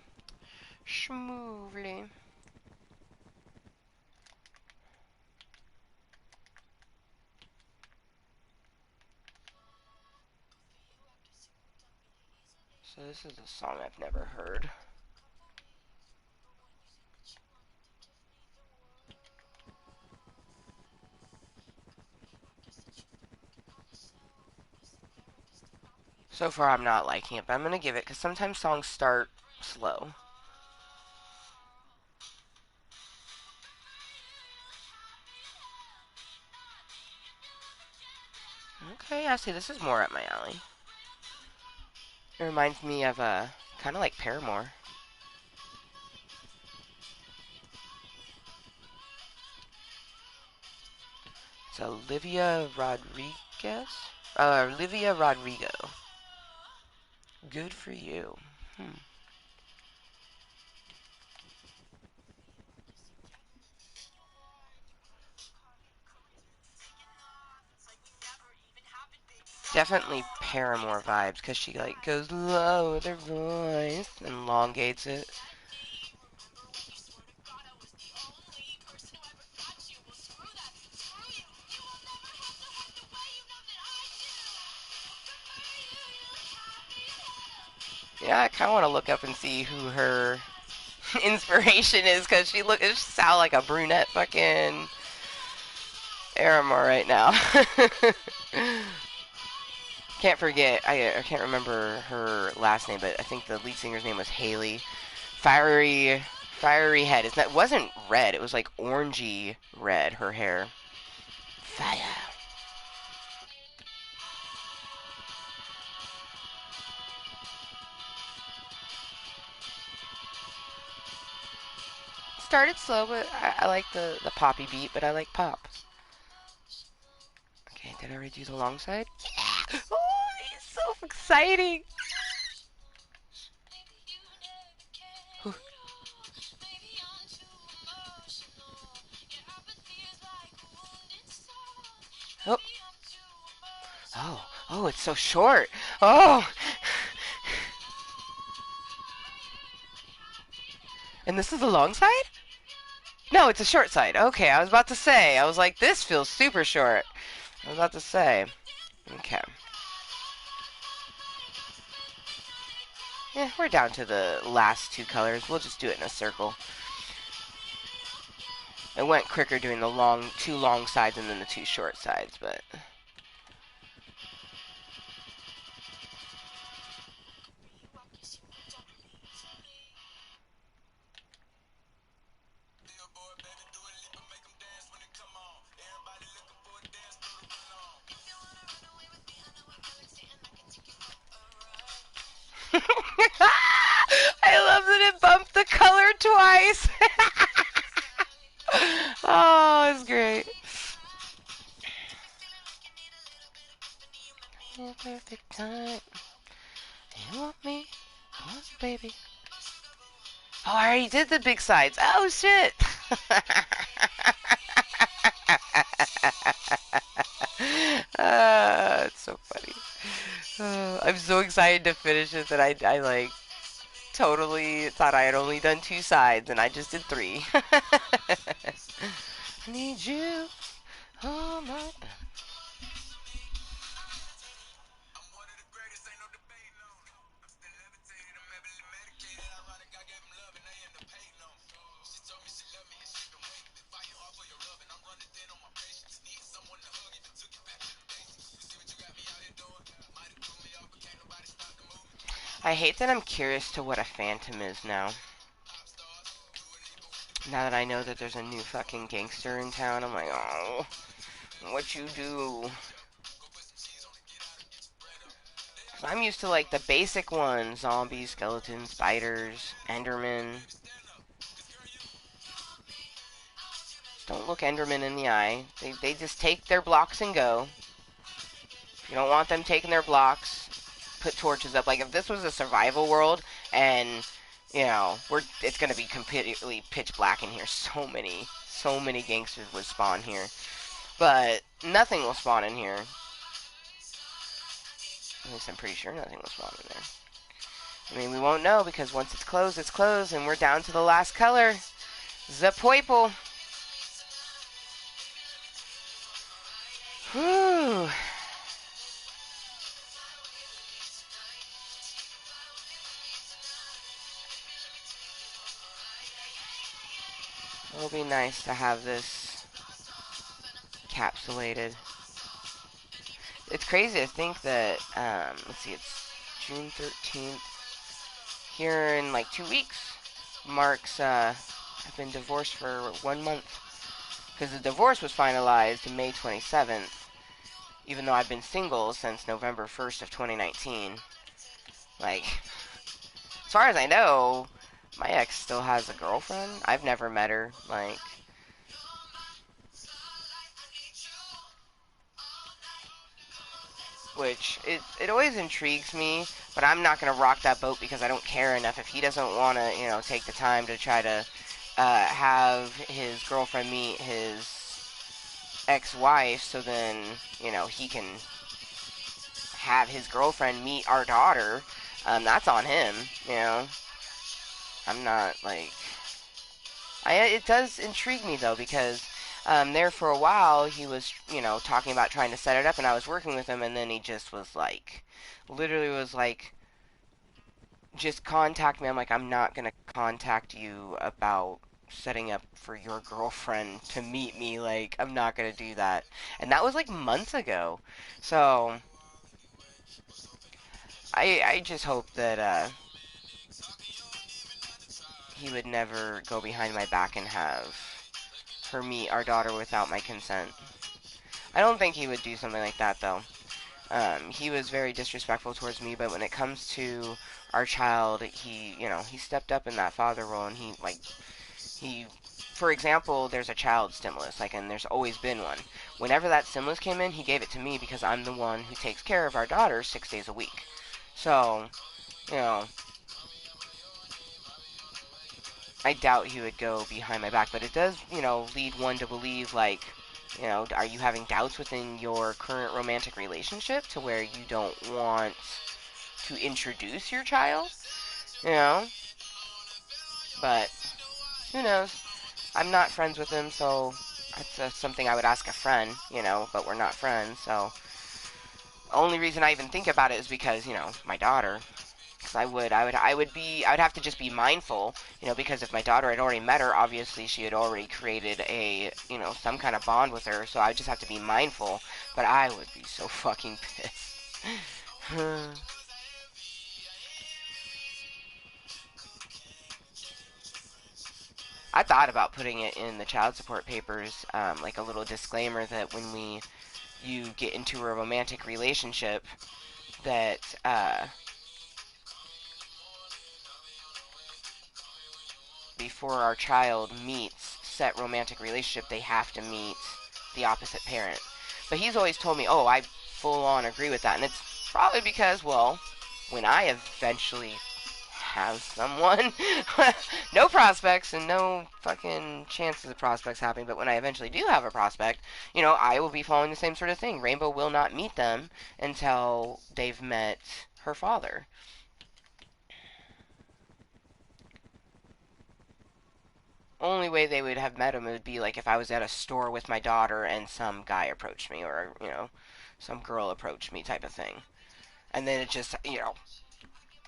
Smoothly. So this is a song I've never heard. So far, I'm not liking it, but I'm gonna give it because sometimes songs start slow. Okay, I see. This is more up my alley. It reminds me of kind of like Paramore. It's Olivia Rodriguez. Olivia Rodrigo. Good for you. Hmm. Definitely Paramore vibes because she like goes low with her voice and elongates it. Yeah, I kind of want to look up and see who her inspiration is because she sound like a brunette fucking Paramore right now. Can't forget. I can't remember her last name, but I think the lead singer's name was Haley. Fiery head. It wasn't red. It was like orangey red. Her hair. Fire. Started slow, but I like the poppy beat. But I like pop. Okay, did I already do the long side? Yeah. Oh, he's so exciting. Oh. Oh, it's so short. Oh. And this is the long side? No, it's a short side. Okay, I was about to say. I was like, this feels super short. I was about to say. Okay. Yeah, we're down to the last two colors. We'll just do it in a circle. It went quicker doing the two long sides and then the two short sides, but... I love that it bumped the color twice. Oh, it's great. Perfect time. You want me? I want you, baby. Oh, I already did the big sides. Oh, shit. It's so funny. I'm so excited to finish it that I like totally thought I had only done two sides and I just did three. I need you. Oh my. I hate that I'm curious to what a phantom is now. Now that I know that there's a new fucking gangster in town, I'm like, oh, what you do? 'Cause I'm used to like the basic ones: zombies, skeletons, spiders, Enderman. Don't look Enderman in the eye. They just take their blocks and go. If you don't want them taking their blocks, put torches up. Like if this was a survival world and it's gonna be completely pitch black in here. So many gangsters would spawn here, but nothing will spawn in here. At least I'm pretty sure nothing will spawn in there. I mean, we won't know because once it's closed, and we're down to the last color. The purple. Whew. It'll be nice to have this capsulated. It's crazy to think that, let's see, it's June 13th. Here in like 2 weeks, marks, I've been divorced for 1 month. Because the divorce was finalized May 27th, even though I've been single since November 1st of 2019. Like, as far as I know, my ex still has a girlfriend. I've never met her. Like, which it always intrigues me, but I'm not gonna rock that boat because I don't care enough. If he doesn't want to, take the time to try to have his girlfriend meet his ex-wife, so then he can have his girlfriend meet our daughter. That's on him. I'm not like. It does intrigue me though because there for a while he was talking about trying to set it up, and I was working with him, and then he just was like, literally was like, just contact me. I'm like, I'm not gonna contact you about setting up for your girlfriend to meet me. Like, I'm not gonna do that. And that was like months ago. So I just hope that he would never go behind my back and have her meet our daughter without my consent. I don't think he would do something like that though. He was very disrespectful towards me, but when it comes to our child, he stepped up in that father role, and he, for example, there's a child stimulus, like, and there's always been one. Whenever that stimulus came in, he gave it to me because I'm the one who takes care of our daughter 6 days a week. So, you know, I doubt he would go behind my back, but it does, lead one to believe, like, are you having doubts within your current romantic relationship to where you don't want to introduce your child? You know? But, who knows? I'm not friends with him, so that's something I would ask a friend, but we're not friends, so. Only reason I even think about it is because, my daughter. Because I would have to just be mindful, because if my daughter had already met her, obviously she had already created some kind of bond with her, so I just have to be mindful, but I would be so fucking pissed. I thought about putting it in the child support papers, like a little disclaimer that when you get into a romantic relationship, that, before our child meets set romantic relationship, they have to meet the opposite parent. But he's always told me, oh, I full on agree with that. And it's probably because, well, when I eventually have someone, no prospects and no fucking chances of prospects happening, but when I eventually do have a prospect, I will be following the same sort of thing. Rainbow will not meet them until they've met her father. Only way they would have met him would be like if I was at a store with my daughter and some guy approached me, or some girl approached me, type of thing. And then it just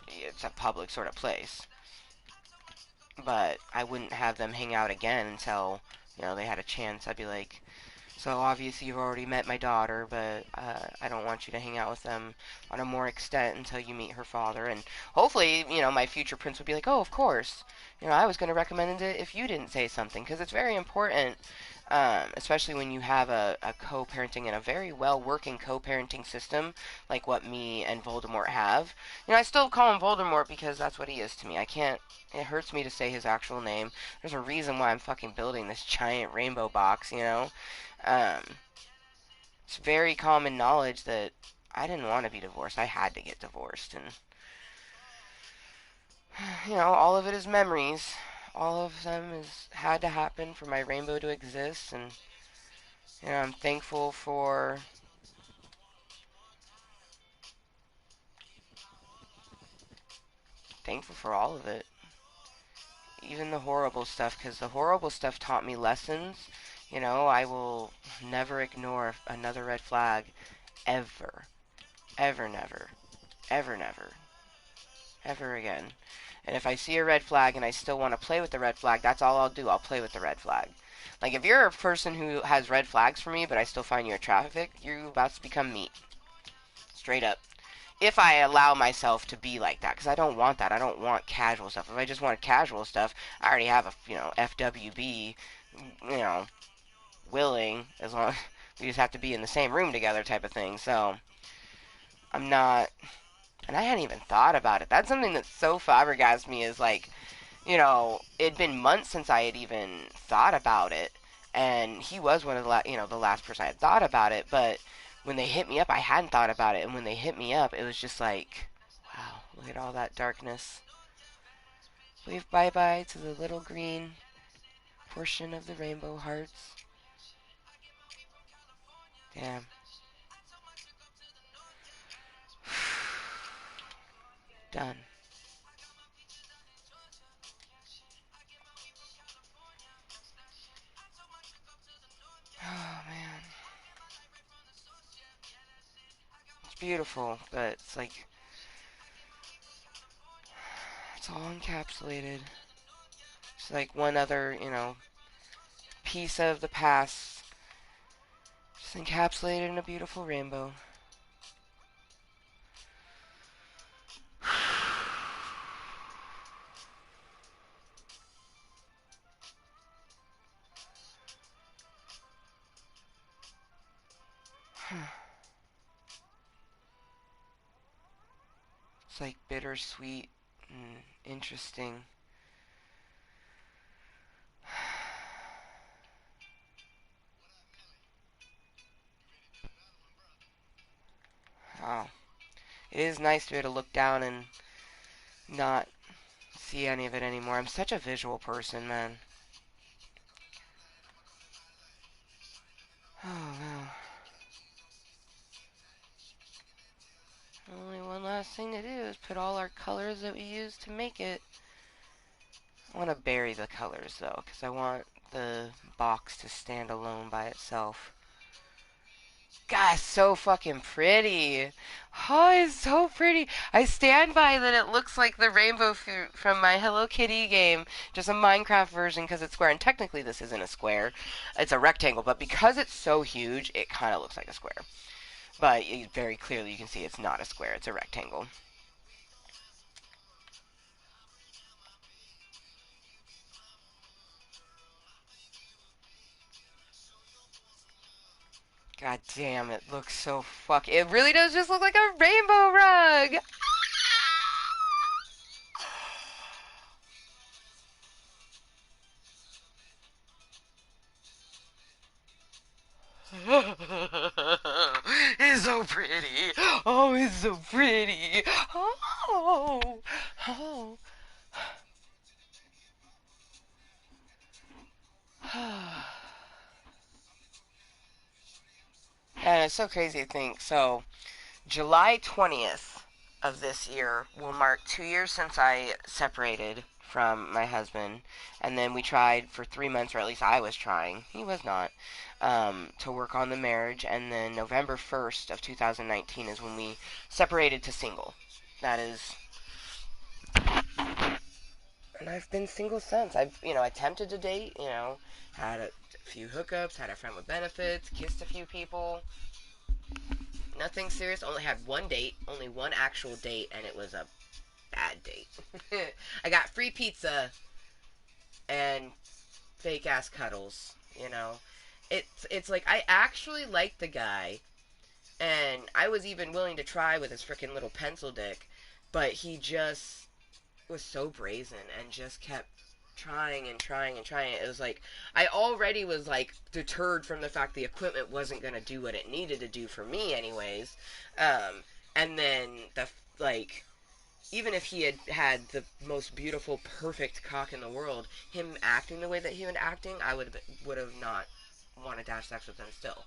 it's a public sort of place. But I wouldn't have them hang out again until they had a chance. I'd be like, so obviously you've already met my daughter, but I don't want you to hang out with them on a more extent until you meet her father. And hopefully, my future prince would be like, oh, of course. I was going to recommend it if you didn't say something, because it's very important, especially when you have a co-parenting and a very well-working co-parenting system like what me and Voldemort have. I still call him Voldemort because that's what he is to me. I can't. It hurts me to say his actual name. There's a reason why I'm fucking building this giant rainbow box. Um, it's very common knowledge that I didn't want to be divorced. I had to get divorced, and all of it is memories. All of them has had to happen for my rainbow to exist, and I'm thankful for all of it, even the horrible stuff, because the horrible stuff taught me lessons. I will never ignore another red flag ever, ever, never, ever, never, ever again. And if I see a red flag and I still want to play with the red flag, that's all I'll do. I'll play with the red flag. Like, if you're a person who has red flags for me, but I still find you attractive, you're about to become meat. Straight up. if I allow myself to be like that, because I don't want that. I don't want casual stuff. If I just wanted casual stuff, I already have a FWB, you know, willing, as long as we just have to be in the same room together type of thing. So I'm not, and I hadn't even thought about it. That's something that's so flabbergasted me, is like, it'd been months since I had even thought about it, and he was one of the last person I had thought about it. But when they hit me up, I hadn't thought about it, and when they hit me up, it was just like, wow, look at all that darkness. Wave bye bye to the little green portion of the rainbow hearts. Damn. Done. Oh man, it's beautiful, but it's like it's all encapsulated. It's like one other, piece of the past, just encapsulated in a beautiful rainbow. It's like bittersweet and interesting. Wow. It is nice to be able to look down and not see any of it anymore. I'm such a visual person, man. Oh, wow. Only one last thing to do is put all our colors that we used to make it. I want to bury the colors, though, because I want the box to stand alone by itself. God, it's so fucking pretty. Oh, it's so pretty. I stand by that it looks like the rainbow from my Hello Kitty game, just a Minecraft version because it's square. And technically, this isn't a square; it's a rectangle. But because it's so huge, it kind of looks like a square. But very clearly, you can see it's not a square; it's a rectangle. God damn, it looks so fuck. It really does just look like a rainbow rug. It's so pretty. Oh, it's so pretty. Oh, oh. And it's so crazy to think. So, July 20th of this year will mark 2 years since I separated from my husband. And then we tried for 3 months, or at least I was trying. He was not. To work on the marriage. And then November 1st of 2019 is when we separated to single. That is, and I've been single since. I've, attempted to date, had a few hookups, had a friend with benefits, kissed a few people. Nothing serious. Only had one date, only one actual date, and it was a bad date. I got free pizza and fake ass cuddles. It's like I actually liked the guy, and I was even willing to try with his freaking little pencil dick, but he just was so brazen and just kept trying and trying and trying. It was like I already was like deterred from the fact the equipment wasn't gonna do what it needed to do for me, anyways. And then like even if he had had the most beautiful, perfect cock in the world, him acting the way that he was acting, I would have not wanted to have sex with him still.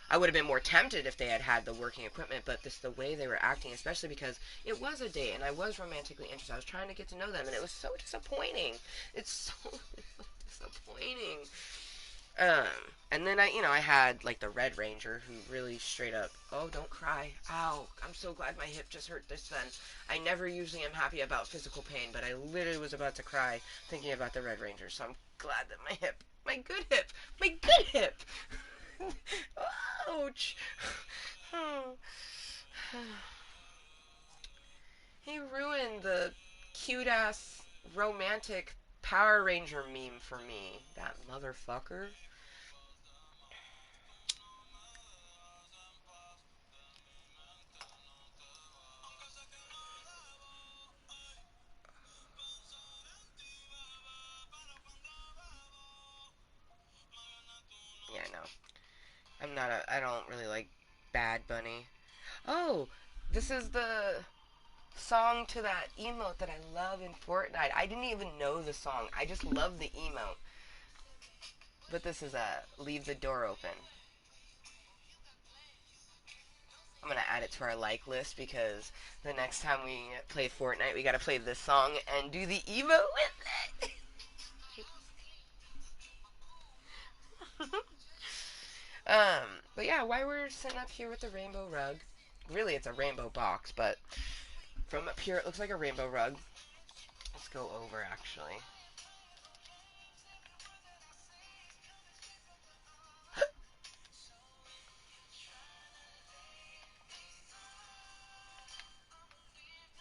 I would have been more tempted if they had had the working equipment, but this the way they were acting, especially because it was a date and I was romantically interested. I was trying to get to know them, and it was so disappointing. It's so disappointing. Um, and then I had like the Red Ranger who really straight up, oh, don't cry. Ow, I'm so glad my hip just hurt this then. I never usually am happy about physical pain, but I literally was about to cry thinking about the Red Ranger, so I'm glad that my good hip, ouch. Oh. He ruined the cute ass romantic Power Ranger meme for me. That motherfucker. Yeah, no. I don't really like Bad Bunny. Oh, this is the song to that emote that I love in Fortnite. I didn't even know the song. I just love the emote. But this is a leave the door open. I'm gonna add it to our like list because the next time we play Fortnite, we gotta play this song and do the emote with it. But yeah, why we're sitting up here with the rainbow rug? Really, it's a rainbow box, but from up here it looks like a rainbow rug. Let's go over actually.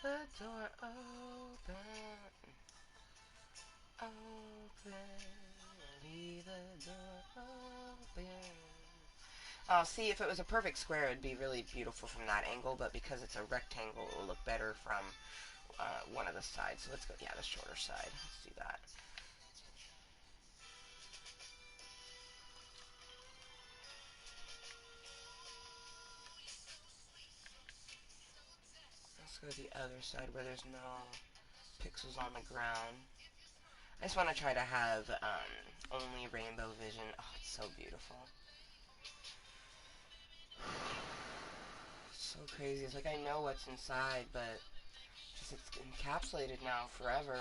The door open, open, leave the door open. See, if it was a perfect square, it'd be really beautiful from that angle, but because it's a rectangle, it will look better from one of the sides. So let's go, yeah, the shorter side. Let's do that. Let's go to the other side where there's no pixels on the ground. I just want to try to have only rainbow vision. Oh, it's so beautiful. It's so crazy. It's like I know what's inside, but just it's encapsulated now forever.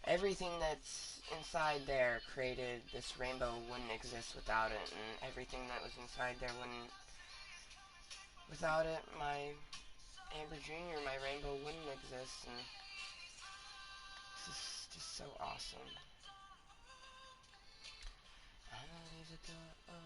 Everything that's inside there created this rainbow wouldn't exist without it, and everything that was inside there wouldn't. Without it, my Amber Jr., my rainbow wouldn't exist, and this is just so awesome. I'm gonna leave the door open.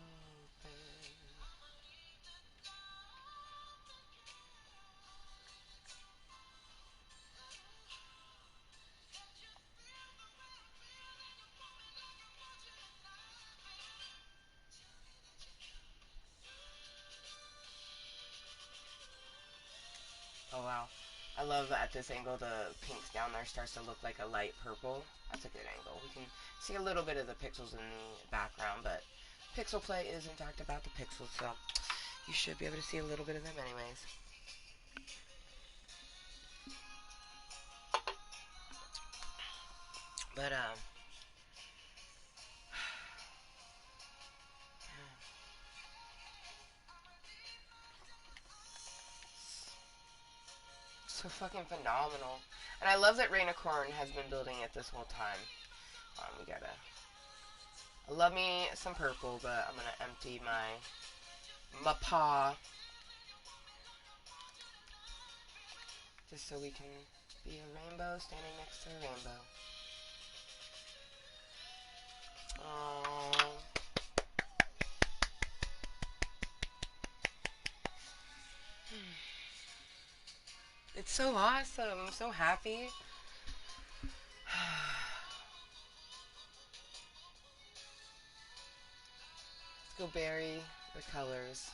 Oh wow. I love that at this angle the pinks down there starts to look like a light purple. That's a good angle. We can see a little bit of the pixels in the background, but pixel play is in fact about the pixels, so you should be able to see a little bit of them anyways. But so fucking phenomenal. And I love that Rainicorn has been building it this whole time. We gotta. I love me some purple, but I'm gonna empty my paw just so we can be a rainbow standing next to a rainbow. Oh, it's so awesome. I'm so happy. Let's go bury the colors.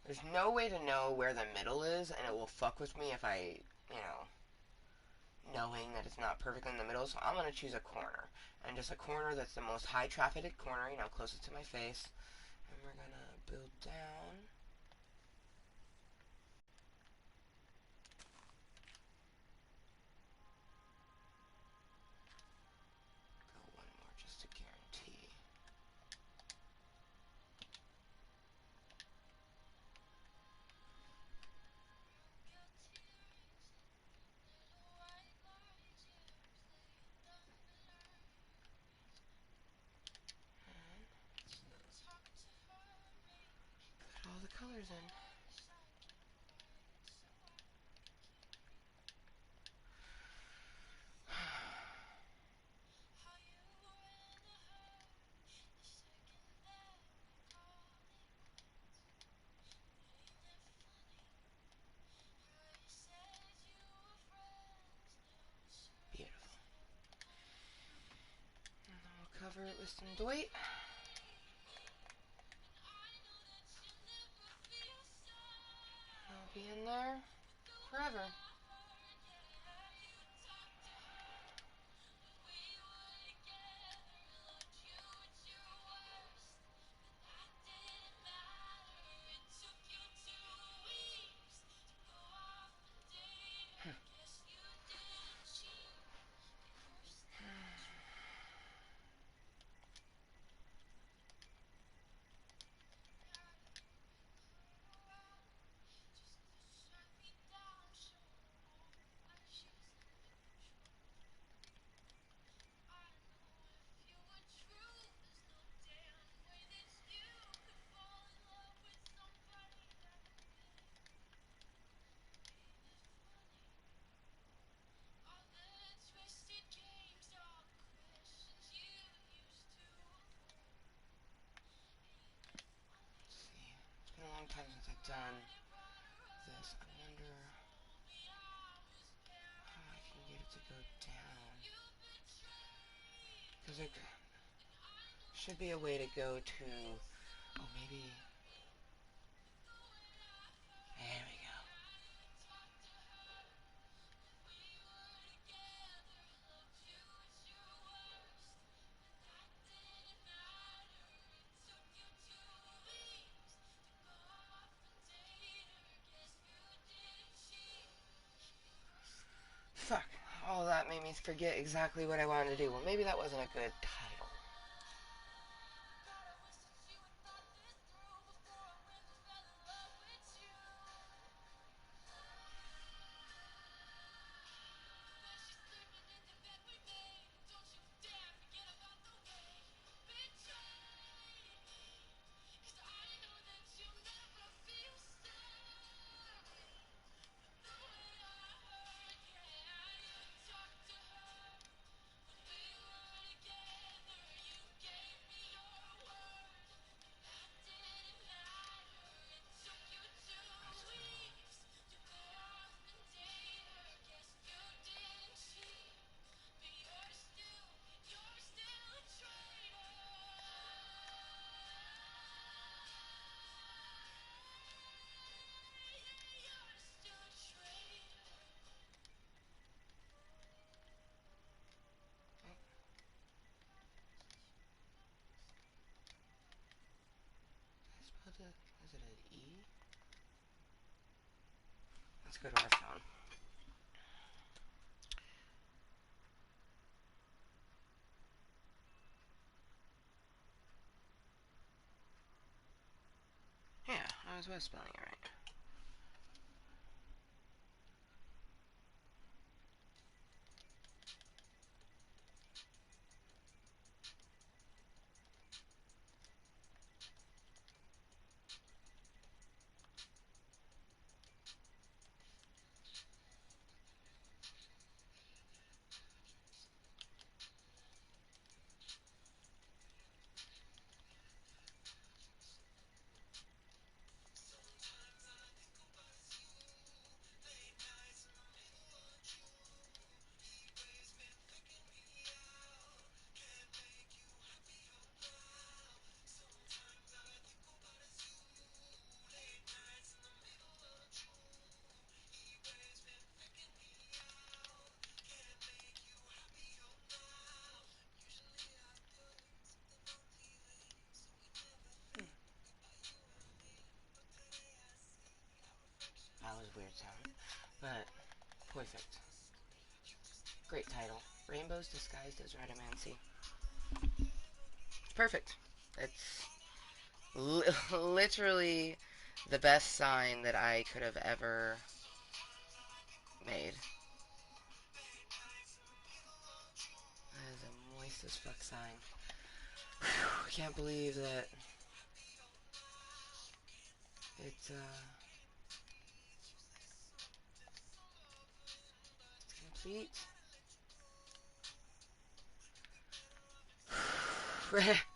There's no way to know where the middle is, and it will fuck with me if I, you know, knowing that it's not perfectly in the middle. So I'm gonna choose a corner, and just a corner that's the most high trafficked corner, you know, closest to my face. And we're gonna build down. Go one more just to guarantee. Put all the colors in. cover it with some Dwight. I'll be in there forever. It's been a long time since I've done this. I wonder how I can get it to go down. Because there should be a way to go to... Oh, maybe... There we go. Fuck. All that made me forget exactly what I wanted to do. Well, maybe that wasn't a good title. Is it an E? Let's go to our phone. Yeah, I was spelling it right. That was a weird sound, but perfect. Great title. Rainbows disguised as Radamancy. It's perfect. It's literally the best sign that I could have ever made. That is a moist as fuck sign. Whew, I can't believe that it's complete.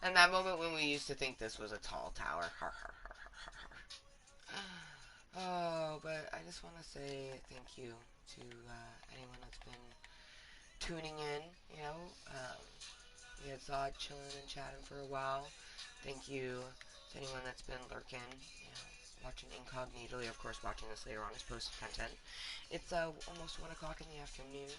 And that moment when we used to think this was a tall tower. Oh, but I just want to say thank you to anyone that's been tuning in. You know, we had chilling and chatting for a while. Thank you to anyone that's been lurking, watching incognitally, of course, watching this later on as posted content. It's almost 1 o'clock in the afternoon.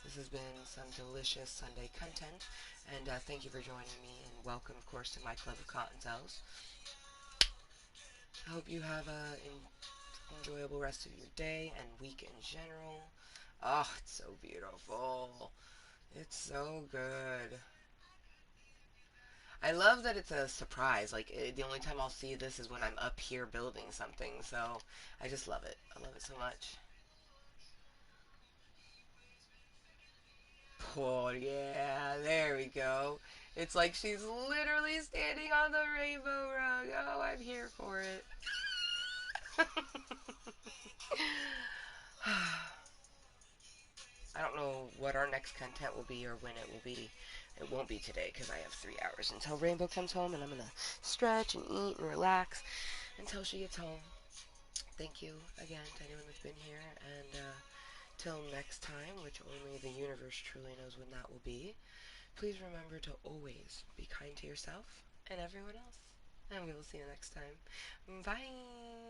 This has been some delicious Sunday content, and thank you for joining me, and welcome, of course, to my Club of Kottontales. I hope you have an enjoyable rest of your day and week in general. Oh, it's so beautiful. It's so good. I love that it's a surprise. Like, the only time I'll see this is when I'm up here building something, so I just love it. I love it so much. Oh, yeah, there we go. It's like she's literally standing on the rainbow rug. Oh, I'm here for it. I don't know what our next content will be or when it will be. It won't be today because I have 3 hours until Rainbow comes home, and I'm gonna stretch and eat and relax until she gets home. Thank you again to anyone that's been here, and till next time, which only the universe truly knows when that will be, please remember to always be kind to yourself and everyone else. And we will see you next time. Bye!